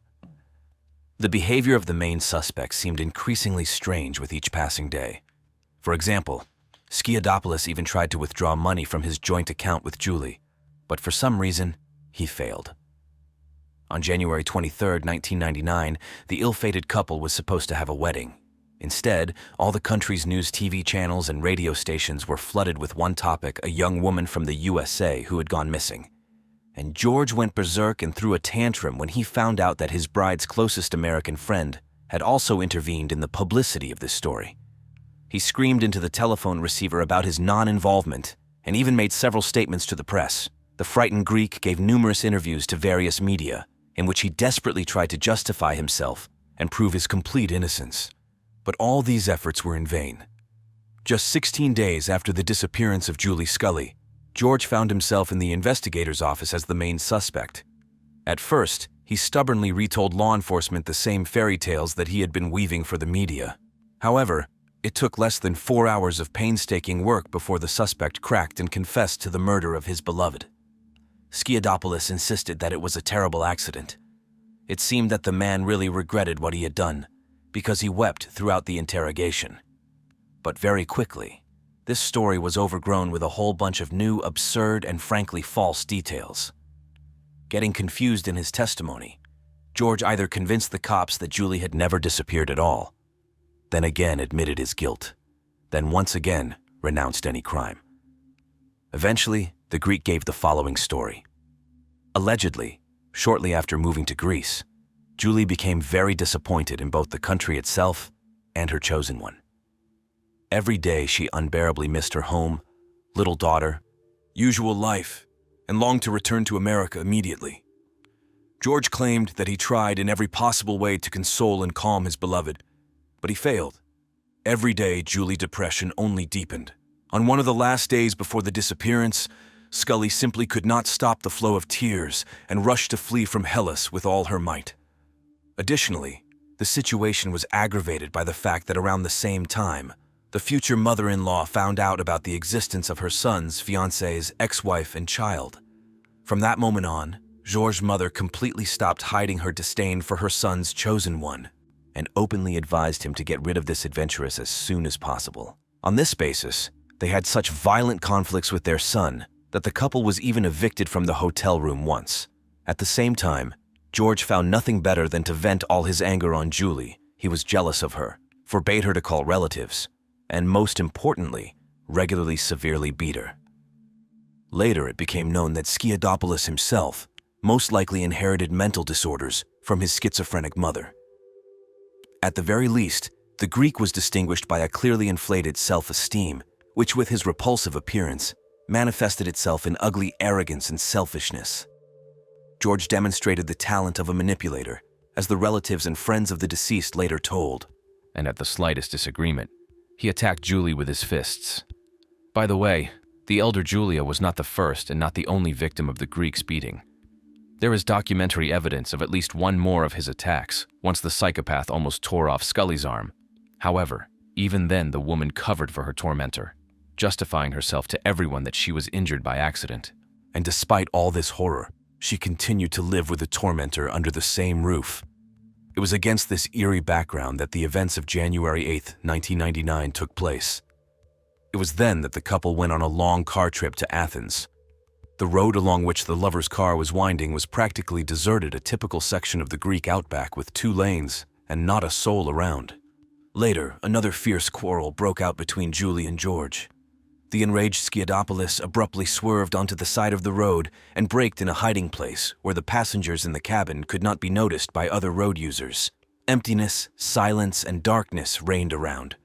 The behavior of the main suspect seemed increasingly strange with each passing day. For example, Skiadopoulos even tried to withdraw money from his joint account with Julie, but for some reason, he failed. On January 23, 1999, the ill-fated couple was supposed to have a wedding. Instead, all the country's news TV channels and radio stations were flooded with one topic: a young woman from the USA who had gone missing. And George went berserk and threw a tantrum when he found out that his bride's closest American friend had also intervened in the publicity of this story. He screamed into the telephone receiver about his non-involvement and even made several statements to the press. The frightened Greek gave numerous interviews to various media in which he desperately tried to justify himself and prove his complete innocence. But all these efforts were in vain. Just 16 days after the disappearance of Julie Scully, George found himself in the investigator's office as the main suspect. At first, he stubbornly retold law enforcement the same fairy tales that he had been weaving for the media. However, it took less than 4 hours of painstaking work before the suspect cracked and confessed to the murder of his beloved. Skiadopoulos insisted that it was a terrible accident. It seemed that the man really regretted what he had done, because he wept throughout the interrogation. But very quickly, this story was overgrown with a whole bunch of new, absurd, and frankly false details. Getting confused in his testimony, George either convinced the cops that Julie had never disappeared at all, then again admitted his guilt, then once again renounced any crime. Eventually, the Greek gave the following story. Allegedly, shortly after moving to Greece, Julie became very disappointed in both the country itself and her chosen one. Every day she unbearably missed her home, little daughter, usual life, and longed to return to America immediately. George claimed that he tried in every possible way to console and calm his beloved, but he failed. Every day, Julie's depression only deepened. On one of the last days before the disappearance, Scully simply could not stop the flow of tears and rushed to flee from Hellas with all her might. Additionally, the situation was aggravated by the fact that around the same time, the future mother-in-law found out about the existence of her son's fiancé's ex-wife and child. From that moment on, Georges' mother completely stopped hiding her disdain for her son's chosen one and openly advised him to get rid of this adventuress as soon as possible. On this basis, they had such violent conflicts with their son that the couple was even evicted from the hotel room once. At the same time, George found nothing better than to vent all his anger on Julie. He was jealous of her, forbade her to call relatives, and most importantly, regularly severely beat her. Later, it became known that Skiadopoulos himself most likely inherited mental disorders from his schizophrenic mother. At the very least, the Greek was distinguished by a clearly inflated self-esteem, which with his repulsive appearance, manifested itself in ugly arrogance and selfishness. George demonstrated the talent of a manipulator, as the relatives and friends of the deceased later told. And at the slightest disagreement, he attacked Julie with his fists. By the way, the elder Julia was not the first and not the only victim of the Greek's beating. There is documentary evidence of at least one more of his attacks, once the psychopath almost tore off Scully's arm. However, even then the woman covered for her tormentor, justifying herself to everyone that she was injured by accident. And despite all this horror, she continued to live with the tormentor under the same roof. It was against this eerie background that the events of January 8, 1999 took place. It was then that the couple went on a long car trip to Athens. The road along which the lover's car was winding was practically deserted, a typical section of the Greek outback with 2 lanes and not a soul around. Later, another fierce quarrel broke out between Julie and George. The enraged Skiadopoulos abruptly swerved onto the side of the road and braked in a hiding place where the passengers in the cabin could not be noticed by other road users. Emptiness, silence, and darkness reigned around.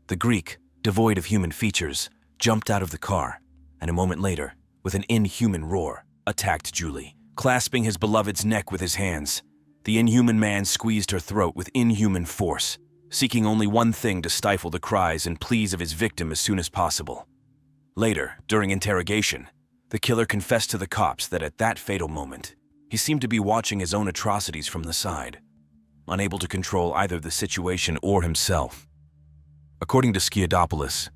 The Greek, devoid of human features, jumped out of the car, and a moment later, with an inhuman roar, attacked Julie, clasping his beloved's neck with his hands. The inhuman man squeezed her throat with inhuman force, seeking only one thing to stifle the cries and pleas of his victim as soon as possible. Later, during interrogation, the killer confessed to the cops that at that fatal moment, he seemed to be watching his own atrocities from the side, unable to control either the situation or himself. According to Skiadopoulos,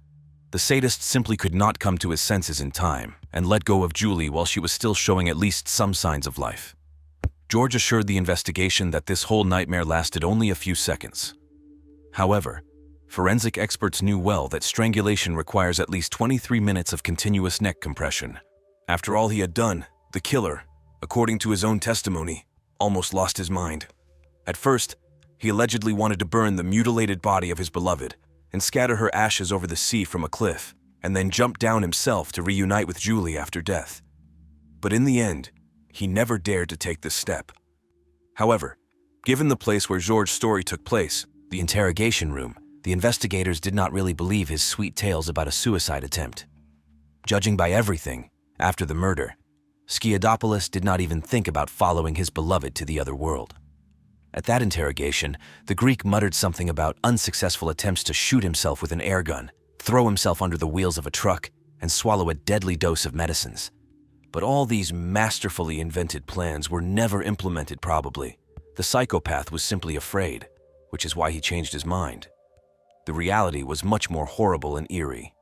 the sadist simply could not come to his senses in time and let go of Julie while she was still showing at least some signs of life. George assured the investigation that this whole nightmare lasted only a few seconds. However, forensic experts knew well that strangulation requires at least 23 minutes of continuous neck compression. After all he had done, the killer, according to his own testimony, almost lost his mind. At first, he allegedly wanted to burn the mutilated body of his beloved and scatter her ashes over the sea from a cliff, and then jump down himself to reunite with Julie after death. But in the end, he never dared to take this step. However, given the place where George's story took place, the interrogation room, the investigators did not really believe his sweet tales about a suicide attempt. Judging by everything, after the murder, Skiadopoulos did not even think about following his beloved to the other world. At that interrogation, the Greek muttered something about unsuccessful attempts to shoot himself with an air gun, throw himself under the wheels of a truck, and swallow a deadly dose of medicines. But all these masterfully invented plans were never implemented probably. The psychopath was simply afraid, which is why he changed his mind. The reality was much more horrible and eerie.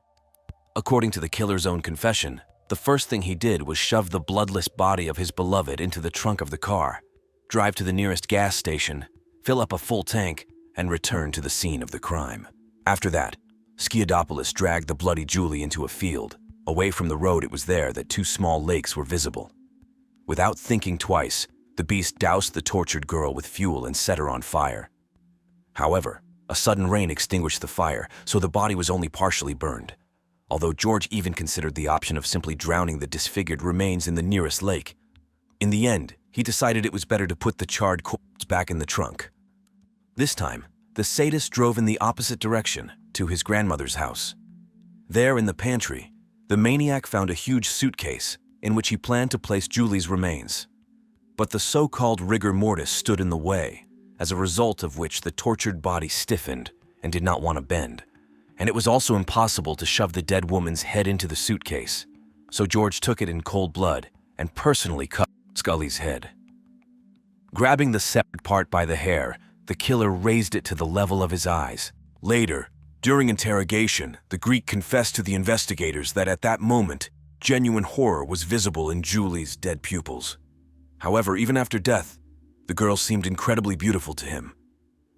According to the killer's own confession, the first thing he did was shove the bloodless body of his beloved into the trunk of the car, drive to the nearest gas station, fill up a full tank, and return to the scene of the crime. After that, Skiadopoulos dragged the bloody Julie into a field. Away from the road, it was there that two small lakes were visible. Without thinking twice, the beast doused the tortured girl with fuel and set her on fire. However, a sudden rain extinguished the fire, so the body was only partially burned, although George even considered the option of simply drowning the disfigured remains in the nearest lake. In the end, he decided it was better to put the charred corpse back in the trunk. This time, the sadist drove in the opposite direction, to his grandmother's house. There in the pantry, the maniac found a huge suitcase in which he planned to place Julie's remains. But the so-called rigor mortis stood in the way, as a result of which the tortured body stiffened and did not want to bend. And it was also impossible to shove the dead woman's head into the suitcase, so George took it in cold blood and personally cut Scully's head. Grabbing the severed part by the hair, the killer raised it to the level of his eyes. Later, during interrogation, the Greek confessed to the investigators that at that moment, genuine horror was visible in Julie's dead pupils. However, even after death, the girl seemed incredibly beautiful to him.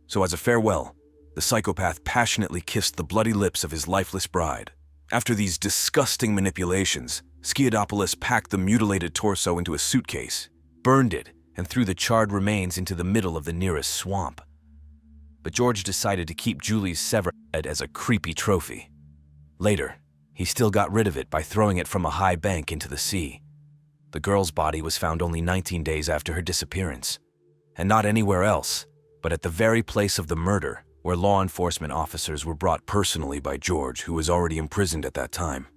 So as a farewell, the psychopath passionately kissed the bloody lips of his lifeless bride. After these disgusting manipulations, Skiadopoulos packed the mutilated torso into a suitcase, burned it, and threw the charred remains into the middle of the nearest swamp. But George decided to keep Julie's severed head as a creepy trophy. Later, he still got rid of it by throwing it from a high bank into the sea. The girl's body was found only 19 days after her disappearance, and not anywhere else, but at the very place of the murder, where law enforcement officers were brought personally by George, who was already imprisoned at that time.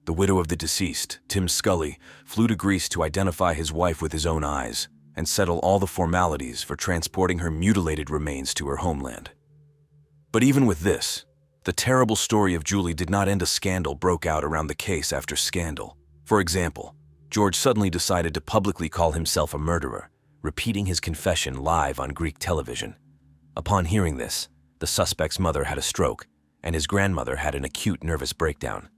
The widow of the deceased, Tim Scully, flew to Greece to identify his wife with his own eyes and settle all the formalities for transporting her mutilated remains to her homeland. But even with this, the terrible story of Julie did not end. A scandal broke out around the case after scandal. For example, George suddenly decided to publicly call himself a murderer, repeating his confession live on Greek television. Upon hearing this, the suspect's mother had a stroke, and his grandmother had an acute nervous breakdown.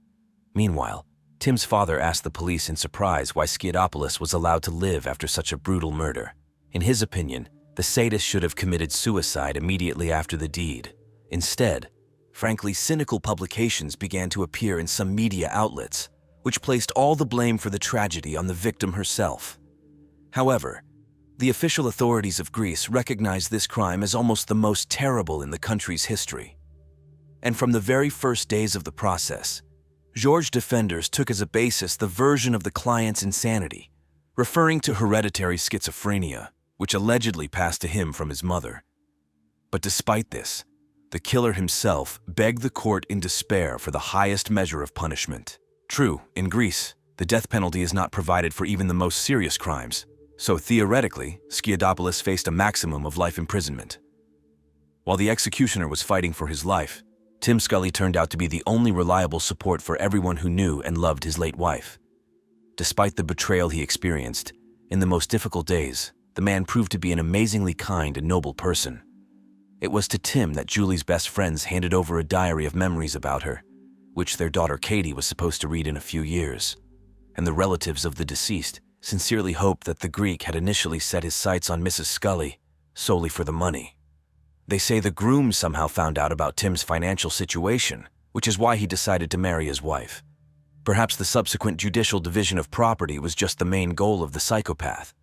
Meanwhile, Tim's father asked the police in surprise why Skiadopoulos was allowed to live after such a brutal murder. In his opinion, the sadist should have committed suicide immediately after the deed. Instead, frankly cynical publications began to appear in some media outlets, which placed all the blame for the tragedy on the victim herself. However, the official authorities of Greece recognized this crime as almost the most terrible in the country's history. And from the very first days of the process, George's defenders took as a basis the version of the client's insanity, referring to hereditary schizophrenia, which allegedly passed to him from his mother. But despite this, the killer himself begged the court in despair for the highest measure of punishment. True, in Greece, the death penalty is not provided for even the most serious crimes, so theoretically, Skiadopoulos faced a maximum of life imprisonment. While the executioner was fighting for his life, Tim Scully turned out to be the only reliable support for everyone who knew and loved his late wife. Despite the betrayal he experienced, in the most difficult days, the man proved to be an amazingly kind and noble person. It was to Tim that Julie's best friends handed over a diary of memories about her, which their daughter Katie was supposed to read in a few years, and the relatives of the deceased sincerely hoped that the Greek had initially set his sights on Mrs. Scully solely for the money. They say the groom somehow found out about Tim's financial situation, which is why he decided to marry his wife. Perhaps the subsequent judicial division of property was just the main goal of the psychopath.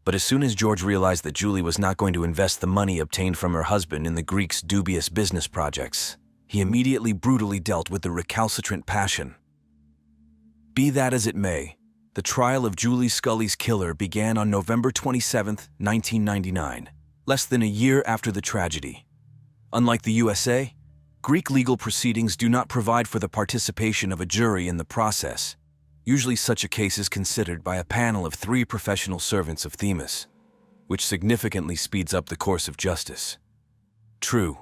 But as soon as George realized that Julie was not going to invest the money obtained from her husband in the Greek's dubious business projects, he immediately brutally dealt with the recalcitrant passion. Be that as it may, the trial of Julie Scully's killer began on November 27, 1999, less than a year after the tragedy. Unlike the USA, Greek legal proceedings do not provide for the participation of a jury in the process. Usually such a case is considered by a panel of 3 professional servants of Themis, which significantly speeds up the course of justice. True,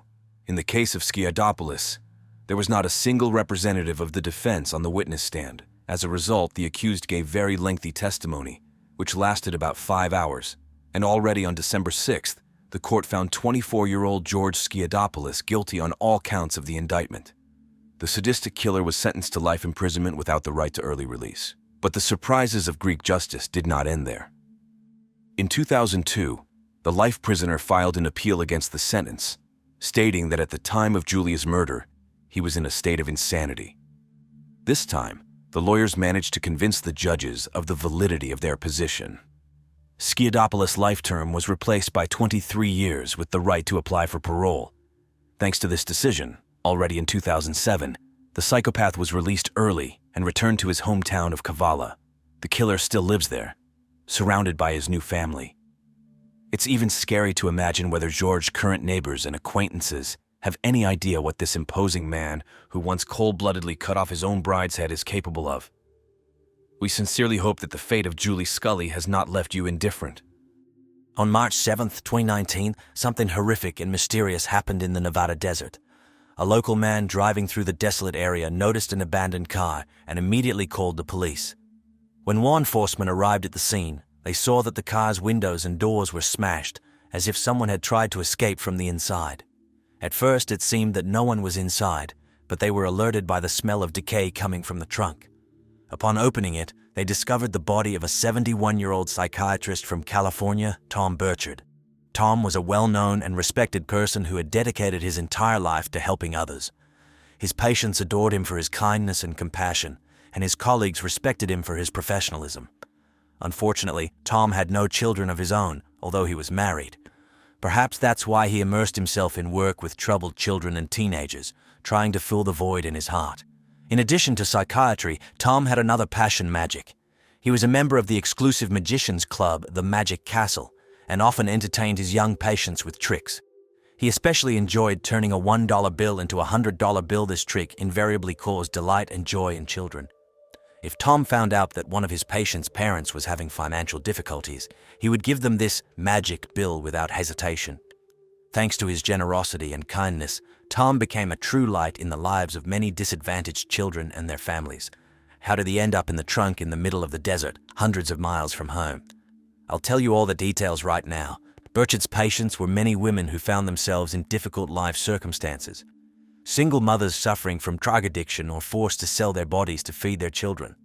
in the case of Skiadopoulos, there was not a single representative of the defense on the witness stand. As a result, the accused gave very lengthy testimony, which lasted about 5 hours, and already on December 6th, the court found 24-year-old George Skiadopoulos guilty on all counts of the indictment. The sadistic killer was sentenced to life imprisonment without the right to early release. But the surprises of Greek justice did not end there. In 2002, the life prisoner filed an appeal against the sentence, stating that at the time of Julia's murder, he was in a state of insanity. This time, the lawyers managed to convince the judges of the validity of their position. Skiadopoulos' life term was replaced by 23 years with the right to apply for parole. Thanks to this decision, already in 2007, the psychopath was released early and returned to his hometown of Kavala. The killer still lives there, surrounded by his new family. It's even scary to imagine whether George's current neighbors and acquaintances have any idea what this imposing man who once cold-bloodedly cut off his own bride's head is capable of. We sincerely hope that the fate of Julie Scully has not left you indifferent. On March 7, 2019, something horrific and mysterious happened in the Nevada desert. A local man driving through the desolate area noticed an abandoned car and immediately called the police. When law enforcement arrived at the scene, they saw that the car's windows and doors were smashed, as if someone had tried to escape from the inside. At first, it seemed that no one was inside, but they were alerted by the smell of decay coming from the trunk. Upon opening it, they discovered the body of a 71-year-old psychiatrist from California, Tom Burchard. Tom was a well-known and respected person who had dedicated his entire life to helping others. His patients adored him for his kindness and compassion, and his colleagues respected him for his professionalism. Unfortunately, Tom had no children of his own, although he was married. Perhaps that's why he immersed himself in work with troubled children and teenagers, trying to fill the void in his heart. In addition to psychiatry, Tom had another passion: magic. He was a member of the exclusive magicians club, the Magic Castle, and often entertained his young patients with tricks. He especially enjoyed turning a $1 bill into a $100 bill. This trick invariably caused delight and joy in children. If Tom found out that one of his patients' parents was having financial difficulties, he would give them this magic bill without hesitation. Thanks to his generosity and kindness, Tom became a true light in the lives of many disadvantaged children and their families. How did he end up in the trunk in the middle of the desert, hundreds of miles from home? I'll tell you all the details right now. Burchard's patients were many women who found themselves in difficult life circumstances. Single mothers suffering from drug addiction or forced to sell their bodies to feed their children.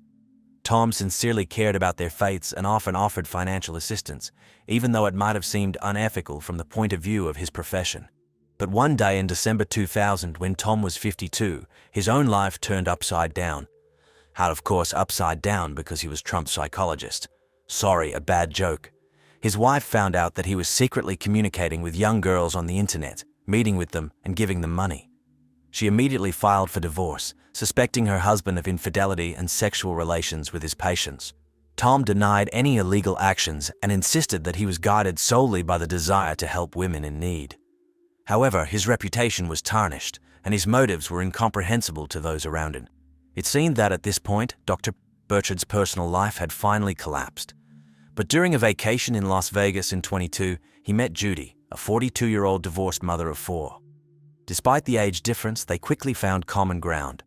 Tom sincerely cared about their fates and often offered financial assistance, even though it might have seemed unethical from the point of view of his profession. But one day in December 2000, when Tom was 52, his own life turned upside down. How, of course, upside down because he was Trump's psychologist. Sorry, a bad joke. His wife found out that he was secretly communicating with young girls on the internet, meeting with them and giving them money. She immediately filed for divorce, suspecting her husband of infidelity and sexual relations with his patients. Tom denied any illegal actions and insisted that he was guided solely by the desire to help women in need. However, his reputation was tarnished, and his motives were incomprehensible to those around him. It seemed that at this point, Dr. Burchard's personal life had finally collapsed. But during a vacation in Las Vegas in 22, he met Judy, a 42-year-old divorced mother of 4. Despite the age difference, they quickly found common ground.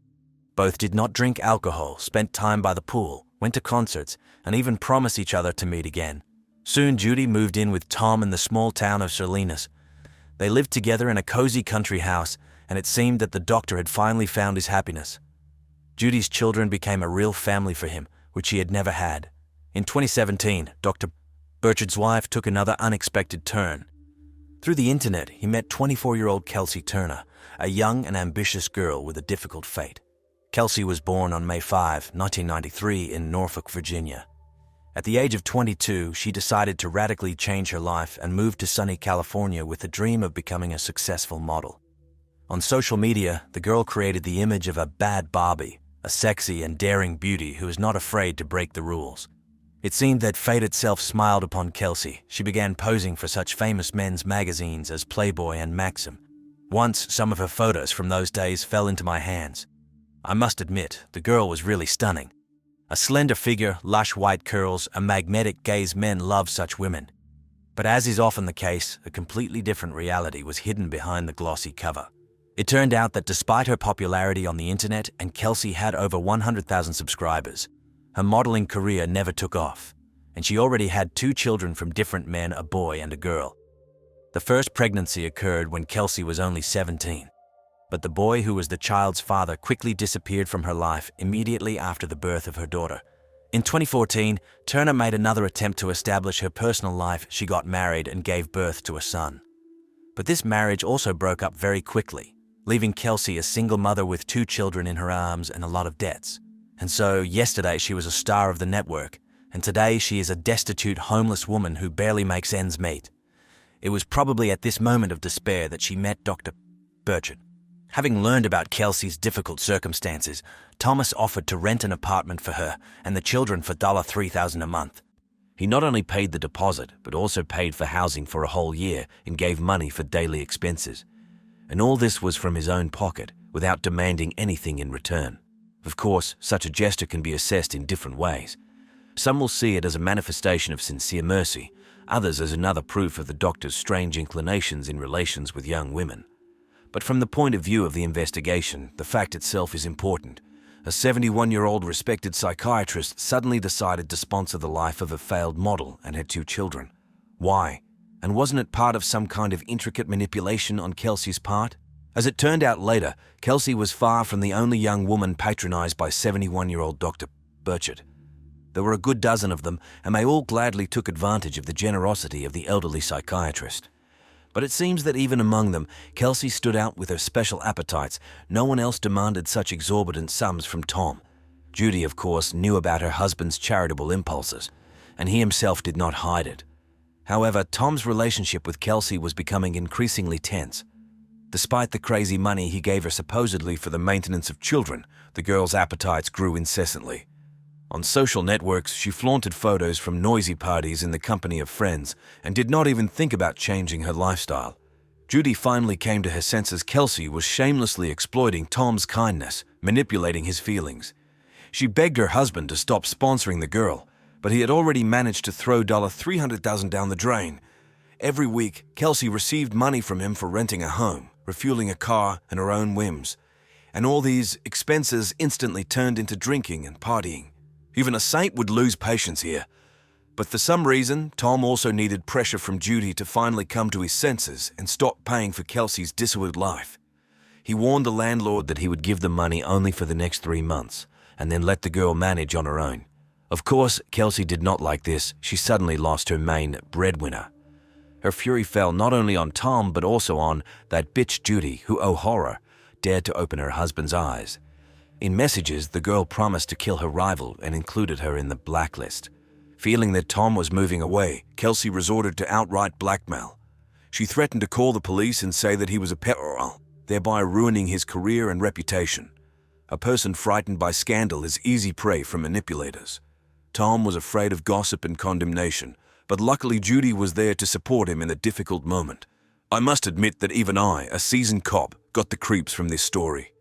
Both did not drink alcohol, spent time by the pool, went to concerts, and even promised each other to meet again. Soon, Judy moved in with Tom in the small town of Salinas. They lived together in a cozy country house, and it seemed that the doctor had finally found his happiness. Judy's children became a real family for him, which he had never had. In 2017, Dr. Burchard's wife took another unexpected turn. Through the internet, he met 24-year-old Kelsey Turner, a young and ambitious girl with a difficult fate. Kelsey was born on May 5, 1993 in Norfolk, Virginia. At the age of 22, she decided to radically change her life and moved to sunny California with the dream of becoming a successful model. On social media, the girl created the image of a bad Barbie, a sexy and daring beauty who is not afraid to break the rules. It seemed that fate itself smiled upon Kelsey. She began posing for such famous men's magazines as Playboy and Maxim. Once, some of her photos from those days fell into my hands. I must admit, the girl was really stunning. A slender figure, lush white curls, a magnetic gaze. Men love such women. But as is often the case, a completely different reality was hidden behind the glossy cover. It turned out that despite her popularity on the internet, and Kelsey had over 100,000 subscribers, her modeling career never took off, and she already had 2 children from different men, a boy and a girl. The first pregnancy occurred when Kelsey was only 17, but the boy who was the child's father quickly disappeared from her life immediately after the birth of her daughter. In 2014, Turner made another attempt to establish her personal life. She got married and gave birth to a son. But this marriage also broke up very quickly, leaving Kelsey a single mother with 2 children in her arms and a lot of debts. And so, yesterday she was a star of the network, and today she is a destitute, homeless woman who barely makes ends meet. It was probably at this moment of despair that she met Dr. Burchard. Having learned about Kelsey's difficult circumstances, Thomas offered to rent an apartment for her and the children for $3,000 a month. He not only paid the deposit, but also paid for housing for a whole year and gave money for daily expenses. And all this was from his own pocket, without demanding anything in return. Of course, such a gesture can be assessed in different ways. Some will see it as a manifestation of sincere mercy, others as another proof of the doctor's strange inclinations in relations with young women. But from the point of view of the investigation, the fact itself is important. A 71-year-old respected psychiatrist suddenly decided to sponsor the life of a failed model and had 2 children. Why? And wasn't it part of some kind of intricate manipulation on Kelsey's part? As it turned out later, Kelsey was far from the only young woman patronized by 71-year-old Dr. Burchard. There were a good dozen of them, and they all gladly took advantage of the generosity of the elderly psychiatrist. But it seems that even among them, Kelsey stood out with her special appetites. No one else demanded such exorbitant sums from Tom. Judy, of course, knew about her husband's charitable impulses, and he himself did not hide it. However, Tom's relationship with Kelsey was becoming increasingly tense. Despite the crazy money he gave her supposedly for the maintenance of children, the girl's appetites grew incessantly. On social networks, she flaunted photos from noisy parties in the company of friends and did not even think about changing her lifestyle. Judy finally came to her senses. Kelsey was shamelessly exploiting Tom's kindness, manipulating his feelings. She begged her husband to stop sponsoring the girl, but he had already managed to throw $300,000 down the drain. Every week, Kelsey received money from him for renting a home, refueling a car, and her own whims. And all these expenses instantly turned into drinking and partying. Even a saint would lose patience here. But for some reason, Tom also needed pressure from Judy to finally come to his senses and stop paying for Kelsey's dissolute life. He warned the landlord that he would give the money only for the next 3 months, and then let the girl manage on her own. Of course, Kelsey did not like this. She suddenly lost her main breadwinner. Her fury fell not only on Tom, but also on that bitch Judy, who, oh horror, dared to open her husband's eyes. In messages, the girl promised to kill her rival and included her in the blacklist. Feeling that Tom was moving away, Kelsey resorted to outright blackmail. She threatened to call the police and say that he was a pedophile, thereby ruining his career and reputation. A person frightened by scandal is easy prey for manipulators. Tom was afraid of gossip and condemnation, but luckily Judy was there to support him in a difficult moment. I must admit that even I, a seasoned cop, got the creeps from this story.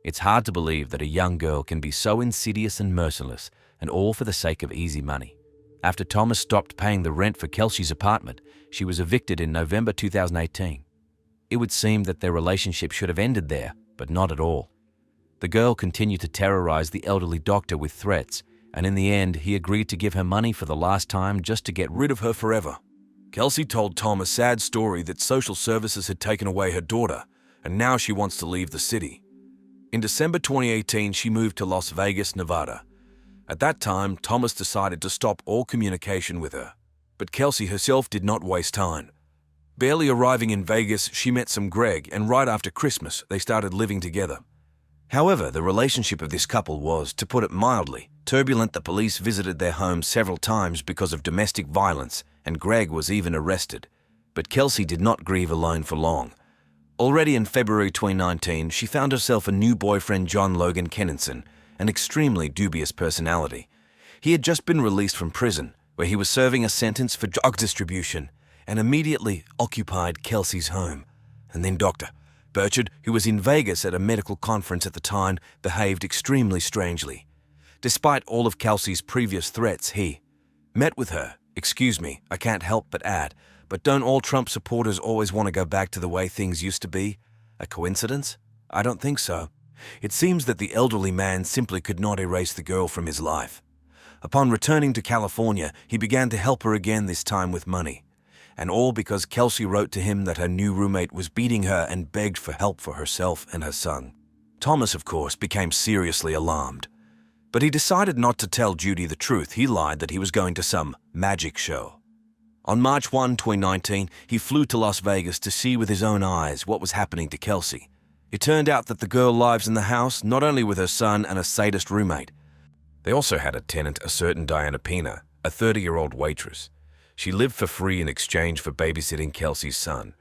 It's hard to believe that a young girl can be so insidious and merciless, and all for the sake of easy money. After Thomas stopped paying the rent for Kelsey's apartment, she was evicted in November 2018. It would seem that their relationship should have ended there, but not at all. The girl continued to terrorize the elderly doctor with threats, and in the end, he agreed to give her money for the last time just to get rid of her forever. Kelsey told Tom a sad story that social services had taken away her daughter, and now she wants to leave the city. In December 2018, she moved to Las Vegas, Nevada. At that time, Thomas decided to stop all communication with her, but Kelsey herself did not waste time. Barely arriving in Vegas, she met some Greg, and right after Christmas, they started living together. However, the relationship of this couple was, to put it mildly, turbulent. The police visited their home several times because of domestic violence, and Greg was even arrested. But Kelsey did not grieve alone for long. Already in February 2019, she found herself a new boyfriend, John Logan Kenninson, an extremely dubious personality. He had just been released from prison, where he was serving a sentence for drug distribution, and immediately occupied Kelsey's home. And then Dr. Burchard, who was in Vegas at a medical conference at the time, behaved extremely strangely. Despite all of Kelsey's previous threats, he met with her. Excuse me, I can't help but add, but don't all Trump supporters always want to go back to the way things used to be? A coincidence? I don't think so. It seems that the elderly man simply could not erase the girl from his life. Upon returning to California, he began to help her again, this time with money. And all because Kelsey wrote to him that her new roommate was beating her and begged for help for herself and her son. Thomas, of course, became seriously alarmed. But he decided not to tell Judy the truth. He lied that he was going to some magic show. On March 1, 2019, he flew to Las Vegas to see with his own eyes what was happening to Kelsey. It turned out that the girl lives in the house not only with her son and a sadist roommate. They also had a tenant, a certain Diana Pena, a 30-year-old waitress. She lived for free in exchange for babysitting Kelsey's son.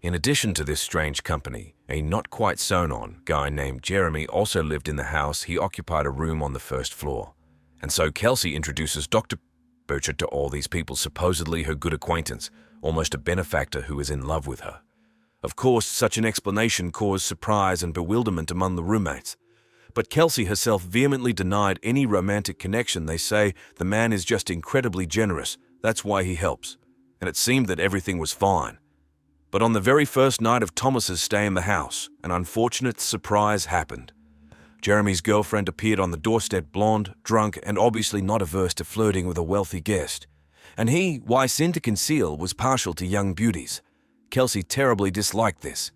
In addition to this strange company, a not-quite-sewn-on guy named Jeremy also lived in the house. He occupied a room on the first floor. And so Kelsey introduces Dr. Burchard to all these people, supposedly her good acquaintance, almost a benefactor who is in love with her. Of course, such an explanation caused surprise and bewilderment among the roommates. But Kelsey herself vehemently denied any romantic connection. They say the man is just incredibly generous. That's why he helps. And it seemed that everything was fine. But on the very first night of Thomas's stay in the house, an unfortunate surprise happened. Jeremy's girlfriend appeared on the doorstep, blonde, drunk, and obviously not averse to flirting with a wealthy guest. And he, why sin to conceal, was partial to young beauties. Kelsey terribly disliked this.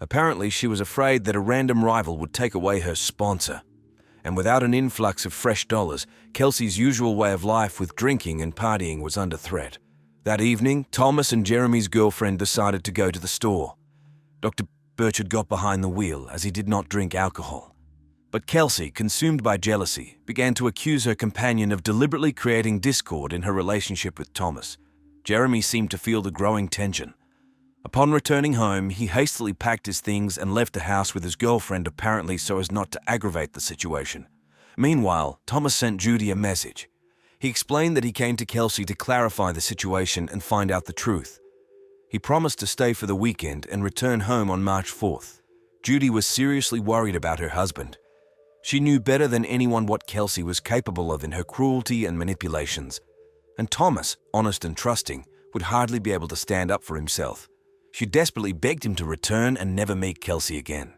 Apparently, she was afraid that a random rival would take away her sponsor. And without an influx of fresh dollars, Kelsey's usual way of life with drinking and partying was under threat. That evening, Thomas and Jeremy's girlfriend decided to go to the store. Dr. Burchard got behind the wheel as he did not drink alcohol. But Kelsey, consumed by jealousy, began to accuse her companion of deliberately creating discord in her relationship with Thomas. Jeremy seemed to feel the growing tension. Upon returning home, he hastily packed his things and left the house with his girlfriend, apparently so as not to aggravate the situation. Meanwhile, Thomas sent Judy a message. He explained that he came to Kelsey to clarify the situation and find out the truth. He promised to stay for the weekend and return home on March 4th. Judy was seriously worried about her husband. She knew better than anyone what Kelsey was capable of in her cruelty and manipulations. And Thomas, honest and trusting, would hardly be able to stand up for himself. She desperately begged him to return and never meet Kelsey again.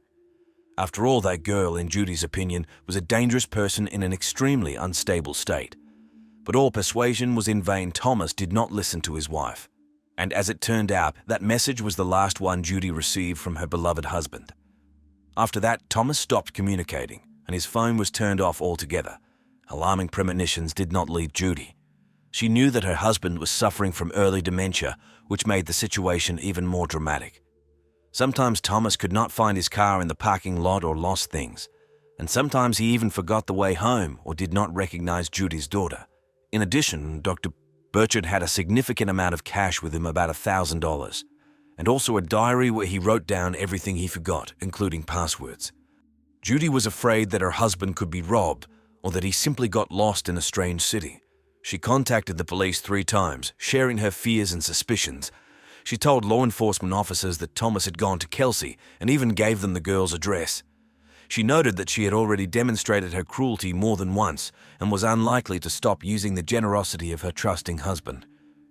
After all, that girl, in Judy's opinion, was a dangerous person in an extremely unstable state. But all persuasion was in vain. Thomas did not listen to his wife. And as it turned out, that message was the last one Judy received from her beloved husband. After that, Thomas stopped communicating, and his phone was turned off altogether. Alarming premonitions did not leave Judy. She knew that her husband was suffering from early dementia, which made the situation even more dramatic. Sometimes Thomas could not find his car in the parking lot or lost things, and sometimes he even forgot the way home or did not recognize Judy's daughter. In addition, Dr. Burchard had a significant amount of cash with him, about $1,000, and also a diary where he wrote down everything he forgot, including passwords. Judy was afraid that her husband could be robbed or that he simply got lost in a strange city. She contacted the police 3 times, sharing her fears and suspicions. She told law enforcement officers that Thomas had gone to Kelsey and even gave them the girl's address. She noted that she had already demonstrated her cruelty more than once and was unlikely to stop using the generosity of her trusting husband.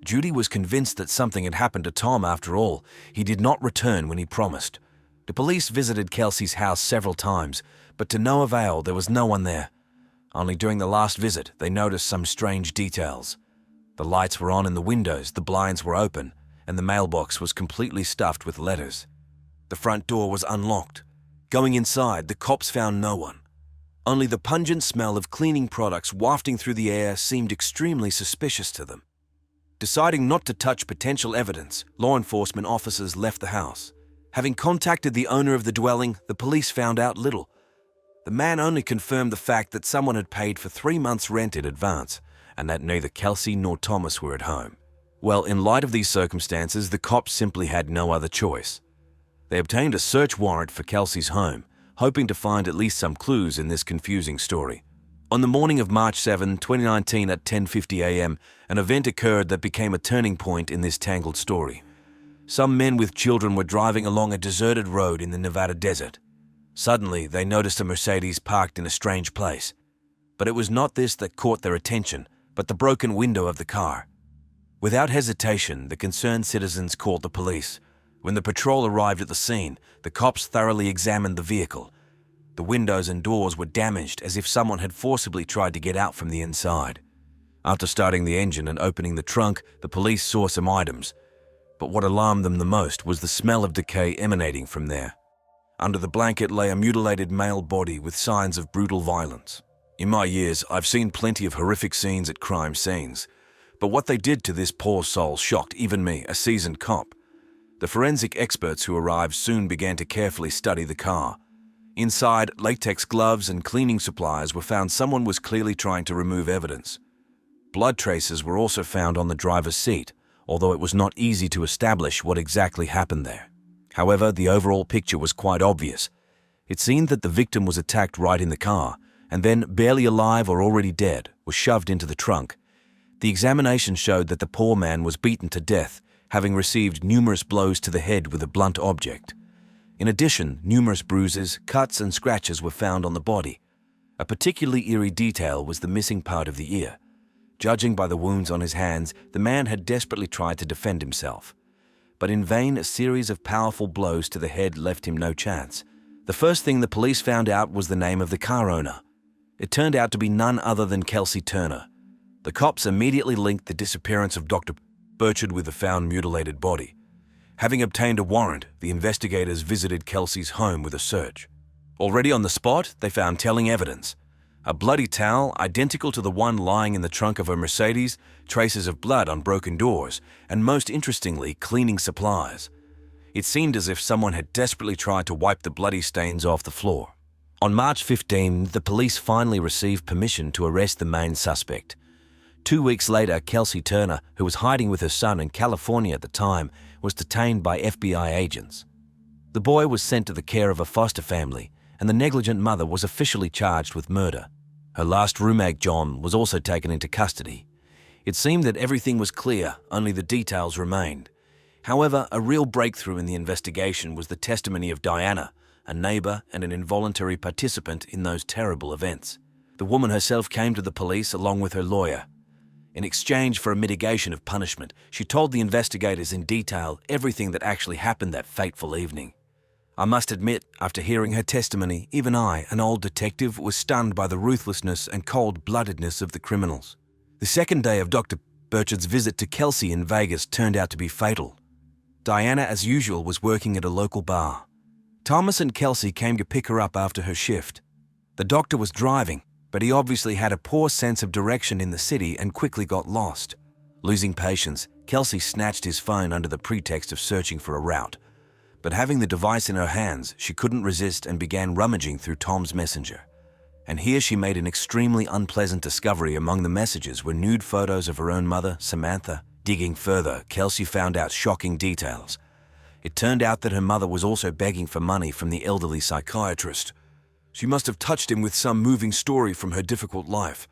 Judy was convinced that something had happened to Tom after all. He did not return when he promised. The police visited Kelsey's house several times, but to no avail. There was no one there. Only during the last visit, they noticed some strange details. The lights were on in the windows, the blinds were open, and the mailbox was completely stuffed with letters. The front door was unlocked. Going inside, the cops found no one. Only the pungent smell of cleaning products wafting through the air seemed extremely suspicious to them. Deciding not to touch potential evidence, law enforcement officers left the house. Having contacted the owner of the dwelling, the police found out little. The man only confirmed the fact that someone had paid for 3 months' rent in advance, and that neither Kelsey nor Thomas were at home. Well, in light of these circumstances, the cops simply had no other choice. They obtained a search warrant for Kelsey's home, hoping to find at least some clues in this confusing story. On the morning of March 7, 2019 at 10:50 a.m., an event occurred that became a turning point in this tangled story. Some men with children were driving along a deserted road in the Nevada desert. Suddenly, they noticed a Mercedes parked in a strange place. But it was not this that caught their attention, but the broken window of the car. Without hesitation, the concerned citizens called the police. When the patrol arrived at the scene, the cops thoroughly examined the vehicle. The windows and doors were damaged as if someone had forcibly tried to get out from the inside. After starting the engine and opening the trunk, the police saw some items. But what alarmed them the most was the smell of decay emanating from there. Under the blanket lay a mutilated male body with signs of brutal violence. In my years, I've seen plenty of horrific scenes at crime scenes, but what they did to this poor soul shocked even me, a seasoned cop. The forensic experts who arrived soon began to carefully study the car. Inside, latex gloves and cleaning supplies were found. Someone was clearly trying to remove evidence. Blood traces were also found on the driver's seat, although it was not easy to establish what exactly happened there. However, the overall picture was quite obvious. It seemed that the victim was attacked right in the car, and then, barely alive or already dead, was shoved into the trunk. The examination showed that the poor man was beaten to death, having received numerous blows to the head with a blunt object. In addition, numerous bruises, cuts, and scratches were found on the body. A particularly eerie detail was the missing part of the ear. Judging by the wounds on his hands, the man had desperately tried to defend himself. But in vain, a series of powerful blows to the head left him no chance. The first thing the police found out was the name of the car owner. It turned out to be none other than Kelsey Turner. The cops immediately linked the disappearance of Dr. Burchard with the found mutilated body. Having obtained a warrant, the investigators visited Kelsey's home with a search. Already on the spot, they found telling evidence. A bloody towel identical to the one lying in the trunk of a Mercedes, traces of blood on broken doors, and most interestingly, cleaning supplies. It seemed as if someone had desperately tried to wipe the bloody stains off the floor. On March 15, the police finally received permission to arrest the main suspect. 2 weeks later, Kelsey Turner, who was hiding with her son in California at the time, was detained by FBI agents. The boy was sent to the care of a foster family, and the negligent mother was officially charged with murder. Her last roommate, John, was also taken into custody. It seemed that everything was clear, only the details remained. However, a real breakthrough in the investigation was the testimony of Diana, a neighbor and an involuntary participant in those terrible events. The woman herself came to the police along with her lawyer. In exchange for a mitigation of punishment, she told the investigators in detail everything that actually happened that fateful evening. I must admit, after hearing her testimony, even I, an old detective, was stunned by the ruthlessness and cold-bloodedness of the criminals. The second day of Dr. Burchard's visit to Kelsey in Vegas turned out to be fatal. Diana, as usual, was working at a local bar. Thomas and Kelsey came to pick her up after her shift. The doctor was driving, but he obviously had a poor sense of direction in the city and quickly got lost. Losing patience, Kelsey snatched his phone under the pretext of searching for a route. But having the device in her hands, she couldn't resist and began rummaging through Tom's messenger. And here she made an extremely unpleasant discovery. Among the messages were nude photos of her own mother, Samantha. Digging further, Kelsey found out shocking details. It turned out that her mother was also begging for money from the elderly psychiatrist. She must have touched him with some moving story from her difficult life,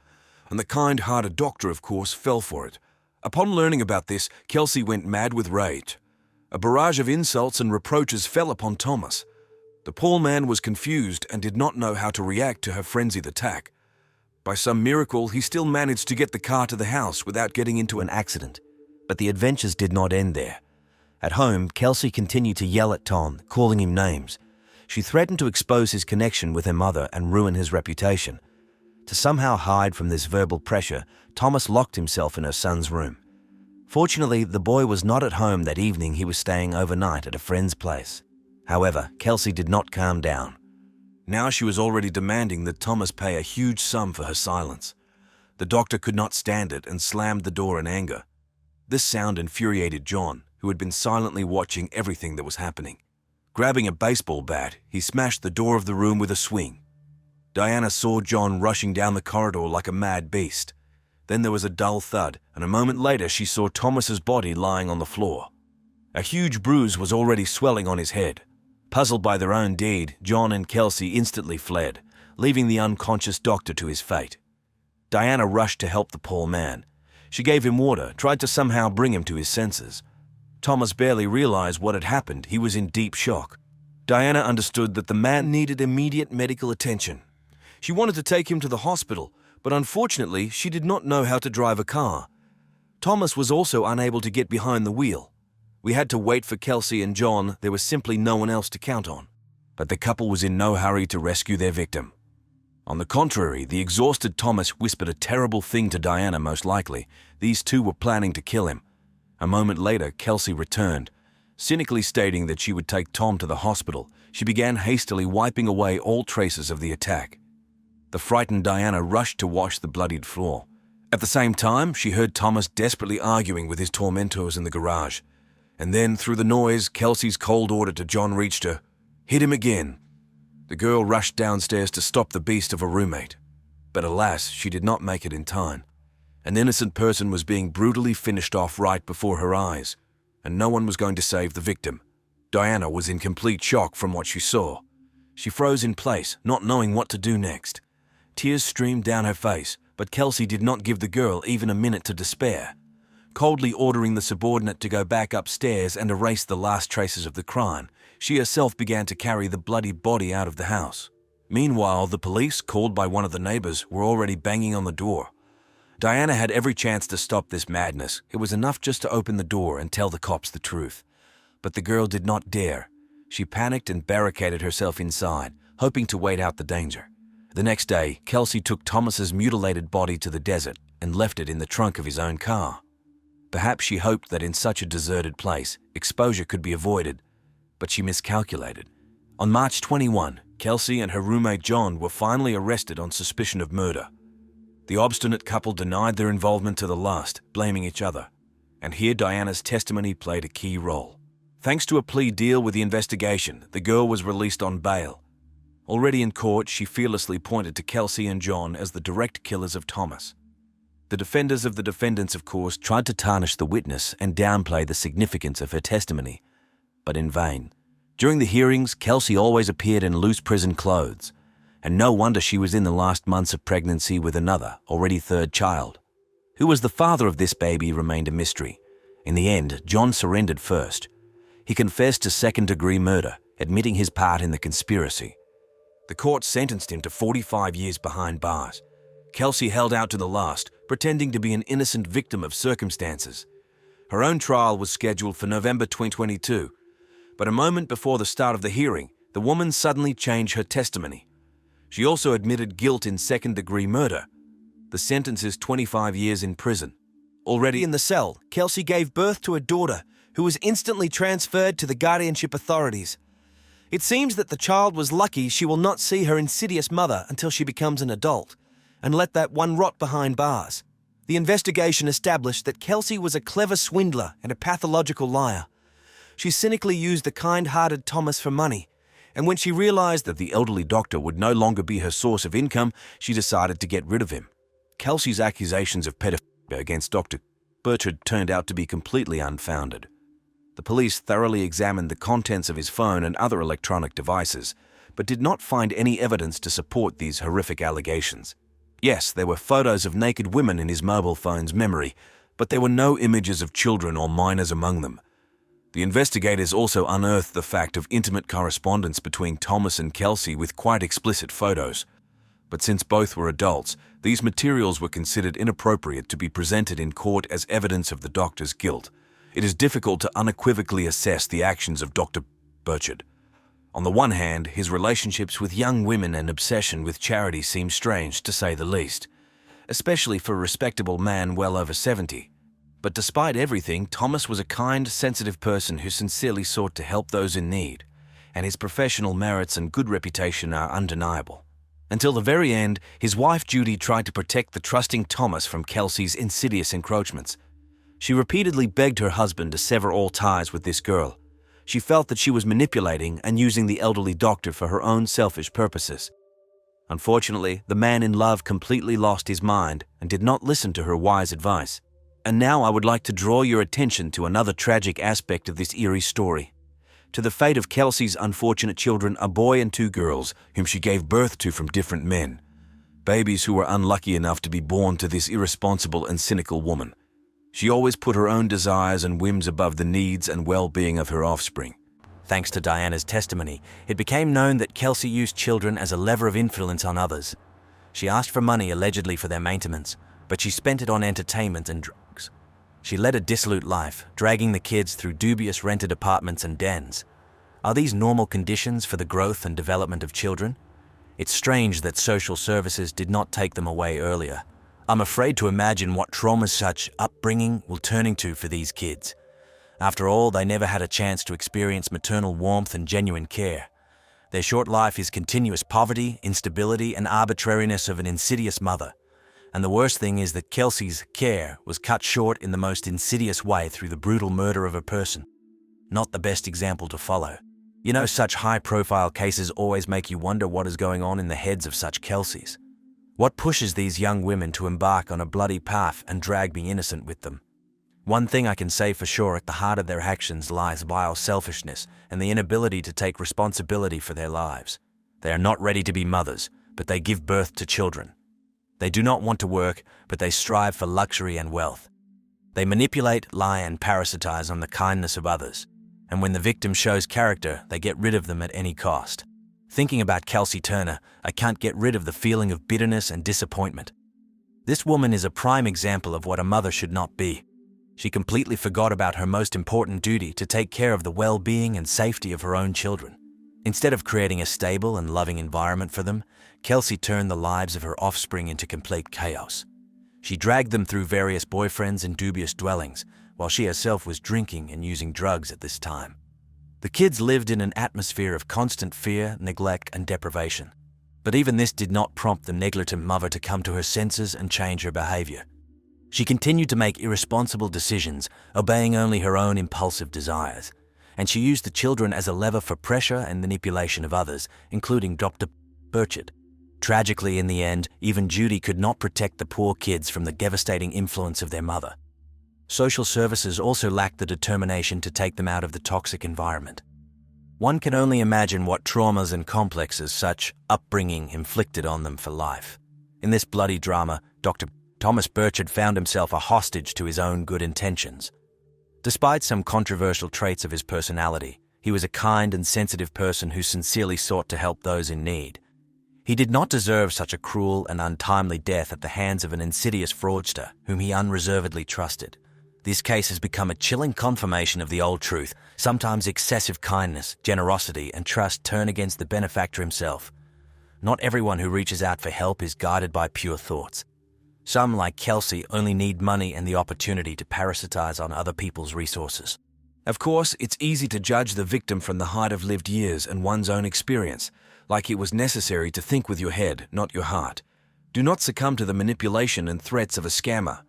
and the kind-hearted doctor, of course, fell for it. Upon learning about this, Kelsey went mad with rage. A barrage of insults and reproaches fell upon Thomas. The poor man was confused and did not know how to react to her frenzied attack. By some miracle, he still managed to get the car to the house without getting into an accident. But the adventures did not end there. At home, Kelsey continued to yell at Tom, calling him names. She threatened to expose his connection with her mother and ruin his reputation. To somehow hide from this verbal pressure, Thomas locked himself in her son's room. Fortunately, the boy was not at home that evening. He was staying overnight at a friend's place. However, Kelsey did not calm down. Now she was already demanding that Thomas pay a huge sum for her silence. The doctor could not stand it and slammed the door in anger. This sound infuriated John, who had been silently watching everything that was happening. Grabbing a baseball bat, he smashed the door of the room with a swing. Diana saw John rushing down the corridor like a mad beast. Then there was a dull thud, and a moment later she saw Thomas's body lying on the floor. A huge bruise was already swelling on his head. Puzzled by their own deed, John and Kelsey instantly fled, leaving the unconscious doctor to his fate. Diana rushed to help the poor man. She gave him water, tried to somehow bring him to his senses. Thomas barely realized what had happened. He was in deep shock. Diana understood that the man needed immediate medical attention. She wanted to take him to the hospital, but unfortunately, she did not know how to drive a car. Thomas was also unable to get behind the wheel. We had to wait for Kelsey and John. There was simply no one else to count on. But the couple was in no hurry to rescue their victim. On the contrary, the exhausted Thomas whispered a terrible thing to Diana, most likely. These two were planning to kill him. A moment later, Kelsey returned. Cynically stating that she would take Tom to the hospital, she began hastily wiping away all traces of the attack. The frightened Diana rushed to wash the bloodied floor. At the same time, she heard Thomas desperately arguing with his tormentors in the garage. And then, through the noise, Kelsey's cold order to John reached her. "Hit him again." The girl rushed downstairs to stop the beast of a roommate. But alas, she did not make it in time. An innocent person was being brutally finished off right before her eyes, and no one was going to save the victim. Diana was in complete shock from what she saw. She froze in place, not knowing what to do next. Tears streamed down her face, but Kelsey did not give the girl even a minute to despair. Coldly ordering the subordinate to go back upstairs and erase the last traces of the crime, she herself began to carry the bloody body out of the house. Meanwhile, the police, called by one of the neighbors, were already banging on the door. Diana had every chance to stop this madness. It was enough just to open the door and tell the cops the truth. But the girl did not dare. She panicked and barricaded herself inside, hoping to wait out the danger. The next day, Kelsey took Thomas's mutilated body to the desert and left it in the trunk of his own car. Perhaps she hoped that in such a deserted place, exposure could be avoided, but she miscalculated. On March 21, Kelsey and her roommate John were finally arrested on suspicion of murder. The obstinate couple denied their involvement to the last, blaming each other. And here Diana's testimony played a key role. Thanks to a plea deal with the investigation, the girl was released on bail. Already in court, she fearlessly pointed to Kelsey and John as the direct killers of Thomas. The defenders of the defendants, of course, tried to tarnish the witness and downplay the significance of her testimony, but in vain. During the hearings, Kelsey always appeared in loose prison clothes, and no wonder she was in the last months of pregnancy with another, already third child. Who was the father of this baby remained a mystery. In the end, John surrendered first. He confessed to second-degree murder, admitting his part in the conspiracy. The court sentenced him to 45 years behind bars. Kelsey held out to the last, pretending to be an innocent victim of circumstances. Her own trial was scheduled for November 2022, but a moment before the start of the hearing, the woman suddenly changed her testimony. She also admitted guilt in second-degree murder. The sentence is 25 years in prison. Already in the cell, Kelsey gave birth to a daughter who was instantly transferred to the guardianship authorities. It seems that the child was lucky she will not see her insidious mother until she becomes an adult, and let that one rot behind bars. The investigation established that Kelsey was a clever swindler and a pathological liar. She cynically used the kind-hearted Thomas for money, and when she realized that the elderly doctor would no longer be her source of income, she decided to get rid of him. Kelsey's accusations of pedophilia against Dr. Burchard turned out to be completely unfounded. The police thoroughly examined the contents of his phone and other electronic devices, but did not find any evidence to support these horrific allegations. Yes, there were photos of naked women in his mobile phone's memory, but there were no images of children or minors among them. The investigators also unearthed the fact of intimate correspondence between Thomas and Kelsey with quite explicit photos. But since both were adults, these materials were considered inappropriate to be presented in court as evidence of the doctor's guilt. It is difficult to unequivocally assess the actions of Dr. Burchard. On the one hand, his relationships with young women and obsession with charity seem strange, to say the least, especially for a respectable man well over 70. But despite everything, Thomas was a kind, sensitive person who sincerely sought to help those in need, and his professional merits and good reputation are undeniable. Until the very end, his wife Judy tried to protect the trusting Thomas from Kelsey's insidious encroachments. She repeatedly begged her husband to sever all ties with this girl. She felt that she was manipulating and using the elderly doctor for her own selfish purposes. Unfortunately, the man in love completely lost his mind and did not listen to her wise advice. And now I would like to draw your attention to another tragic aspect of this eerie story. To the fate of Kelsey's unfortunate children, a boy and 2 girls, whom she gave birth to from different men. Babies who were unlucky enough to be born to this irresponsible and cynical woman. She always put her own desires and whims above the needs and well-being of her offspring. Thanks to Diana's testimony, it became known that Kelsey used children as a lever of influence on others. She asked for money allegedly for their maintenance, but she spent it on entertainment and drugs. She led a dissolute life, dragging the kids through dubious rented apartments and dens. Are these normal conditions for the growth and development of children? It's strange that social services did not take them away earlier. I'm afraid to imagine what traumas such upbringing will turn into for these kids. After all, they never had a chance to experience maternal warmth and genuine care. Their short life is continuous poverty, instability, and arbitrariness of an insidious mother. And the worst thing is that Kelsey's care was cut short in the most insidious way through the brutal murder of a person. Not the best example to follow. You know, such high-profile cases always make you wonder what is going on in the heads of such Kelseys. What pushes these young women to embark on a bloody path and drag the innocent with them? One thing I can say for sure, at the heart of their actions lies vile selfishness and the inability to take responsibility for their lives. They are not ready to be mothers, but they give birth to children. They do not want to work, but they strive for luxury and wealth. They manipulate, lie, and parasitize on the kindness of others. And when the victim shows character, they get rid of them at any cost. Thinking about Kelsey Turner, I can't get rid of the feeling of bitterness and disappointment. This woman is a prime example of what a mother should not be. She completely forgot about her most important duty to take care of the well-being and safety of her own children. Instead of creating a stable and loving environment for them, Kelsey turned the lives of her offspring into complete chaos. She dragged them through various boyfriends and dubious dwellings, while she herself was drinking and using drugs at this time. The kids lived in an atmosphere of constant fear, neglect, and deprivation. But even this did not prompt the negligent mother to come to her senses and change her behavior. She continued to make irresponsible decisions, obeying only her own impulsive desires. And she used the children as a lever for pressure and manipulation of others, including Dr. Burchard. Tragically, in the end, even Judy could not protect the poor kids from the devastating influence of their mother. Social services also lacked the determination to take them out of the toxic environment. One can only imagine what traumas and complexes such upbringing inflicted on them for life. In this bloody drama, Dr. Thomas Burchard found himself a hostage to his own good intentions. Despite some controversial traits of his personality, he was a kind and sensitive person who sincerely sought to help those in need. He did not deserve such a cruel and untimely death at the hands of an insidious fraudster whom he unreservedly trusted. This case has become a chilling confirmation of the old truth. Sometimes excessive kindness, generosity, and trust turn against the benefactor himself. Not everyone who reaches out for help is guided by pure thoughts. Some, like Kelsey, only need money and the opportunity to parasitize on other people's resources. Of course, it's easy to judge the victim from the height of lived years and one's own experience, like it was necessary to think with your head, not your heart. Do not succumb to the manipulation and threats of a scammer.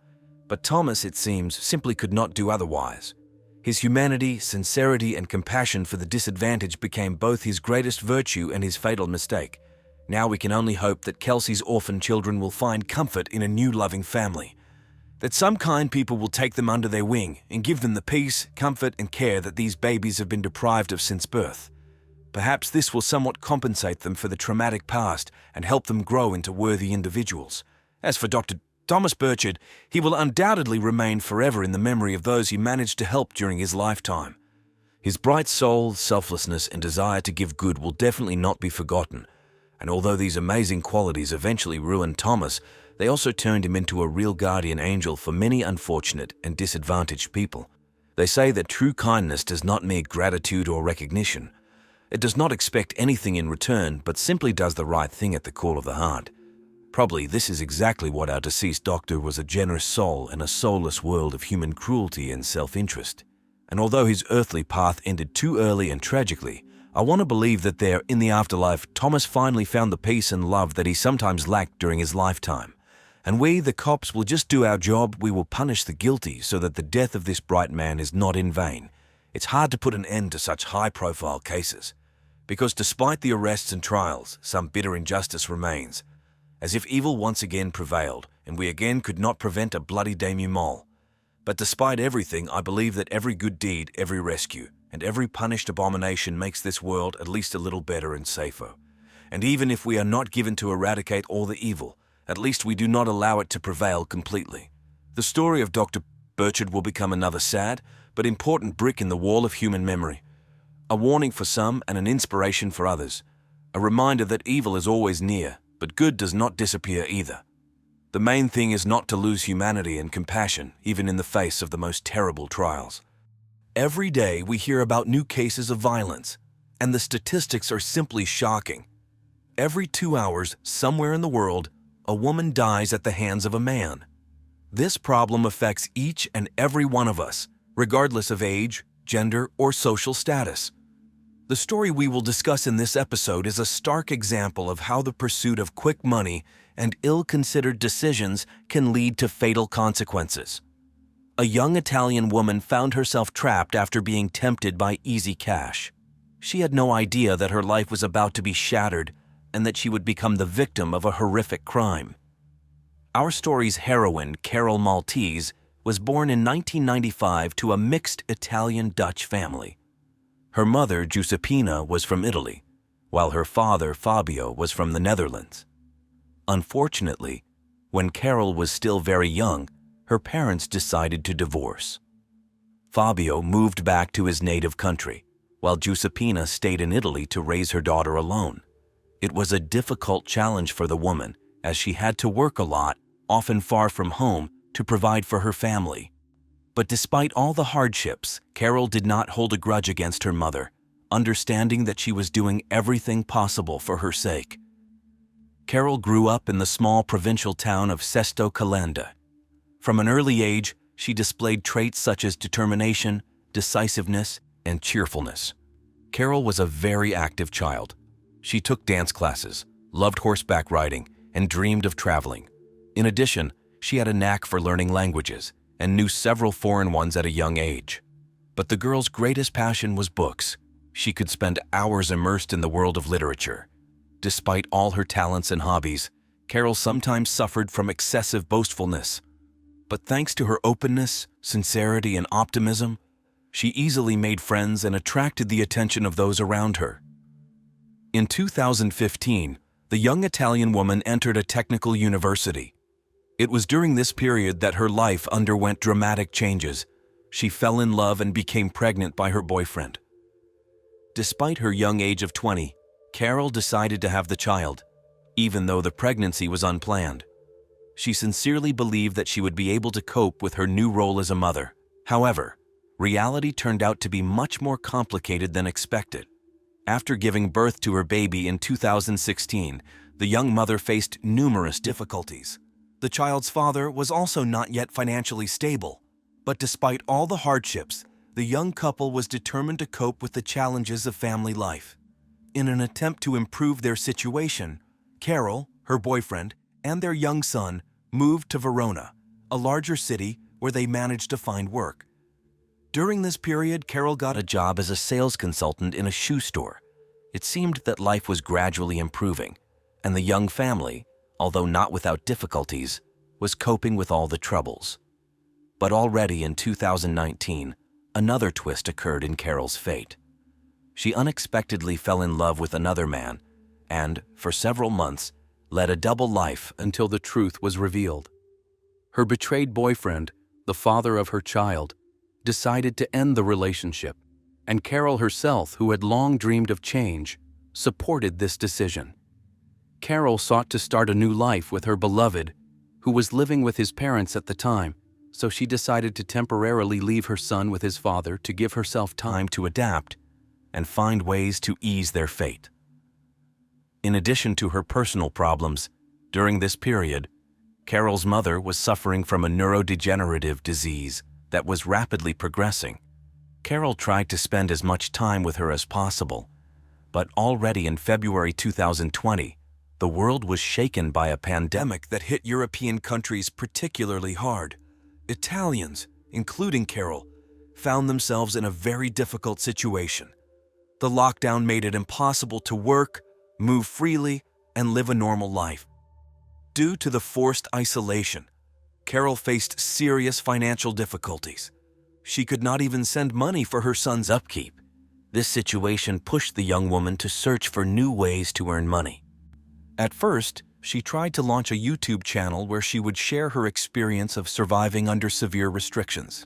But Thomas, it seems, simply could not do otherwise. His humanity, sincerity, and compassion for the disadvantaged became both his greatest virtue and his fatal mistake. Now we can only hope that Kelsey's orphan children will find comfort in a new loving family, that some kind people will take them under their wing and give them the peace, comfort, and care that these babies have been deprived of since birth. Perhaps this will somewhat compensate them for the traumatic past and help them grow into worthy individuals. As for Dr. Thomas Burchard, he will undoubtedly remain forever in the memory of those he managed to help during his lifetime. His bright soul, selflessness, and desire to give good will definitely not be forgotten. And although these amazing qualities eventually ruined Thomas, they also turned him into a real guardian angel for many unfortunate and disadvantaged people. They say that true kindness does not need gratitude or recognition. It does not expect anything in return, but simply does the right thing at the call of the heart. Probably this is exactly what our deceased doctor was, a generous soul in a soulless world of human cruelty and self-interest. And although his earthly path ended too early and tragically, I want to believe that there, in the afterlife, Thomas finally found the peace and love that he sometimes lacked during his lifetime. And we, the cops, will just do our job. We will punish the guilty so that the death of this bright man is not in vain. It's hard to put an end to such high-profile cases, because despite the arrests and trials, some bitter injustice remains, as if evil once again prevailed, and we again could not prevent a bloody denouement. But despite everything, I believe that every good deed, every rescue, and every punished abomination makes this world at least a little better and safer. And even if we are not given to eradicate all the evil, at least we do not allow it to prevail completely. The story of Dr. Burchard will become another sad but important brick in the wall of human memory. A warning for some and an inspiration for others. A reminder that evil is always near, but good does not disappear either. The main thing is not to lose humanity and compassion, even in the face of the most terrible trials. Every day we hear about new cases of violence, and the statistics are simply shocking. Every 2 hours, somewhere in the world, a woman dies at the hands of a man. This problem affects each and every one of us, regardless of age, gender, or social status. The story we will discuss in this episode is a stark example of how the pursuit of quick money and ill-considered decisions can lead to fatal consequences. A young Italian woman found herself trapped after being tempted by easy cash. She had no idea that her life was about to be shattered and that she would become the victim of a horrific crime. Our story's heroine, Carol Maltese, was born in 1995 to a mixed Italian-Dutch family. Her mother, Giuseppina, was from Italy, while her father, Fabio, was from the Netherlands. Unfortunately, when Carol was still very young, her parents decided to divorce. Fabio moved back to his native country, while Giuseppina stayed in Italy to raise her daughter alone. It was a difficult challenge for the woman, as she had to work a lot, often far from home, to provide for her family. But despite all the hardships, Carol did not hold a grudge against her mother, understanding that she was doing everything possible for her sake. Carol grew up in the small provincial town of Sesto Calenda. From an early age, she displayed traits such as determination, decisiveness, and cheerfulness. Carol was a very active child. She took dance classes, loved horseback riding, and dreamed of traveling. In addition, she had a knack for learning languages and knew several foreign ones at a young age. But the girl's greatest passion was books. She could spend hours immersed in the world of literature. Despite all her talents and hobbies, Carol sometimes suffered from excessive boastfulness. But thanks to her openness, sincerity, and optimism, she easily made friends and attracted the attention of those around her. In 2015, the young Italian woman entered a technical university. It was during this period that her life underwent dramatic changes. She fell in love and became pregnant by her boyfriend. Despite her young age of 20, Carol decided to have the child, even though the pregnancy was unplanned. She sincerely believed that she would be able to cope with her new role as a mother. However, reality turned out to be much more complicated than expected. After giving birth to her baby in 2016, the young mother faced numerous difficulties. The child's father was also not yet financially stable, but despite all the hardships, the young couple was determined to cope with the challenges of family life. In an attempt to improve their situation, Carol, her boyfriend, and their young son moved to Verona, a larger city where they managed to find work. During this period, Carol got a job as a sales consultant in a shoe store. It seemed that life was gradually improving, and the young family, although not without difficulties, was coping with all the troubles. But already in 2019, another twist occurred in Carol's fate. she unexpectedly fell in love with another man and, for several months, led a double life until the truth was revealed. Her betrayed boyfriend, the father of her child, decided to end the relationship, and Carol herself, who had long dreamed of change, supported this decision. Carol sought to start a new life with her beloved, who was living with his parents at the time, so she decided to temporarily leave her son with his father to give herself time to adapt and find ways to ease their fate. In addition to her personal problems, during this period, Carol's mother was suffering from a neurodegenerative disease that was rapidly progressing. Carol tried to spend as much time with her as possible, but already in February 2020, the world was shaken by a pandemic that hit European countries particularly hard. Italians, including Carol, found themselves in a very difficult situation. The lockdown made it impossible to work, move freely, and live a normal life. Due to the forced isolation, Carol faced serious financial difficulties. She could not even send money for her son's upkeep. This situation pushed the young woman to search for new ways to earn money. At first, she tried to launch a YouTube channel where she would share her experience of surviving under severe restrictions.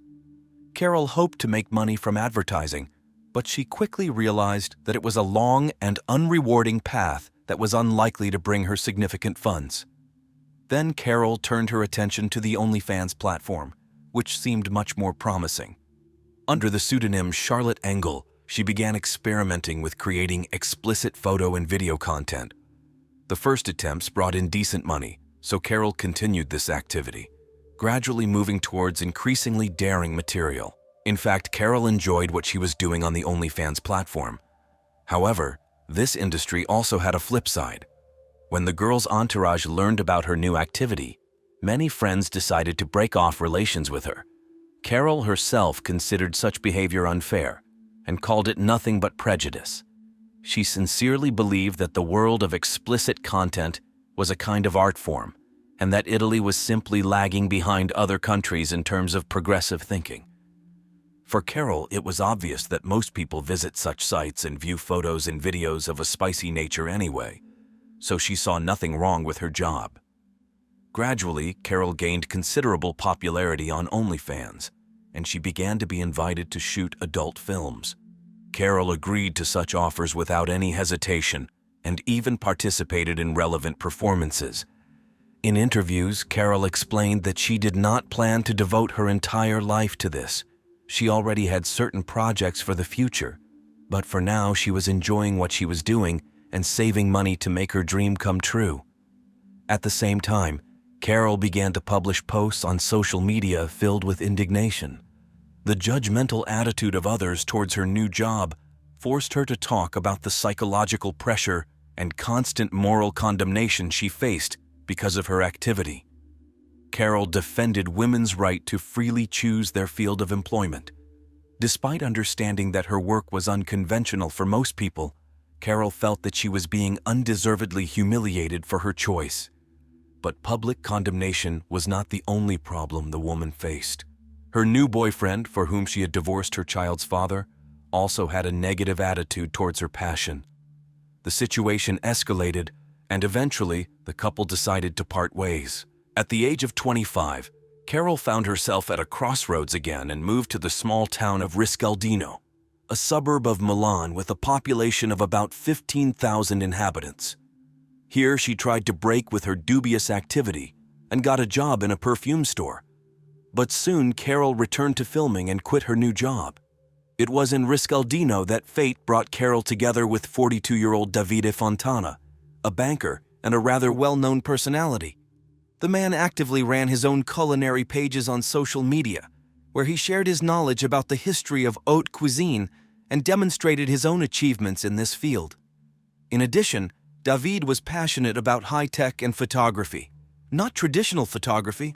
Carol hoped to make money from advertising, but she quickly realized that it was a long and unrewarding path that was unlikely to bring her significant funds. Then Carol turned her attention to the OnlyFans platform, which seemed much more promising. Under the pseudonym Charlotte Engel, she began experimenting with creating explicit photo and video content. The first attempts brought in decent money, so Carol continued this activity, gradually moving towards increasingly daring material. In fact, Carol enjoyed what she was doing on the OnlyFans platform. However, this industry also had a flip side. When the girl's entourage learned about her new activity, many friends decided to break off relations with her. Carol herself considered such behavior unfair and called it nothing but prejudice. She sincerely believed that the world of explicit content was a kind of art form, and that Italy was simply lagging behind other countries in terms of progressive thinking. For Carol, it was obvious that most people visit such sites and view photos and videos of a spicy nature anyway, so she saw nothing wrong with her job. Gradually, Carol gained considerable popularity on OnlyFans, and she began to be invited to shoot adult films. Carol agreed to such offers without any hesitation and even participated in relevant performances. In interviews, Carol explained that she did not plan to devote her entire life to this. She already had certain projects for the future, but for now she was enjoying what she was doing and saving money to make her dream come true. At the same time, Carol began to publish posts on social media filled with indignation. The judgmental attitude of others towards her new job forced her to talk about the psychological pressure and constant moral condemnation she faced because of her activity. Carol defended women's right to freely choose their field of employment. Despite understanding that her work was unconventional for most people, Carol felt that she was being undeservedly humiliated for her choice. But public condemnation was not the only problem the woman faced. Her new boyfriend, for whom she had divorced her child's father, also had a negative attitude towards her passion. The situation escalated, and eventually the couple decided to part ways. At the age of 25, Carol found herself at a crossroads again and moved to the small town of Riscaldino, a suburb of Milan with a population of about 15,000 inhabitants. Here she tried to break with her dubious activity and got a job in a perfume store. But soon Carol returned to filming and quit her new job. It was in Riscaldino that fate brought Carol together with 42-year-old Davide Fontana, a banker and a rather well-known personality. The man actively ran his own culinary pages on social media, where he shared his knowledge about the history of haute cuisine and demonstrated his own achievements in this field. In addition, David was passionate about high-tech and photography, not traditional photography,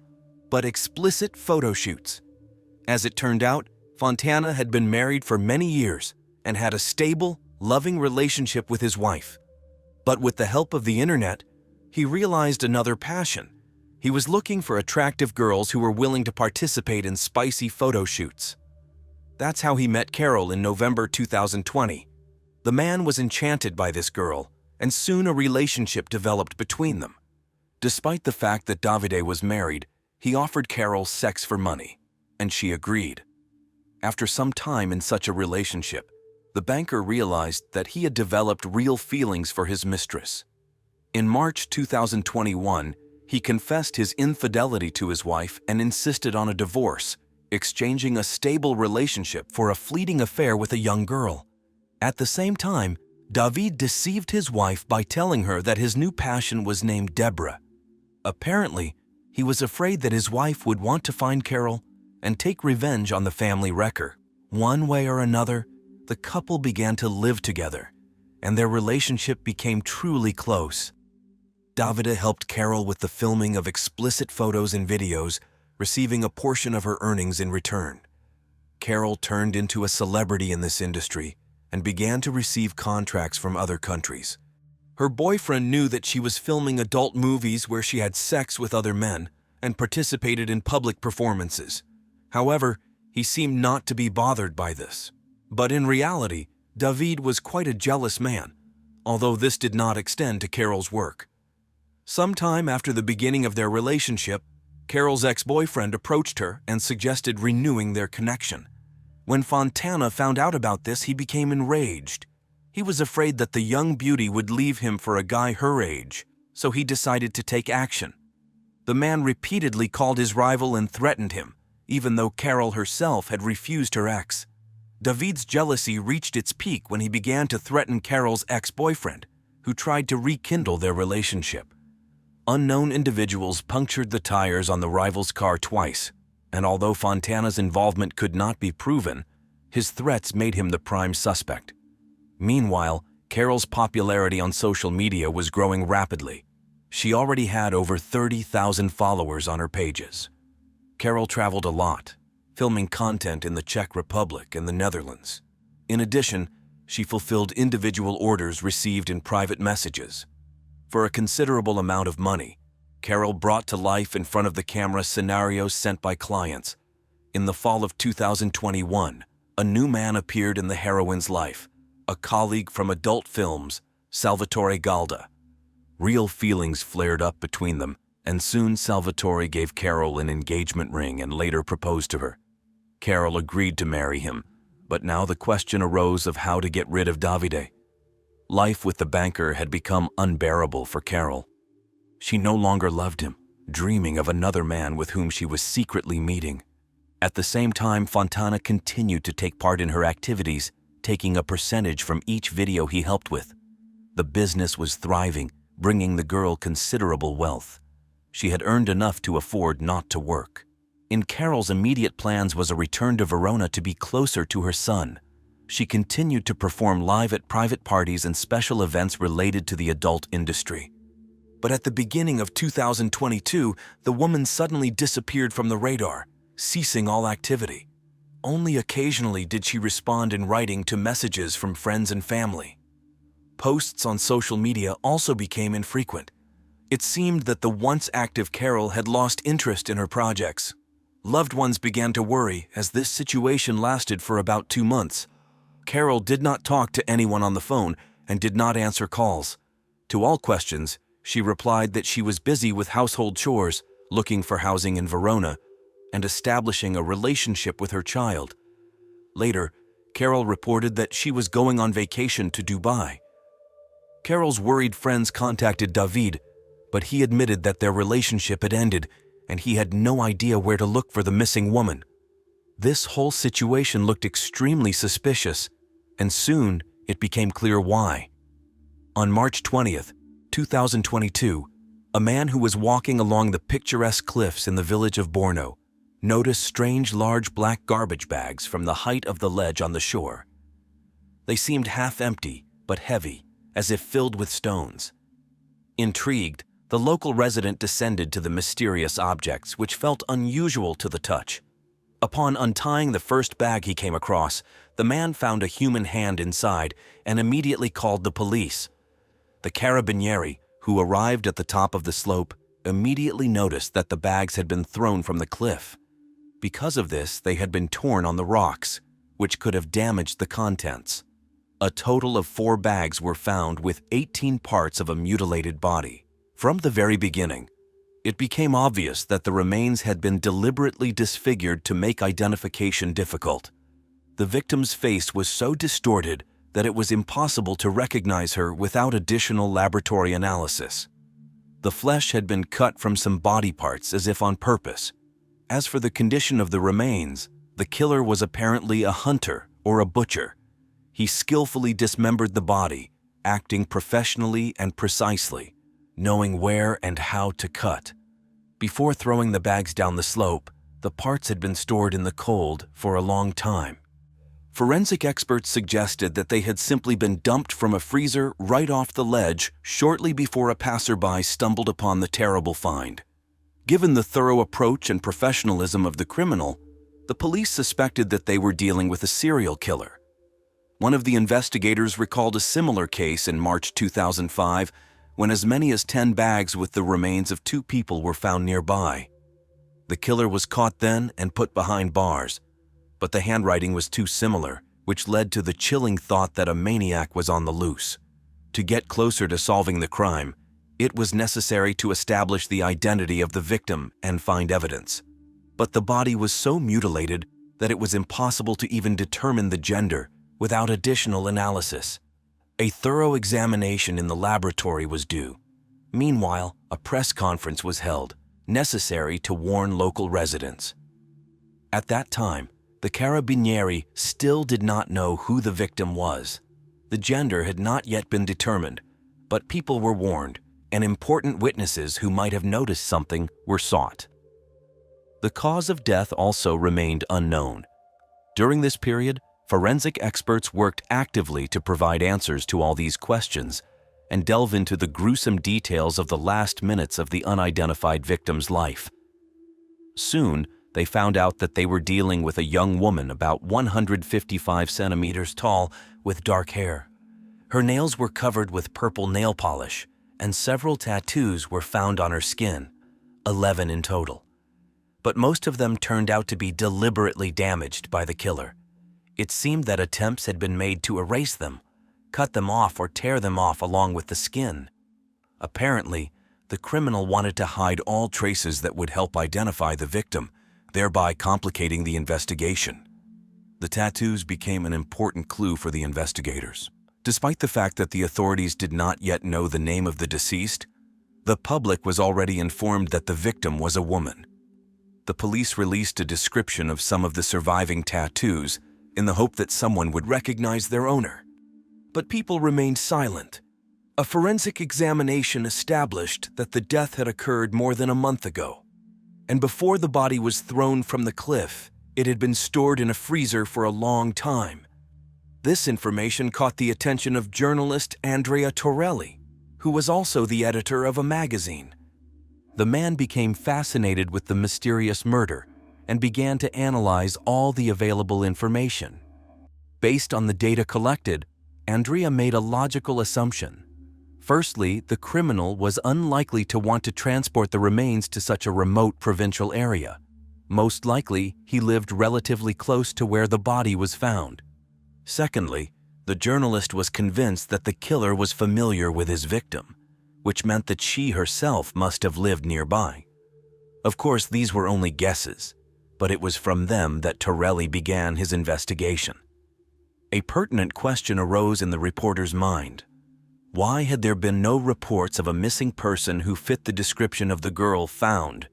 but explicit photo shoots. As it turned out, Fontana had been married for many years and had a stable, loving relationship with his wife. But with the help of the internet, he realized another passion. He was looking for attractive girls who were willing to participate in spicy photo shoots. That's how he met Carol in November 2020. The man was enchanted by this girl, and soon a relationship developed between them. Despite the fact that Davide was married, he offered Carol sex for money, and she agreed. After some time in such a relationship, the banker realized that he had developed real feelings for his mistress. In March 2021, he confessed his infidelity to his wife and insisted on a divorce, exchanging a stable relationship for a fleeting affair with a young girl. At the same time, David deceived his wife by telling her that his new passion was named Deborah. Apparently, he was afraid that his wife would want to find Carol and take revenge on the family wrecker. One way or another, the couple began to live together, and their relationship became truly close. Davide helped Carol with the filming of explicit photos and videos, receiving a portion of her earnings in return. Carol turned into a celebrity in this industry and began to receive contracts from other countries. Her boyfriend knew that she was filming adult movies where she had sex with other men and participated in public performances. However, he seemed not to be bothered by this. But in reality, David was quite a jealous man, although this did not extend to Carol's work. Sometime after the beginning of their relationship, Carol's ex-boyfriend approached her and suggested renewing their connection. When Fontana found out about this, he became enraged. He was afraid that the young beauty would leave him for a guy her age, so he decided to take action. The man repeatedly called his rival and threatened him, even though Carol herself had refused her ex. David's jealousy reached its peak when he began to threaten Carol's ex-boyfriend, who tried to rekindle their relationship. Unknown individuals punctured the tires on the rival's car twice, and although Fontana's involvement could not be proven, his threats made him the prime suspect. Meanwhile, Carol's popularity on social media was growing rapidly. She already had over 30,000 followers on her pages. Carol traveled a lot, filming content in the Czech Republic and the Netherlands. In addition, she fulfilled individual orders received in private messages. For a considerable amount of money, Carol brought to life in front of the camera scenarios sent by clients. In the fall of 2021, a new man appeared in the heroine's life, a colleague from adult films, Salvatore Galda. Real feelings flared up between them, and soon Salvatore gave Carol an engagement ring and later proposed to her. Carol agreed to marry him, but now the question arose of how to get rid of Davide. Life with the banker had become unbearable for Carol. She no longer loved him, dreaming of another man with whom she was secretly meeting. At the same time, Fontana continued to take part in her activities, taking a percentage from each video he helped with. The business was thriving, bringing the girl considerable wealth. She had earned enough to afford not to work. In Carol's immediate plans was a return to Verona to be closer to her son. She continued to perform live at private parties and special events related to the adult industry. But at the beginning of 2022, the woman suddenly disappeared from the radar, ceasing all activity. Only occasionally did she respond in writing to messages from friends and family. Posts on social media also became infrequent. It seemed that the once active Carol had lost interest in her projects. Loved ones began to worry as this situation lasted for about 2 months. Carol did not talk to anyone on the phone and did not answer calls. To all questions, she replied that she was busy with household chores, looking for housing in Verona, and establishing a relationship with her child. Later, Carol reported that she was going on vacation to Dubai. Carol's worried friends contacted David, but he admitted that their relationship had ended and he had no idea where to look for the missing woman. This whole situation looked extremely suspicious, and soon it became clear why. On March 20th, 2022, a man who was walking along the picturesque cliffs in the village of Borno noticed strange large black garbage bags from the height of the ledge on the shore. They seemed half empty, but heavy, as if filled with stones. Intrigued, the local resident descended to the mysterious objects, which felt unusual to the touch. Upon untying the first bag he came across, the man found a human hand inside and immediately called the police. The carabinieri, who arrived at the top of the slope, immediately noticed that the bags had been thrown from the cliff. Because of this, they had been torn on the rocks, which could have damaged the contents. a total of 4 bags were found with 18 parts of a mutilated body. From the very beginning, it became obvious that the remains had been deliberately disfigured to make identification difficult. The victim's face was so distorted that it was impossible to recognize her without additional laboratory analysis. The flesh had been cut from some body parts as if on purpose. As for the condition of the remains, the killer was apparently a hunter or a butcher. He skillfully dismembered the body, acting professionally and precisely, knowing where and how to cut. Before throwing the bags down the slope, the parts had been stored in the cold for a long time. Forensic experts suggested that they had simply been dumped from a freezer right off the ledge shortly before a passerby stumbled upon the terrible find. Given the thorough approach and professionalism of the criminal, the police suspected that they were dealing with a serial killer. One of the investigators recalled a similar case in March 2005 when as many as 10 bags with the remains of 2 people were found nearby. The killer was caught then and put behind bars, but the handwriting was too similar, which led to the chilling thought that a maniac was on the loose. To get closer to solving the crime, it was necessary to establish the identity of the victim and find evidence. But the body was so mutilated that it was impossible to even determine the gender without additional analysis. A thorough examination in the laboratory was due. Meanwhile, a press conference was held, necessary to warn local residents. At that time, the Carabinieri still did not know who the victim was. The gender had not yet been determined, but people were warned, and important witnesses who might have noticed something were sought. The cause of death also remained unknown. During this period, forensic experts worked actively to provide answers to all these questions and delve into the gruesome details of the last minutes of the unidentified victim's life. Soon, they found out that they were dealing with a young woman about 155 centimeters tall with dark hair. Her nails were covered with purple nail polish, and several tattoos were found on her skin, 11 in total. But most of them turned out to be deliberately damaged by the killer. It seemed that attempts had been made to erase them, cut them off or tear them off along with the skin. Apparently, the criminal wanted to hide all traces that would help identify the victim, thereby complicating the investigation. The tattoos became an important clue for the investigators. Despite the fact that the authorities did not yet know the name of the deceased, the public was already informed that the victim was a woman. The police released a description of some of the surviving tattoos in the hope that someone would recognize their owner. But people remained silent. A forensic examination established that the death had occurred more than a month ago, and before the body was thrown from the cliff, it had been stored in a freezer for a long time. This information caught the attention of journalist Andrea Torelli, who was also the editor of a magazine. The man became fascinated with the mysterious murder and began to analyze all the available information. Based on the data collected, Andrea made a logical assumption. Firstly, the criminal was unlikely to want to transport the remains to such a remote provincial area. Most likely, he lived relatively close to where the body was found. Secondly, the journalist was convinced that the killer was familiar with his victim, which meant that she herself must have lived nearby. Of course, these were only guesses, but it was from them that Torelli began his investigation. A pertinent question arose in the reporter's mind. Why had there been no reports of a missing person who fit the description of the girl found?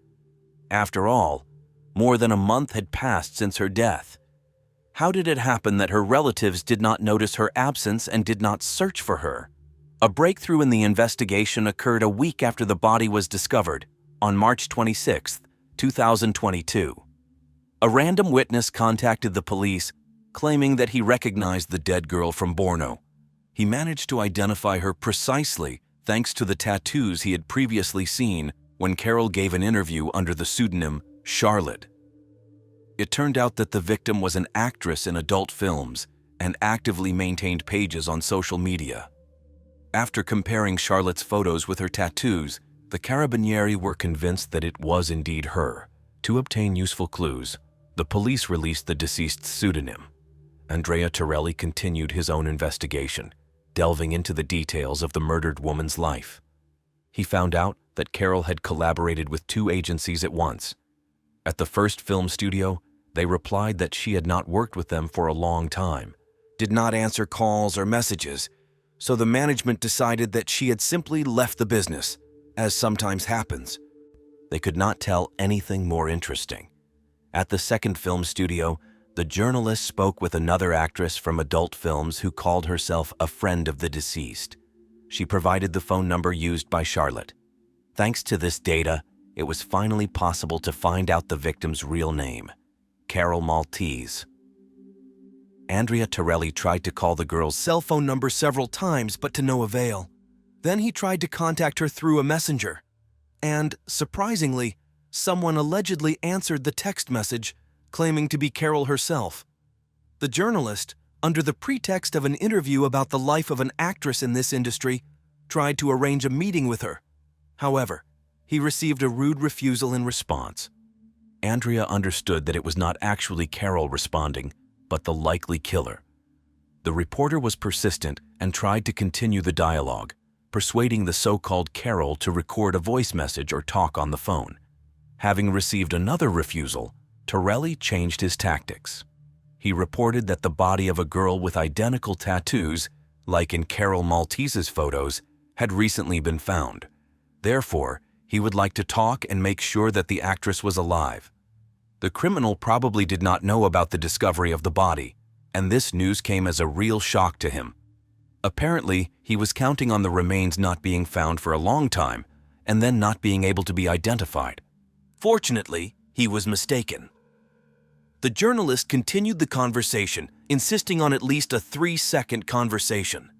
After all, more than a month had passed since her death. How did it happen that her relatives did not notice her absence and did not search for her? A breakthrough in the investigation occurred a week after the body was discovered, on March 26, 2022. A random witness contacted the police, claiming that he recognized the dead girl from Borno. He managed to identify her precisely thanks to the tattoos he had previously seen when Carol gave an interview under the pseudonym Charlotte. It turned out that the victim was an actress in adult films and actively maintained pages on social media. After comparing Charlotte's photos with her tattoos, the Carabinieri were convinced that it was indeed her. To obtain useful clues, the police released the deceased's pseudonym. Andrea Torelli continued his own investigation, delving into the details of the murdered woman's life. He found out that Carol had collaborated with 2 agencies at once. At the first film studio, they replied that she had not worked with them for a long time, did not answer calls or messages, so the management decided that she had simply left the business, as sometimes happens. They could not tell anything more interesting. At the second film studio, the journalist spoke with another actress from adult films who called herself a friend of the deceased. She provided the phone number used by Charlotte. Thanks to this data, it was finally possible to find out the victim's real name, Carol Maltese. Andrea Torelli tried to call the girl's cell phone number several times, but to no avail. Then he tried to contact her through a messenger. And, surprisingly, someone allegedly answered the text message, claiming to be Carol herself. The journalist, under the pretext of an interview about the life of an actress in this industry, tried to arrange a meeting with her. However, he received a rude refusal in response. Andrea understood that it was not actually Carol responding, but the likely killer. The reporter was persistent and tried to continue the dialogue, persuading the so-called Carol to record a voice message or talk on the phone. Having received another refusal, Torelli changed his tactics. He reported that the body of a girl with identical tattoos, like in Carol Maltese's photos, had recently been found. Therefore, he would like to talk and make sure that the actress was alive. The criminal probably did not know about the discovery of the body, and this news came as a real shock to him. Apparently, he was counting on the remains not being found for a long time, and then not being able to be identified. Fortunately, he was mistaken. The journalist continued the conversation, insisting on at least a 3-second conversation.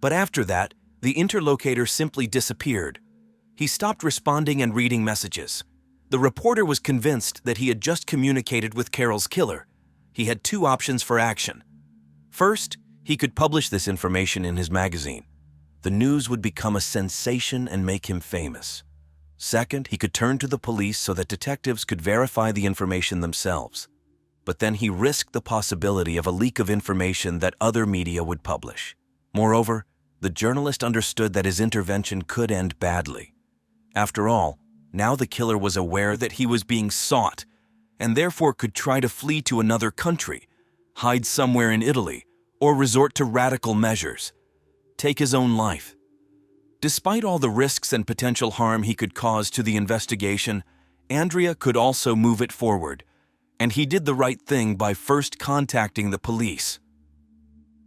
But after that, the interlocutor simply disappeared. He stopped responding and reading messages. The reporter was convinced that he had just communicated with Carol's killer. He had 2 options for action. First, he could publish this information in his magazine. The news would become a sensation and make him famous. Second, he could turn to the police so that detectives could verify the information themselves. But then he risked the possibility of a leak of information that other media would publish. Moreover, the journalist understood that his intervention could end badly. After all, now the killer was aware that he was being sought, and therefore could try to flee to another country, hide somewhere in Italy, or resort to radical measures, take his own life. Despite all the risks and potential harm he could cause to the investigation, Andrea could also move it forward, and he did the right thing by first contacting the police.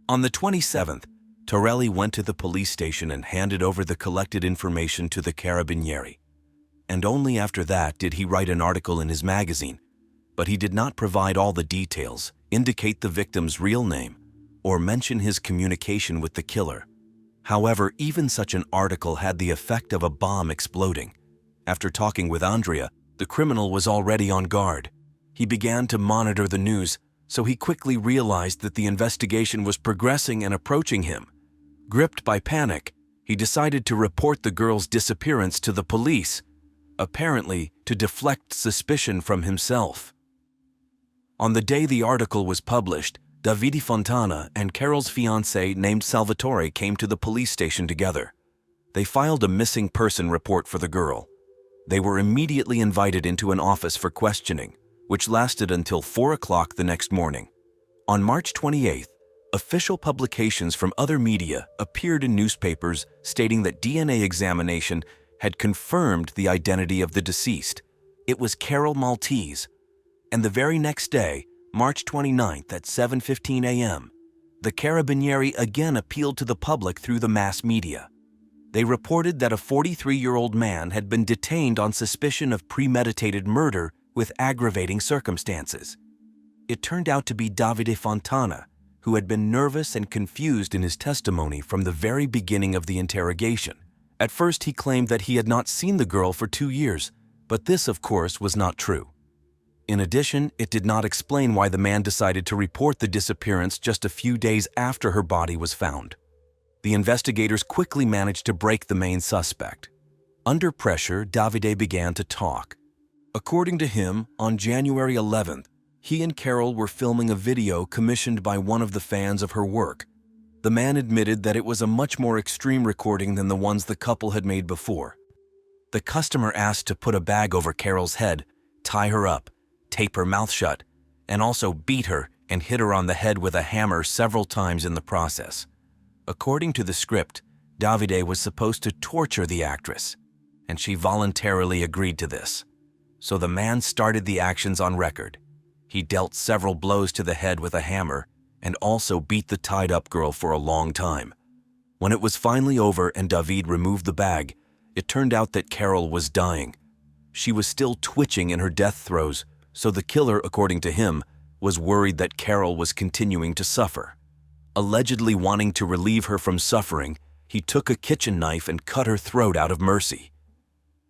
On the 27th, Torelli went to the police station and handed over the collected information to the Carabinieri. And only after that did he write an article in his magazine, but he did not provide all the details, indicate the victim's real name, or mention his communication with the killer. However, even such an article had the effect of a bomb exploding. After talking with Andrea, the criminal was already on guard. He began to monitor the news, so he quickly realized that the investigation was progressing and approaching him. Gripped by panic, he decided to report the girl's disappearance to the police, apparently to deflect suspicion from himself. On the day the article was published, Davide Fontana and Carol's fiancé named Salvatore came to the police station together. They filed a missing person report for the girl. They were immediately invited into an office for questioning, which lasted until 4 o'clock the next morning. On March 28th, official publications from other media appeared in newspapers stating that DNA examination had confirmed the identity of the deceased. It was Carol Maltese. And the very next day, March 29th at 7:15 a.m., the Carabinieri again appealed to the public through the mass media. They reported that a 43-year-old man had been detained on suspicion of premeditated murder with aggravating circumstances. It turned out to be Davide Fontana, who had been nervous and confused in his testimony from the very beginning of the interrogation. At first, he claimed that he had not seen the girl for 2 years, but this, of course, was not true. In addition, it did not explain why the man decided to report the disappearance just a few days after her body was found. The investigators quickly managed to break the main suspect. Under pressure, Davide began to talk. According to him, on January 11th, He and Carol were filming a video commissioned by one of the fans of her work. The man admitted that it was a much more extreme recording than the ones the couple had made before. The customer asked to put a bag over Carol's head, tie her up, tape her mouth shut, and also beat her and hit her on the head with a hammer several times in the process. According to the script, Davide was supposed to torture the actress, and she voluntarily agreed to this. So the man started the actions on record. He dealt several blows to the head with a hammer and also beat the tied-up girl for a long time. When it was finally over and David removed the bag, it turned out that Carol was dying. She was still twitching in her death throes, so the killer, according to him, was worried that Carol was continuing to suffer. Allegedly wanting to relieve her from suffering, he took a kitchen knife and cut her throat out of mercy.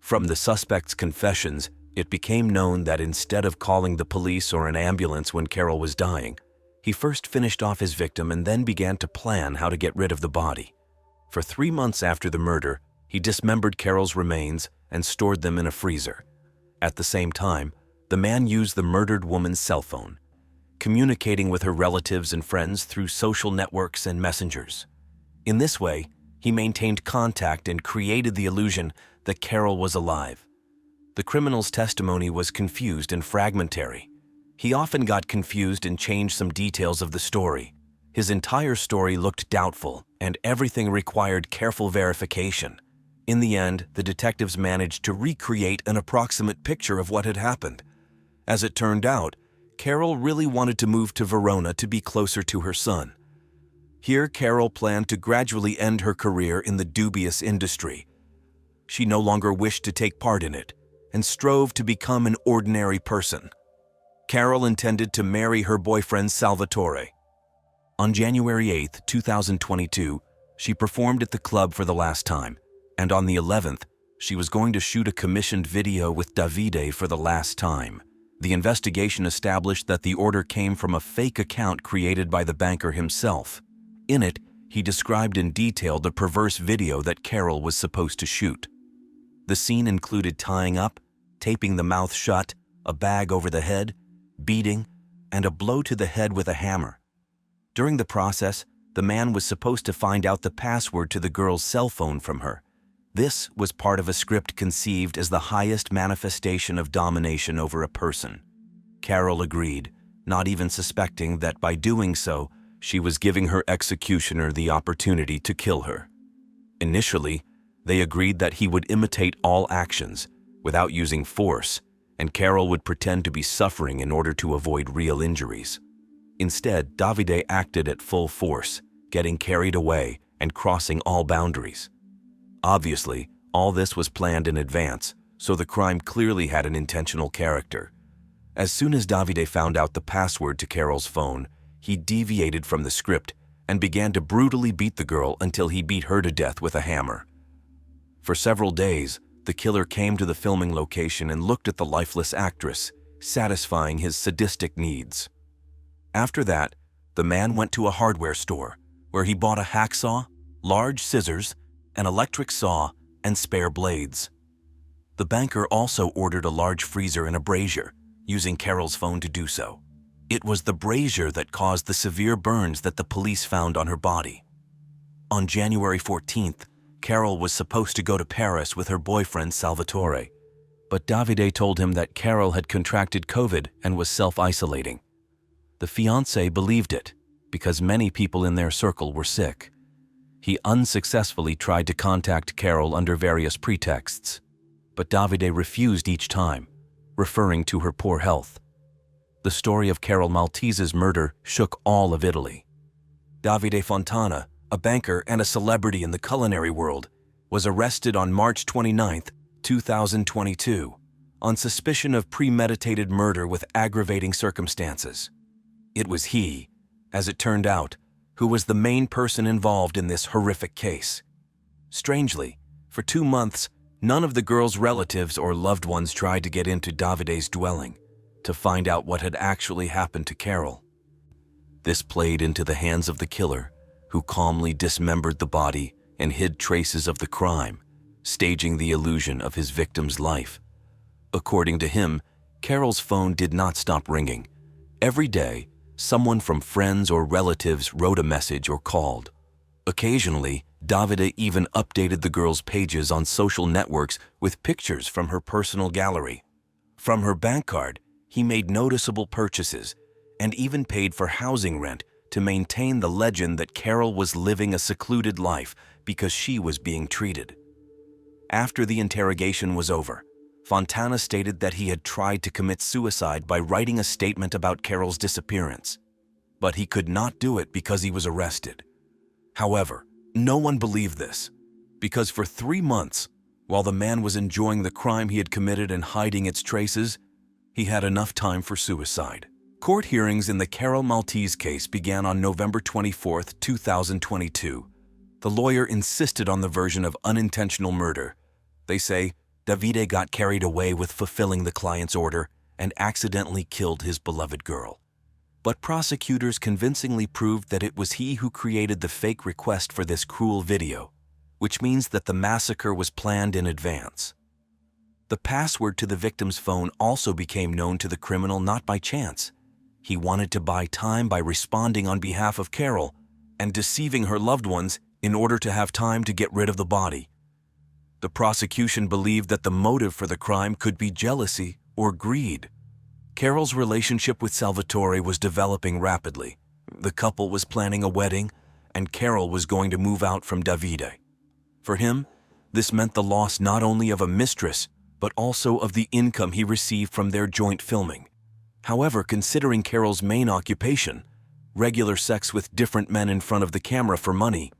From the suspect's confessions, it became known that instead of calling the police or an ambulance when Carol was dying, he first finished off his victim and then began to plan how to get rid of the body. For 3 months after the murder, he dismembered Carol's remains and stored them in a freezer. At the same time, the man used the murdered woman's cell phone, communicating with her relatives and friends through social networks and messengers. In this way, he maintained contact and created the illusion that Carol was alive. The criminal's testimony was confused and fragmentary. He often got confused and changed some details of the story. His entire story looked doubtful, and everything required careful verification. In the end, the detectives managed to recreate an approximate picture of what had happened. As it turned out, Carol really wanted to move to Verona to be closer to her son. Here, Carol planned to gradually end her career in the dubious industry. She no longer wished to take part in it, and strove to become an ordinary person. Carol intended to marry her boyfriend Salvatore. On January 8, 2022, she performed at the club for the last time, and on the 11th, she was going to shoot a commissioned video with Davide for the last time. The investigation established that the order came from a fake account created by the banker himself. In it, he described in detail the perverse video that Carol was supposed to shoot. The scene included tying up, taping the mouth shut, a bag over the head, beating, and a blow to the head with a hammer. During the process, the man was supposed to find out the password to the girl's cell phone from her. This was part of a script conceived as the highest manifestation of domination over a person. Carol agreed, not even suspecting that by doing so, she was giving her executioner the opportunity to kill her. Initially, they agreed that he would imitate all actions without using force, and Carol would pretend to be suffering in order to avoid real injuries. Instead, Davide acted at full force, getting carried away and crossing all boundaries. Obviously, all this was planned in advance, so the crime clearly had an intentional character. As soon as Davide found out the password to Carol's phone, he deviated from the script and began to brutally beat the girl until he beat her to death with a hammer. For several days, the killer came to the filming location and looked at the lifeless actress, satisfying his sadistic needs. After that, the man went to a hardware store, where he bought a hacksaw, large scissors, an electric saw, and spare blades. The banker also ordered a large freezer and a brazier, using Carol's phone to do so. It was the brazier that caused the severe burns that the police found on her body. On January 14th, Carol was supposed to go to Paris with her boyfriend Salvatore, but Davide told him that Carol had contracted COVID and was self-isolating. The fiancé believed it, because many people in their circle were sick. He unsuccessfully tried to contact Carol under various pretexts, but Davide refused each time, referring to her poor health. The story of Carol Maltese's murder shook all of Italy. Davide Fontana, a banker and a celebrity in the culinary world, was arrested on March 29, 2022, on suspicion of premeditated murder with aggravating circumstances. It was he, as it turned out, who was the main person involved in this horrific case. Strangely, for 2 months, none of the girl's relatives or loved ones tried to get into Davide's dwelling to find out what had actually happened to Carol. This played into the hands of the killer, who calmly dismembered the body and hid traces of the crime, staging the illusion of his victim's life. According to him, Carol's phone did not stop ringing, Every day, someone from friends or relatives wrote a message or called. Occasionally, Davide even updated the girl's pages on social networks with pictures from her personal gallery. From her bank card, he made noticeable purchases and even paid for housing rent to maintain the legend that Carol was living a secluded life because she was being treated. After the interrogation was over, Fontana stated that he had tried to commit suicide by writing a statement about Carol's disappearance, but he could not do it because he was arrested. However, no one believed this, because for 3 months, while the man was enjoying the crime he had committed and hiding its traces, he had enough time for suicide. Court hearings in the Carol Maltese case began on November 24, 2022. The lawyer insisted on the version of unintentional murder. They say Davide got carried away with fulfilling the client's order and accidentally killed his beloved girl. But prosecutors convincingly proved that it was he who created the fake request for this cruel video, which means that the massacre was planned in advance. The password to the victim's phone also became known to the criminal not by chance. He wanted to buy time by responding on behalf of Carol and deceiving her loved ones in order to have time to get rid of the body. The prosecution believed that the motive for the crime could be jealousy or greed. Carol's relationship with Salvatore was developing rapidly. The couple was planning a wedding, and Carol was going to move out from Davide. For him, this meant the loss not only of a mistress, but also of the income he received from their joint filming. However, considering Carol's main occupation, regular sex with different men in front of the camera for money,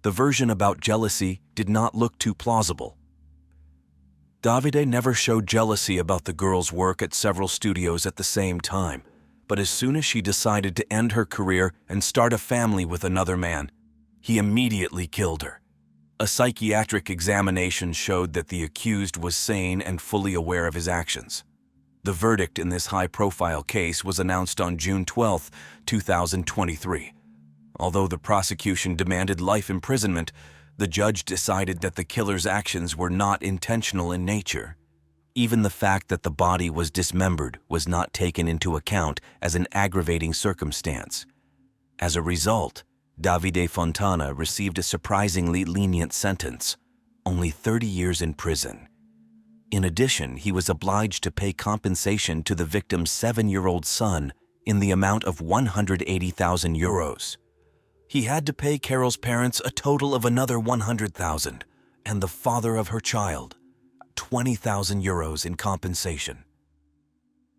the version about jealousy did not look too plausible. Davide never showed jealousy about the girl's work at several studios at the same time, but as soon as she decided to end her career and start a family with another man, he immediately killed her. A psychiatric examination showed that the accused was sane and fully aware of his actions. The verdict in this high-profile case was announced on June 12, 2023. Although the prosecution demanded life imprisonment, the judge decided that the killer's actions were not intentional in nature. Even the fact that the body was dismembered was not taken into account as an aggravating circumstance. As a result, Davide Fontana received a surprisingly lenient sentence, only 30 years in prison. In addition, he was obliged to pay compensation to the victim's 7-year-old son in the amount of 180,000 euros. He had to pay Carol's parents a total of another 100,000, and the father of her child 20,000 euros in compensation.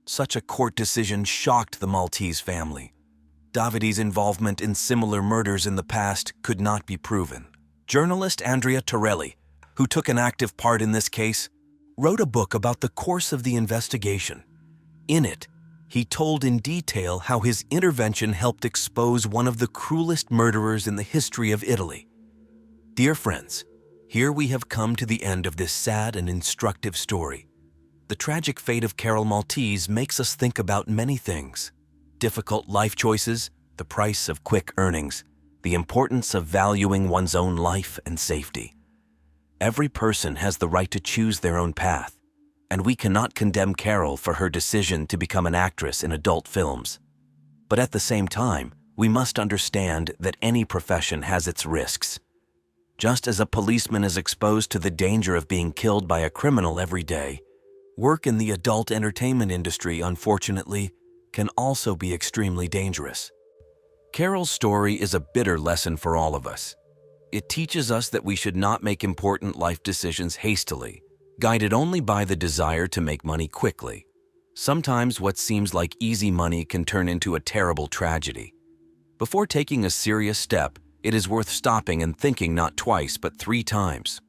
Such a court decision shocked the Maltese family. Davide's involvement in similar murders in the past could not be proven. Journalist Andrea Torelli, who took an active part in this case, wrote a book about the course of the investigation. In it, he told in detail how his intervention helped expose one of the cruelest murderers in the history of Italy. Dear friends, here we have come to the end of this sad and instructive story. The tragic fate of Carol Maltese makes us think about many things: difficult life choices, the price of quick earnings, the importance of valuing one's own life and safety. Every person has the right to choose their own path, and we cannot condemn Carol for her decision to become an actress in adult films. But at the same time, we must understand that any profession has its risks. Just as a policeman is exposed to the danger of being killed by a criminal every day, work in the adult entertainment industry, unfortunately, can also be extremely dangerous. Carol's story is a bitter lesson for all of us. It teaches us that we should not make important life decisions hastily, guided only by the desire to make money quickly. Sometimes what seems like easy money can turn into a terrible tragedy. Before taking a serious step, it is worth stopping and thinking not twice but 3 times,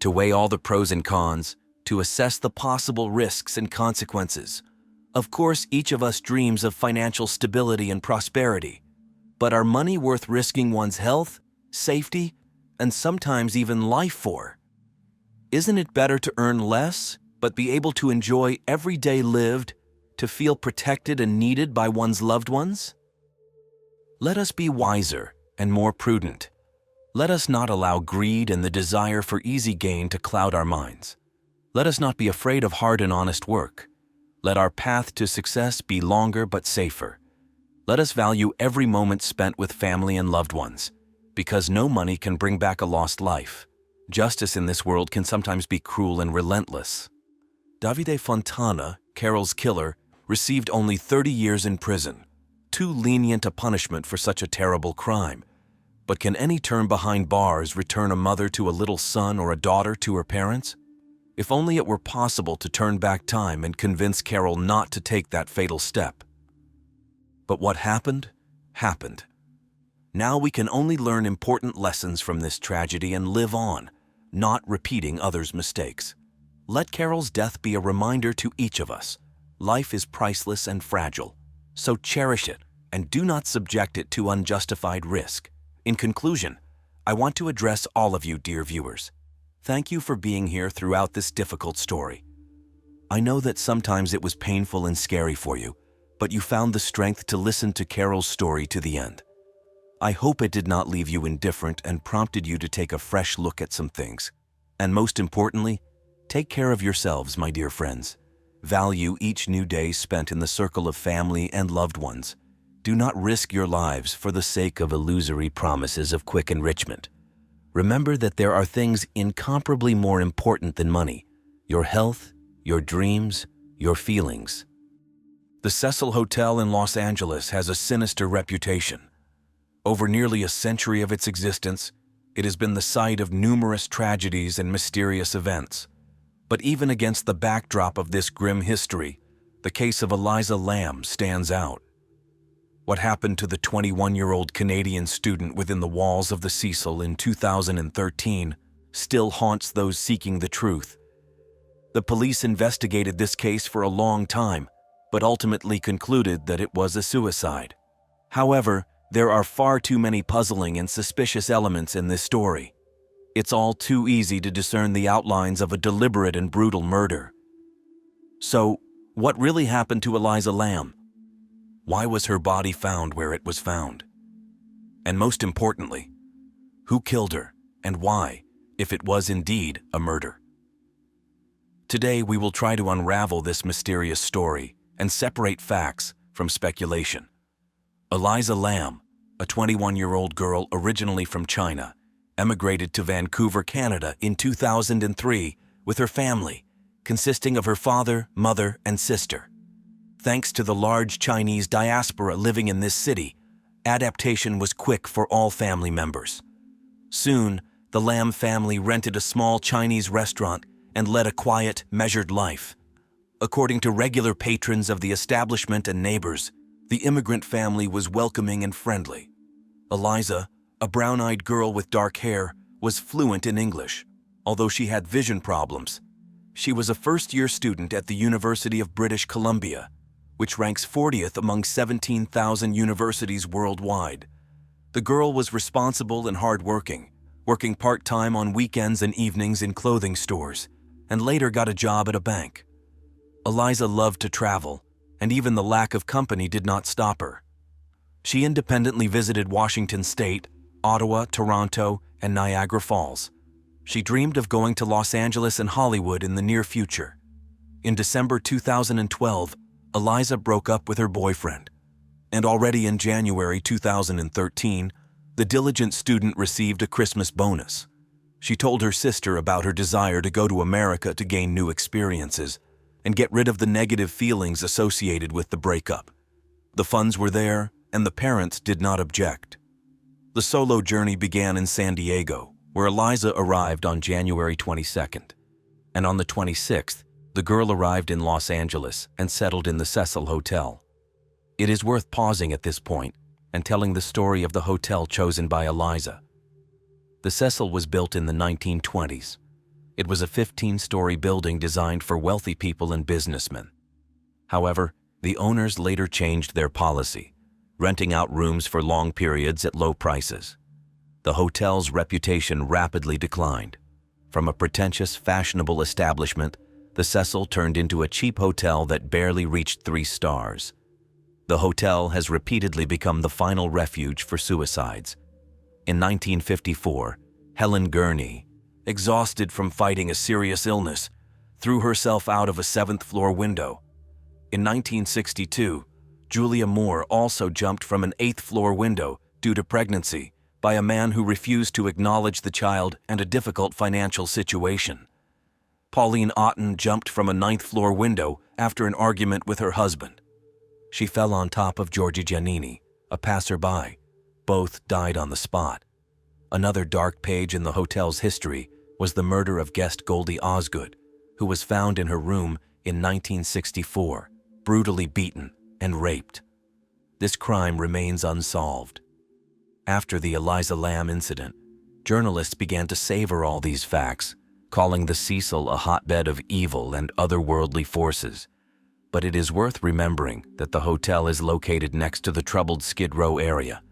to weigh all the pros and cons, to assess the possible risks and consequences. Of course, each of us dreams of financial stability and prosperity, but are money worth risking one's health, safety, and sometimes even life for? Isn't it better to earn less, but be able to enjoy every day lived, to feel protected and needed by one's loved ones? Let us be wiser and more prudent. Let us not allow greed and the desire for easy gain to cloud our minds. Let us not be afraid of hard and honest work. Let our path to success be longer but safer. Let us value every moment spent with family and loved ones, because no money can bring back a lost life. Justice in this world can sometimes be cruel and relentless. Davide Fontana, Carol's killer, received only 30 years in prison, too lenient a punishment for such a terrible crime. But can any term behind bars return a mother to a little son or a daughter to her parents? If only it were possible to turn back time and convince Carol not to take that fatal step. But what happened, happened. Now we can only learn important lessons from this tragedy and live on, not repeating others' mistakes. Let Carol's death be a reminder to each of us. Life is priceless and fragile, so cherish it and do not subject it to unjustified risk. In conclusion, I want to address all of you, dear viewers. Thank you for being here throughout this difficult story. I know that sometimes it was painful and scary for you, but you found the strength to listen to Carol's story to the end. I hope it did not leave you indifferent and prompted you to take a fresh look at some things. And most importantly, take care of yourselves, my dear friends. Value each new day spent in the circle of family and loved ones. Do not risk your lives for the sake of illusory promises of quick enrichment. Remember that there are things incomparably more important than money: your health, your dreams, your feelings. The Cecil Hotel in Los Angeles has a sinister reputation. Over nearly a century of its existence, it has been the site of numerous tragedies and mysterious events. But even against the backdrop of this grim history, the case of Eliza Lam stands out. What happened to the 21-year-old Canadian student within the walls of the Cecil in 2013 still haunts those seeking the truth. The police investigated this case for a long time, but ultimately concluded that it was a suicide. However, there are far too many puzzling and suspicious elements in this story. It's all too easy to discern the outlines of a deliberate and brutal murder. So, what really happened to Eliza Lam? Why was her body found where it was found? And most importantly, who killed her and why, if it was indeed a murder? Today we will try to unravel this mysterious story and separate facts from speculation. Eliza Lam, a 21-year-old girl originally from China, emigrated to Vancouver, Canada in 2003 with her family, consisting of her father, mother, and sister. Thanks to the large Chinese diaspora living in this city, adaptation was quick for all family members. Soon, the Lam family rented a small Chinese restaurant and led a quiet, measured life. According to regular patrons of the establishment and neighbors, the immigrant family was welcoming and friendly. Eliza, a brown-eyed girl with dark hair, was fluent in English, although she had vision problems. She was a first-year student at the University of British Columbia, which ranks 40th among 17,000 universities worldwide. The girl was responsible and hardworking, working part-time on weekends and evenings in clothing stores, and later got a job at a bank. Eliza loved to travel, and even the lack of company did not stop her. She independently visited Washington State, Ottawa, Toronto, and Niagara Falls. She dreamed of going to Los Angeles and Hollywood in the near future. In December 2012, Eliza broke up with her boyfriend, and already in January 2013, the diligent student received a Christmas bonus. She told her sister about her desire to go to America to gain new experiences and get rid of the negative feelings associated with the breakup. The funds were there, and the parents did not object. The solo journey began in San Diego, where Eliza arrived on January 22nd, and on the 26th, the girl arrived in Los Angeles and settled in the Cecil Hotel. It is worth pausing at this point and telling the story of the hotel chosen by Eliza. The Cecil was built in the 1920s. It was a 15-story building designed for wealthy people and businessmen. However, the owners later changed their policy, renting out rooms for long periods at low prices. The hotel's reputation rapidly declined. From a pretentious, fashionable establishment, the Cecil turned into a cheap hotel that barely reached 3 stars. The hotel has repeatedly become the final refuge for suicides. In 1954, Helen Gurney, exhausted from fighting a serious illness, threw herself out of a 7th-floor window. In 1962, Julia Moore also jumped from an 8th-floor window due to pregnancy by a man who refused to acknowledge the child and a difficult financial situation. Pauline Otten jumped from a 9th-floor window after an argument with her husband. She fell on top of Giorgi Giannini, a passerby. Both died on the spot. Another dark page in the hotel's history was the murder of guest Goldie Osgood, who was found in her room in 1964, brutally beaten and raped. This crime remains unsolved. After the Eliza Lamb incident, journalists began to savor all these facts, calling the Cecil a hotbed of evil and otherworldly forces. But it is worth remembering that the hotel is located next to the troubled Skid Row area.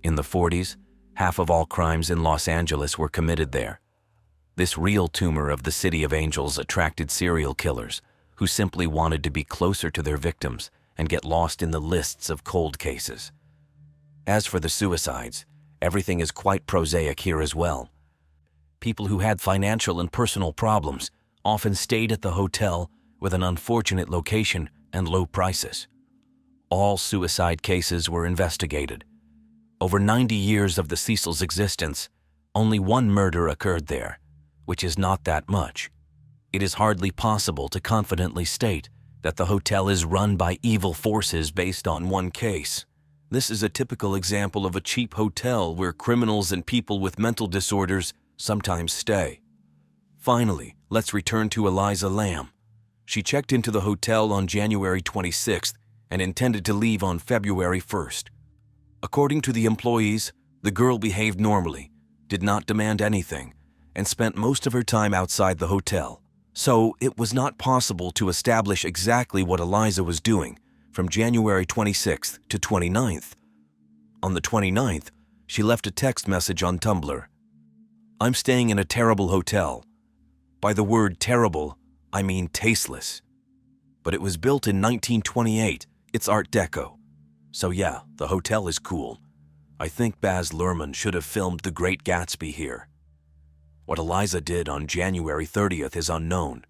In the 40s, half of all crimes in Los Angeles were committed there. This real tumor of the City of Angels attracted serial killers who simply wanted to be closer to their victims and get lost in the lists of cold cases. As for the suicides, everything is quite prosaic here as well. People who had financial and personal problems often stayed at the hotel with an unfortunate location and low prices. All suicide cases were investigated. Over 90 years of the Cecil's existence, only one murder occurred there, which is not that much. It is hardly possible to confidently state that the hotel is run by evil forces based on one case. This is a typical example of a cheap hotel where criminals and people with mental disorders sometimes stay. Finally, let's return to Eliza Lamb. She checked into the hotel on January 26th and intended to leave on February 1st. According to the employees, the girl behaved normally, did not demand anything, and spent most of her time outside the hotel. So it was not possible to establish exactly what Eliza was doing from January 26th to 29th. On the 29th, she left a text message on Tumblr. "I'm staying in a terrible hotel. By the word terrible, I mean tasteless. But it was built in 1928. It's Art Deco. So yeah, the hotel is cool. I think Baz Luhrmann should have filmed The Great Gatsby here." What Eliza did on January 30th is unknown.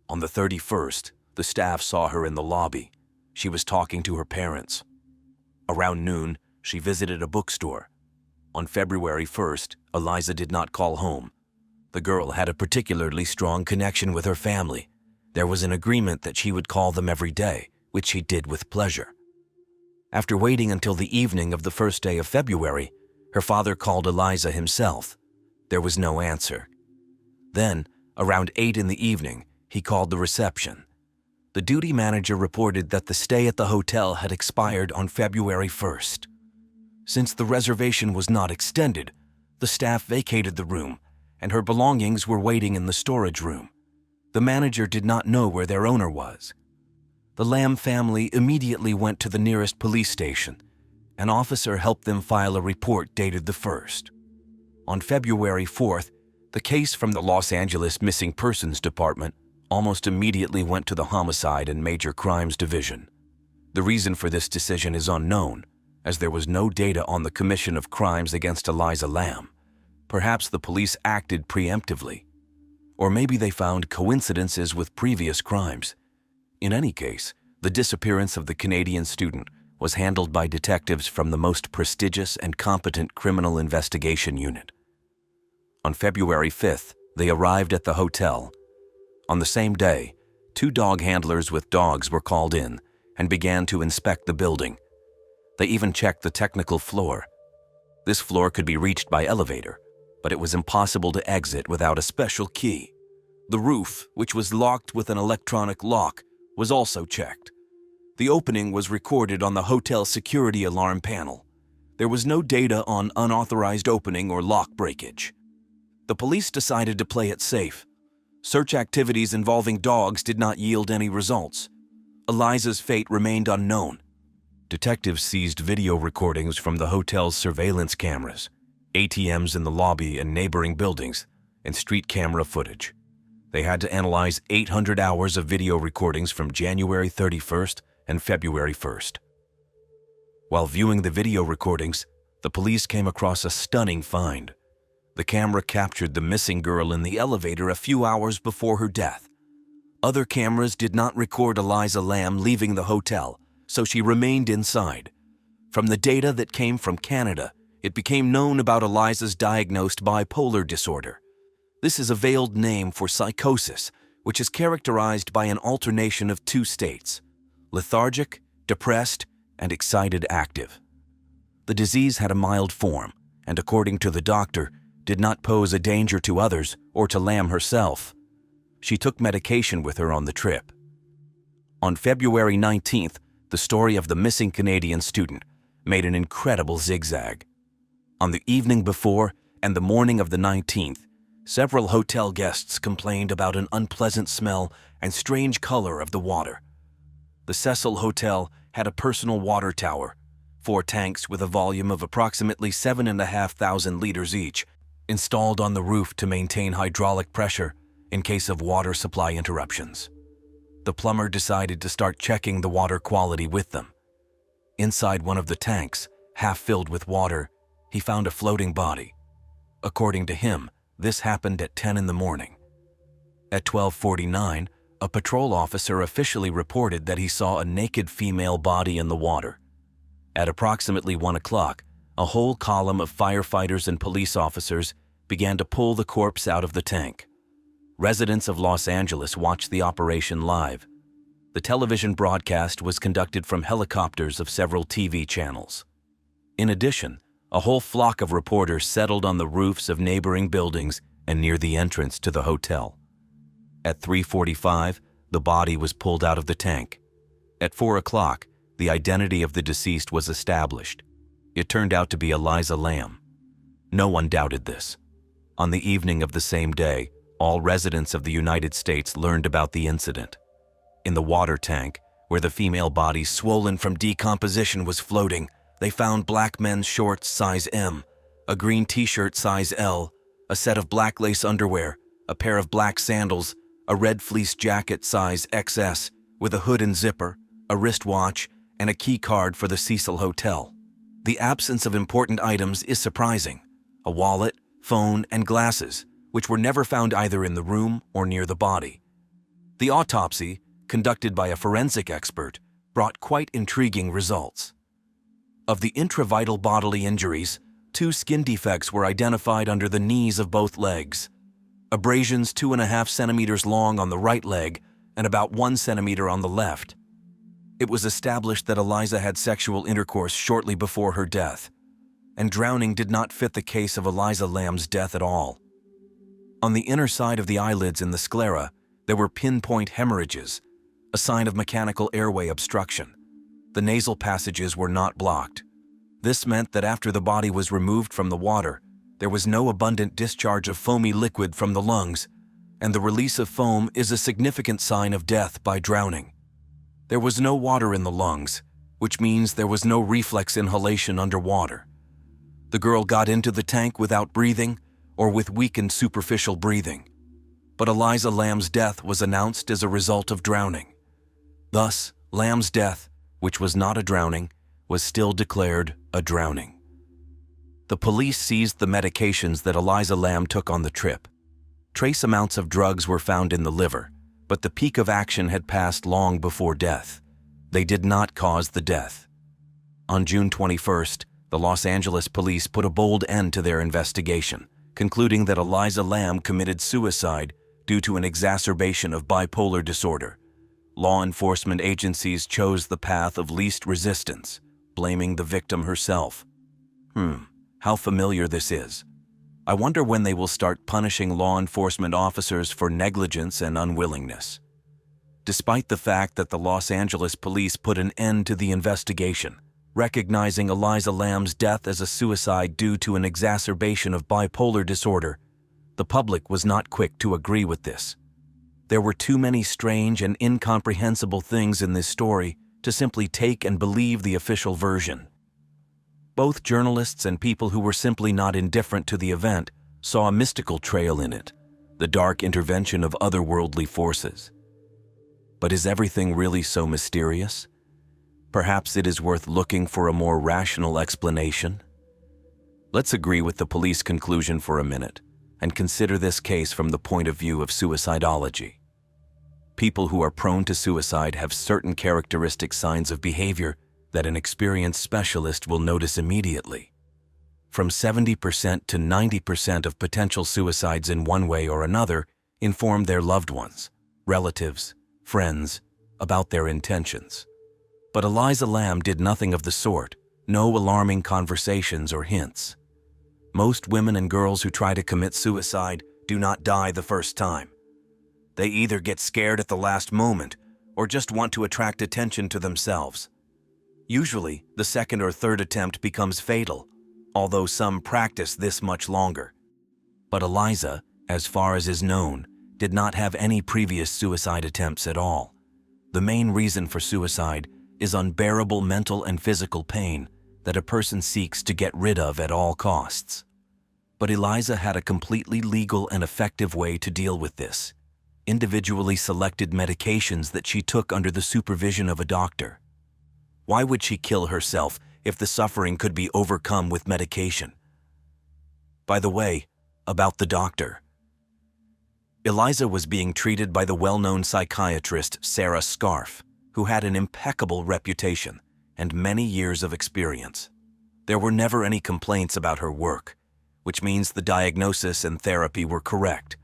On the 31st, the staff saw her in the lobby. She was talking to her parents. Around noon, she visited a bookstore. On February 1st, Eliza did not call home. The girl had a particularly strong connection with her family. There was an agreement that she would call them every day, which she did with pleasure. After waiting until the evening of the first day of February, her father called Eliza himself. There was no answer. Then, around 8 in the evening, he called the reception. The duty manager reported that the stay at the hotel had expired on February 1st. Since the reservation was not extended, the staff vacated the room, and her belongings were waiting in the storage room. The manager did not know where their owner was. The Lamb family immediately went to the nearest police station. An officer helped them file a report dated the 1st. On February 4th, the case from the Los Angeles Missing Persons Department almost immediately went to the Homicide and Major Crimes Division. The reason for this decision is unknown, as there was no data on the commission of crimes against Eliza Lamb. Perhaps the police acted preemptively. Or maybe they found coincidences with previous crimes. In any case, the disappearance of the Canadian student was handled by detectives from the most prestigious and competent criminal investigation unit. On February 5th, they arrived at the hotel. On the same day, 2 dog handlers with dogs were called in and began to inspect the building. They even checked the technical floor. This floor could be reached by elevator, but it was impossible to exit without a special key. The roof, which was locked with an electronic lock, was also checked. The opening was recorded on the hotel security alarm panel. There was no data on unauthorized opening or lock breakage. The police decided to play it safe. Search activities involving dogs did not yield any results. Eliza's fate remained unknown. Detectives seized video recordings from the hotel's surveillance cameras, ATMs in the lobby and neighboring buildings, and street camera footage. They had to analyze 800 hours of video recordings from January 31st and February 1st. While viewing the video recordings, the police came across a stunning find. The camera captured the missing girl in the elevator a few hours before her death. Other cameras did not record Eliza Lamb leaving the hotel, so she remained inside. From the data that came from Canada, it became known about Eliza's diagnosed bipolar disorder. This is a veiled name for psychosis, which is characterized by an alternation of two states: lethargic, depressed, and excited active. The disease had a mild form, and according to the doctor, did not pose a danger to others or to Lam herself. She took medication with her on the trip. On February 19th, the story of the missing Canadian student made an incredible zigzag. On the evening before and the morning of the 19th, several hotel guests complained about an unpleasant smell and strange color of the water. The Cecil Hotel had a personal water tower, 4 tanks with a volume of approximately 7,500 liters each, installed on the roof to maintain hydraulic pressure in case of water supply interruptions. The plumber decided to start checking the water quality with them. Inside one of the tanks, half filled with water, he found a floating body. According to him, this happened at 10 in the morning. At 12:49, a patrol officer officially reported that he saw a naked female body in the water. At approximately 1 o'clock, a whole column of firefighters and police officers began to pull the corpse out of the tank. Residents of Los Angeles watched the operation live. The television broadcast was conducted from helicopters of several TV channels. In addition, a whole flock of reporters settled on the roofs of neighboring buildings and near the entrance to the hotel. At 3:45, the body was pulled out of the tank. At 4 o'clock, the identity of the deceased was established. It turned out to be Eliza Lam. No one doubted this. On the evening of the same day, all residents of the United States learned about the incident. In the water tank, where the female body swollen from decomposition was floating, they found black men's shorts size M, a green t-shirt size L, a set of black lace underwear, a pair of black sandals, a red fleece jacket size XS with a hood and zipper, a wristwatch, and a key card for the Cecil Hotel. The absence of important items is surprising: a wallet, phone, and glasses, which were never found either in the room or near the body. The autopsy, conducted by a forensic expert, brought quite intriguing results. Of the intravital bodily injuries, 2 skin defects were identified under the knees of both legs. Abrasions 2.5 centimeters long on the right leg and about 1 centimeter on the left. It was established that Eliza had sexual intercourse shortly before her death, and drowning did not fit the case of Eliza Lam's death at all. On the inner side of the eyelids and the sclera, there were pinpoint hemorrhages, a sign of mechanical airway obstruction. The nasal passages were not blocked. This meant that after the body was removed from the water, there was no abundant discharge of foamy liquid from the lungs, and the release of foam is a significant sign of death by drowning. There was no water in the lungs, which means there was no reflex inhalation underwater. The girl got into the tank without breathing or with weakened superficial breathing. But Eliza Lam's death was announced as a result of drowning. Thus, Lam's death, which was not a drowning, was still declared a drowning. The police seized the medications that Eliza Lam took on the trip. Trace amounts of drugs were found in the liver, but the peak of action had passed long before death. They did not cause the death. On June 21st, the Los Angeles police put a bold end to their investigation, concluding that Eliza Lam committed suicide due to an exacerbation of bipolar disorder. Law enforcement agencies chose the path of least resistance, blaming the victim herself. How familiar this is. I wonder when they will start punishing law enforcement officers for negligence and unwillingness. Despite the fact that the Los Angeles police put an end to the investigation, recognizing Eliza Lam's death as a suicide due to an exacerbation of bipolar disorder, the public was not quick to agree with this. There were too many strange and incomprehensible things in this story to simply take and believe the official version. Both journalists and people who were simply not indifferent to the event saw a mystical trail in it, the dark intervention of otherworldly forces. But is everything really so mysterious? Perhaps it is worth looking for a more rational explanation. Let's agree with the police conclusion for a minute and consider this case from the point of view of suicidology. People who are prone to suicide have certain characteristic signs of behavior that an experienced specialist will notice immediately. From 70% to 90% of potential suicides in one way or another inform their loved ones, relatives, friends, about their intentions. But Eliza Lam did nothing of the sort, no alarming conversations or hints. Most women and girls who try to commit suicide do not die the first time. They either get scared at the last moment or just want to attract attention to themselves. Usually, the second or third attempt becomes fatal, although some practice this much longer. But Eliza, as far as is known, did not have any previous suicide attempts at all. The main reason for suicide is unbearable mental and physical pain that a person seeks to get rid of at all costs. But Eliza had a completely legal and effective way to deal with this: individually selected medications that she took under the supervision of a doctor. Why would she kill herself if the suffering could be overcome with medication? By the way, about the doctor. Eliza was being treated by the well-known psychiatrist Sarah Scarf, who had an impeccable reputation and many years of experience. There were never any complaints about her work, which means the diagnosis and therapy were correct.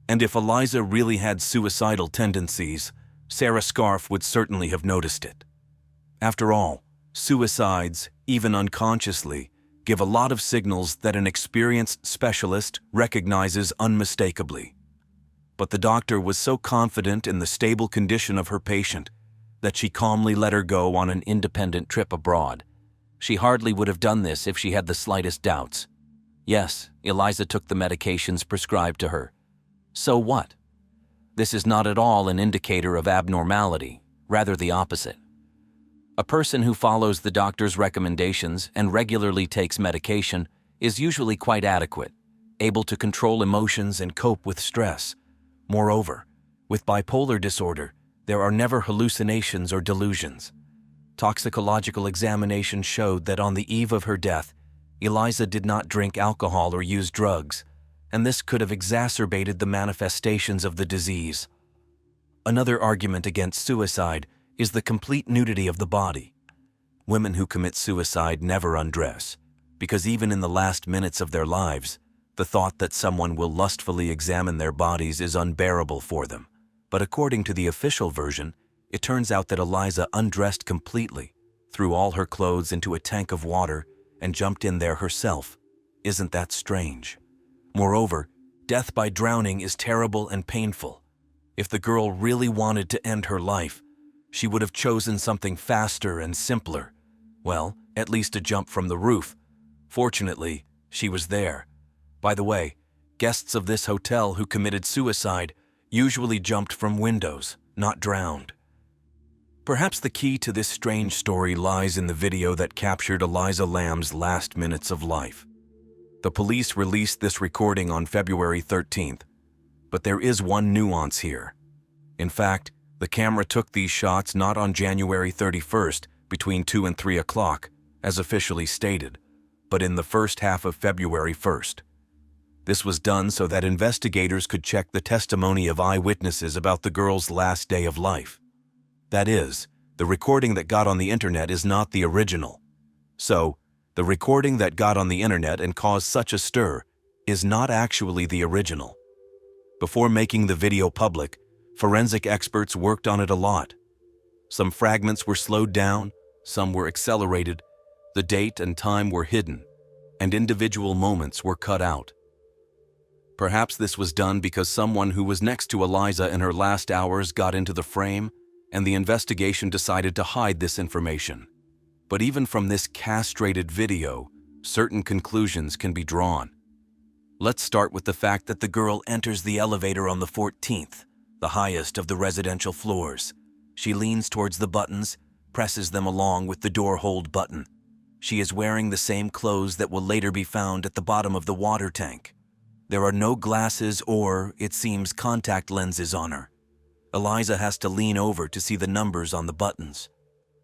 And if Eliza really had suicidal tendencies, Sarah Scarf would certainly have noticed it. After all, suicides, even unconsciously, give a lot of signals that an experienced specialist recognizes unmistakably. But the doctor was so confident in the stable condition of her patient that she calmly let her go on an independent trip abroad. She hardly would have done this if she had the slightest doubts. Yes, Eliza took the medications prescribed to her. So what? This is not at all an indicator of abnormality, rather the opposite. A person who follows the doctor's recommendations and regularly takes medication is usually quite adequate, able to control emotions and cope with stress. Moreover, with bipolar disorder, there are never hallucinations or delusions. Toxicological examination showed that on the eve of her death, Eliza did not drink alcohol or use drugs, and this could have exacerbated the manifestations of the disease. Another argument against suicide is the complete nudity of the body. Women who commit suicide never undress, because even in the last minutes of their lives, the thought that someone will lustfully examine their bodies is unbearable for them. But according to the official version, it turns out that Eliza undressed completely, threw all her clothes into a tank of water, and jumped in there herself. Isn't that strange? Moreover, death by drowning is terrible and painful. If the girl really wanted to end her life, she would have chosen something faster and simpler. Well, at least a jump from the roof. Fortunately, she was there. By the way, guests of this hotel who committed suicide usually jumped from windows, not drowned. Perhaps the key to this strange story lies in the video that captured Eliza Lam's last minutes of life. The police released this recording on February 13th, but there is one nuance here. In fact, the camera took these shots not on January 31st between 2 and 3 o'clock, as officially stated, but in the first half of February 1st. This was done so that investigators could check the testimony of eyewitnesses about the girl's last day of life. That is, the recording that got on the internet is not the original. So, the recording that got on the internet and caused such a stir is not actually the original. Before making the video public, forensic experts worked on it a lot. Some fragments were slowed down, some were accelerated, the date and time were hidden, and individual moments were cut out. Perhaps this was done because someone who was next to Eliza in her last hours got into the frame, and the investigation decided to hide this information. But even from this castrated video, certain conclusions can be drawn. Let's start with the fact that the girl enters the elevator on the 14th, the highest of the residential floors. She leans towards the buttons, presses them along with the door hold button. She is wearing the same clothes that will later be found at the bottom of the water tank. There are no glasses or, it seems, contact lenses on her. Eliza has to lean over to see the numbers on the buttons.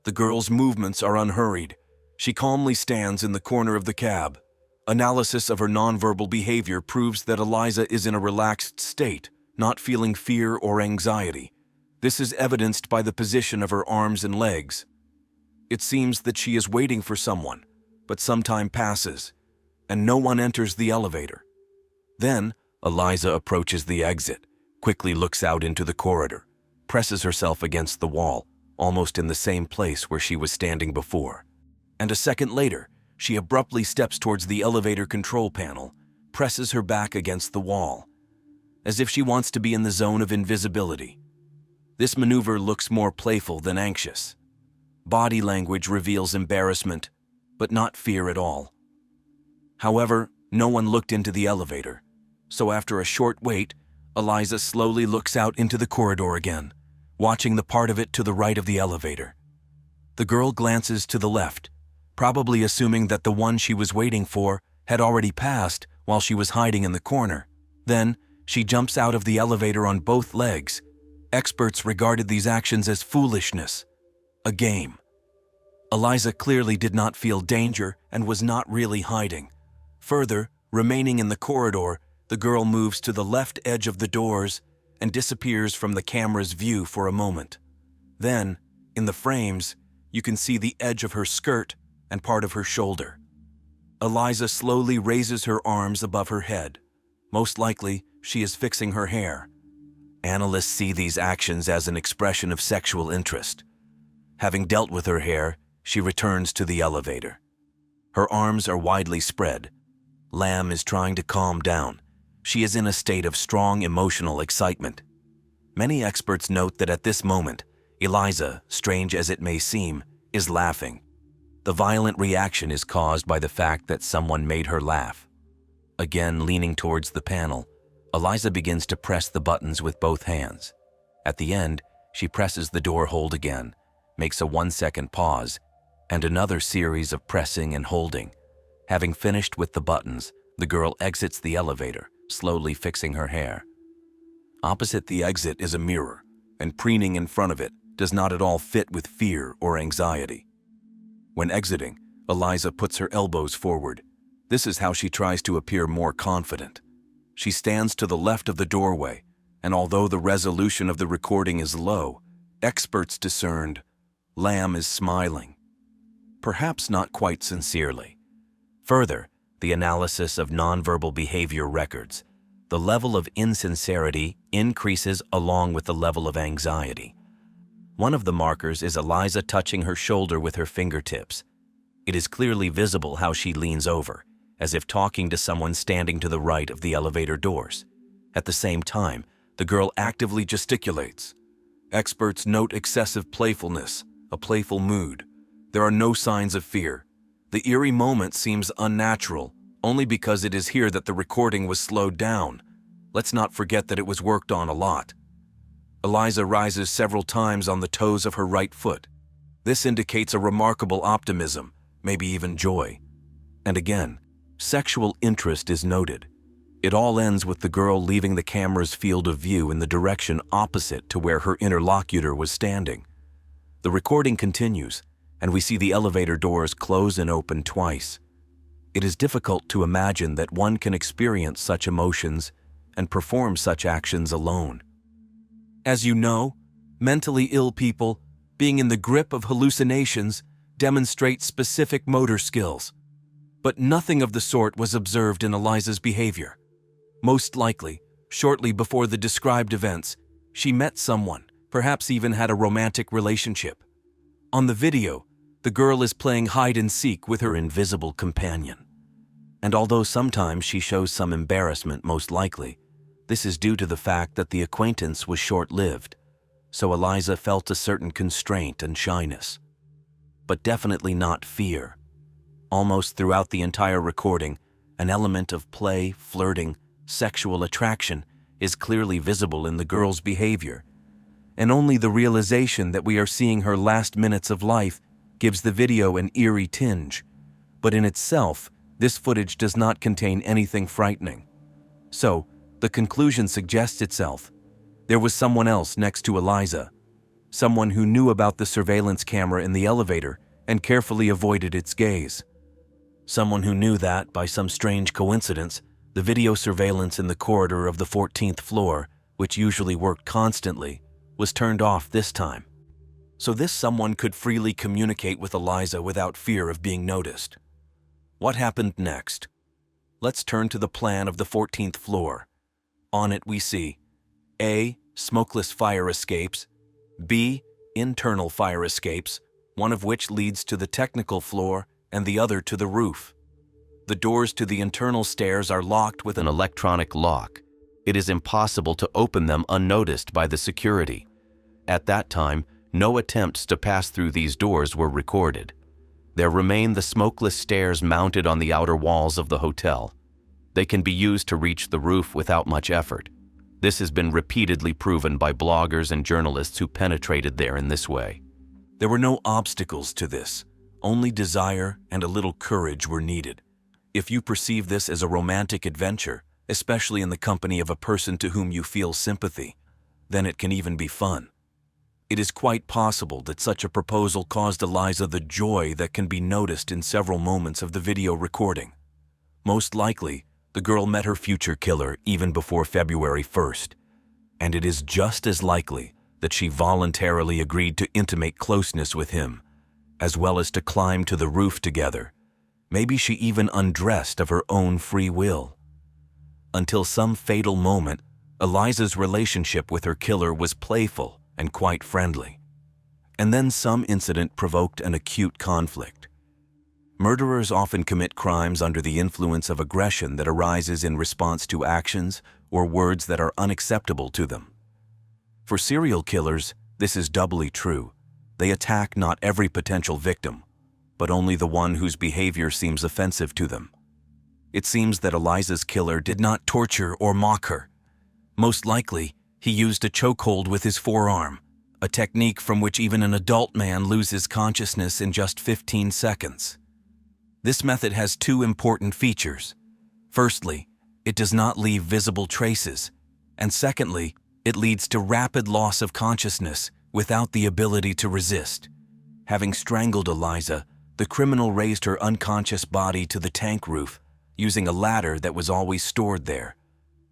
The girl's movements are unhurried. She calmly stands in the corner of the cab. Analysis of her nonverbal behavior proves that Eliza is in a relaxed state, not feeling fear or anxiety. This is evidenced by the position of her arms and legs. It seems that she is waiting for someone, but some time passes, and no one enters the elevator. Then, Eliza approaches the exit, quickly looks out into the corridor, presses herself against the wall, almost in the same place where she was standing before. And a second later, she abruptly steps towards the elevator control panel, presses her back against the wall, as if she wants to be in the zone of invisibility. This maneuver looks more playful than anxious. Body language reveals embarrassment, but not fear at all. However, no one looked into the elevator, so after a short wait, Eliza slowly looks out into the corridor again, watching the part of it to the right of the elevator. The girl glances to the left, probably assuming that the one she was waiting for had already passed while she was hiding in the corner. Then, she jumps out of the elevator on both legs. Experts regarded these actions as foolishness, a game. Eliza clearly did not feel danger and was not really hiding. Further, remaining in the corridor, the girl moves to the left edge of the doors and disappears from the camera's view for a moment. Then, in the frames, you can see the edge of her skirt and part of her shoulder. Eliza slowly raises her arms above her head. Most likely, she is fixing her hair. Analysts see these actions as an expression of sexual interest. Having dealt with her hair, she returns to the elevator. Her arms are widely spread. Lam is trying to calm down. She is in a state of strong emotional excitement. Many experts note that at this moment, Eliza, strange as it may seem, is laughing. The violent reaction is caused by the fact that someone made her laugh. Again, leaning towards the panel, Eliza begins to press the buttons with both hands. At the end, she presses the door hold again, makes a 1-second pause, and another series of pressing and holding. Having finished with the buttons, the girl exits the elevator, slowly fixing her hair. Opposite the exit is a mirror, and preening in front of it does not at all fit with fear or anxiety. When exiting, Eliza puts her elbows forward. This is how she tries to appear more confident. She stands to the left of the doorway, and although the resolution of the recording is low, experts discerned Lam is smiling. Perhaps not quite sincerely. Further, the analysis of nonverbal behavior records, the level of insincerity increases along with the level of anxiety. One of the markers is Eliza touching her shoulder with her fingertips. It is clearly visible how she leans over, as if talking to someone standing to the right of the elevator doors. At the same time, the girl actively gesticulates. Experts note excessive playfulness, a playful mood. There are no signs of fear. The eerie moment seems unnatural, only because it is here that the recording was slowed down. Let's not forget that it was worked on a lot. Eliza rises several times on the toes of her right foot. This indicates a remarkable optimism, maybe even joy. And again, sexual interest is noted. It all ends with the girl leaving the camera's field of view in the direction opposite to where her interlocutor was standing. The recording continues, and we see the elevator doors close and open twice. It is difficult to imagine that one can experience such emotions and perform such actions alone. As you know, mentally ill people, being in the grip of hallucinations, demonstrate specific motor skills. But nothing of the sort was observed in Eliza's behavior. Most likely, shortly before the described events, she met someone, perhaps even had a romantic relationship. On the video, the girl is playing hide-and-seek with her invisible companion. And although sometimes she shows some embarrassment, most likely, this is due to the fact that the acquaintance was short-lived, so Eliza felt a certain constraint and shyness. But definitely not fear. Almost throughout the entire recording, an element of play, flirting, sexual attraction is clearly visible in the girl's behavior, and only the realization that we are seeing her last minutes of life gives the video an eerie tinge. But in itself, this footage does not contain anything frightening. So, the conclusion suggests itself. There was someone else next to Eliza, someone who knew about the surveillance camera in the elevator and carefully avoided its gaze. Someone who knew that, by some strange coincidence, the video surveillance in the corridor of the 14th floor, which usually worked constantly, was turned off this time. So this someone could freely communicate with Eliza without fear of being noticed. What happened next? Let's turn to the plan of the 14th floor. On it we see A. Smokeless fire escapes, B. Internal fire escapes, one of which leads to the technical floor and the other to the roof. The doors to the internal stairs are locked with an electronic lock. It is impossible to open them unnoticed by the security. At that time, no attempts to pass through these doors were recorded. There remain the smokeless stairs mounted on the outer walls of the hotel. They can be used to reach the roof without much effort. This has been repeatedly proven by bloggers and journalists who penetrated there in this way. There were no obstacles to this. Only desire and a little courage were needed. If you perceive this as a romantic adventure, especially in the company of a person to whom you feel sympathy, then it can even be fun. It is quite possible that such a proposal caused Eliza the joy that can be noticed in several moments of the video recording. Most likely, the girl met her future killer even before February 1st, and it is just as likely that she voluntarily agreed to intimate closeness with him, as well as to climb to the roof together. Maybe she even undressed of her own free will. Until some fatal moment, Eliza's relationship with her killer was playful and quite friendly. And then some incident provoked an acute conflict. Murderers often commit crimes under the influence of aggression that arises in response to actions or words that are unacceptable to them. For serial killers, this is doubly true. They attack not every potential victim, but only the one whose behavior seems offensive to them. It seems that Eliza's killer did not torture or mock her. Most likely, he used a chokehold with his forearm, a technique from which even an adult man loses consciousness in just 15 seconds. This method has two important features. Firstly, it does not leave visible traces, and secondly, it leads to rapid loss of consciousness without the ability to resist. Having strangled Eliza, the criminal raised her unconscious body to the tank roof, using a ladder that was always stored there.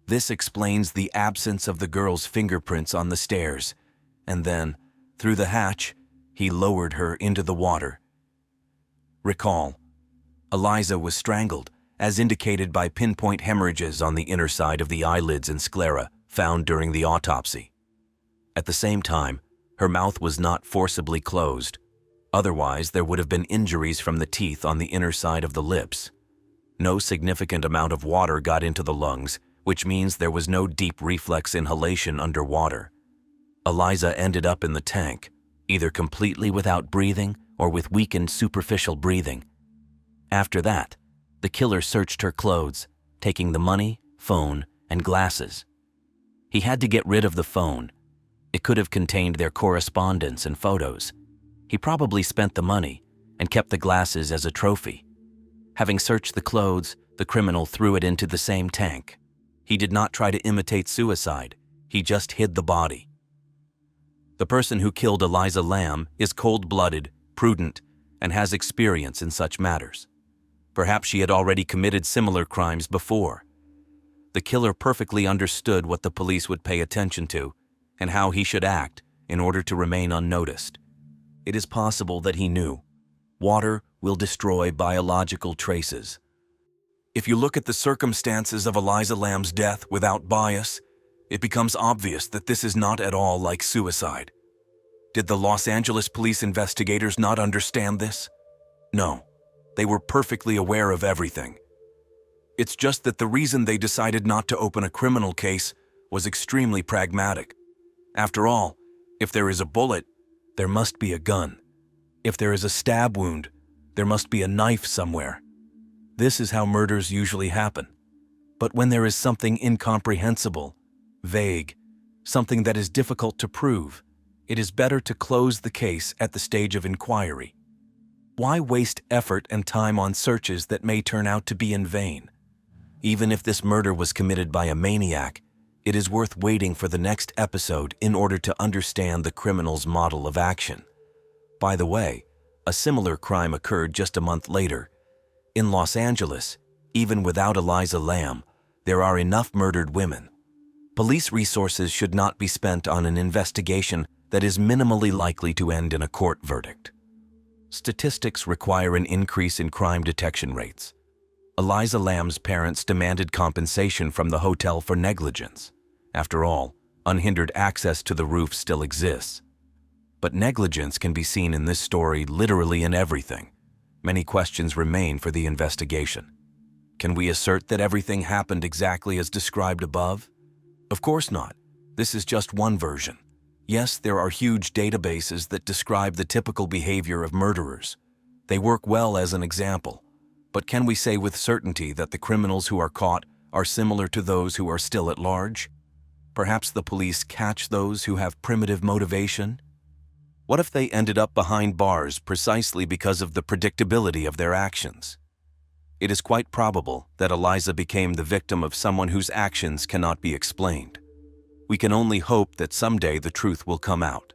This explains the absence of the girl's fingerprints on the stairs, and then, through the hatch, he lowered her into the water. Recall, Eliza was strangled, as indicated by pinpoint hemorrhages on the inner side of the eyelids and sclera found during the autopsy. At the same time, her mouth was not forcibly closed. Otherwise, there would have been injuries from the teeth on the inner side of the lips. No significant amount of water got into the lungs, which means there was no deep reflex inhalation underwater. Eliza ended up in the tank, either completely without breathing or with weakened superficial breathing. After that, the killer searched her clothes, taking the money, phone, and glasses. He had to get rid of the phone. It could have contained their correspondence and photos. He probably spent the money and kept the glasses as a trophy. Having searched the clothes, the criminal threw it into the same tank. He did not try to imitate suicide. He just hid the body. The person who killed Eliza Lam is cold-blooded, prudent, and has experience in such matters. Perhaps she had already committed similar crimes before. The killer perfectly understood what the police would pay attention to and how he should act in order to remain unnoticed. It is possible that he knew. Water will destroy biological traces. If you look at the circumstances of Eliza Lam's death without bias, it becomes obvious that this is not at all like suicide. Did the Los Angeles police investigators not understand this? No, they were perfectly aware of everything. It's just that the reason they decided not to open a criminal case was extremely pragmatic. After all, if there is a bullet, there must be a gun. If there is a stab wound, there must be a knife somewhere. This is how murders usually happen. But when there is something incomprehensible, vague, something that is difficult to prove, it is better to close the case at the stage of inquiry. Why waste effort and time on searches that may turn out to be in vain? Even if this murder was committed by a maniac, it is worth waiting for the next episode in order to understand the criminal's model of action. By the way, a similar crime occurred just a month later. In Los Angeles, even without Eliza Lam, there are enough murdered women. Police resources should not be spent on an investigation that is minimally likely to end in a court verdict. Statistics require an increase in crime detection rates. Eliza Lamb's parents demanded compensation from the hotel for negligence. After all, unhindered access to the roof still exists. But negligence can be seen in this story literally in everything. Many questions remain for the investigation. Can we assert that everything happened exactly as described above? Of course not. This is just one version. Yes, there are huge databases that describe the typical behavior of murderers. They work well as an example. But can we say with certainty that the criminals who are caught are similar to those who are still at large? Perhaps the police catch those who have primitive motivation? What if they ended up behind bars precisely because of the predictability of their actions? It is quite probable that Eliza became the victim of someone whose actions cannot be explained. We can only hope that someday the truth will come out.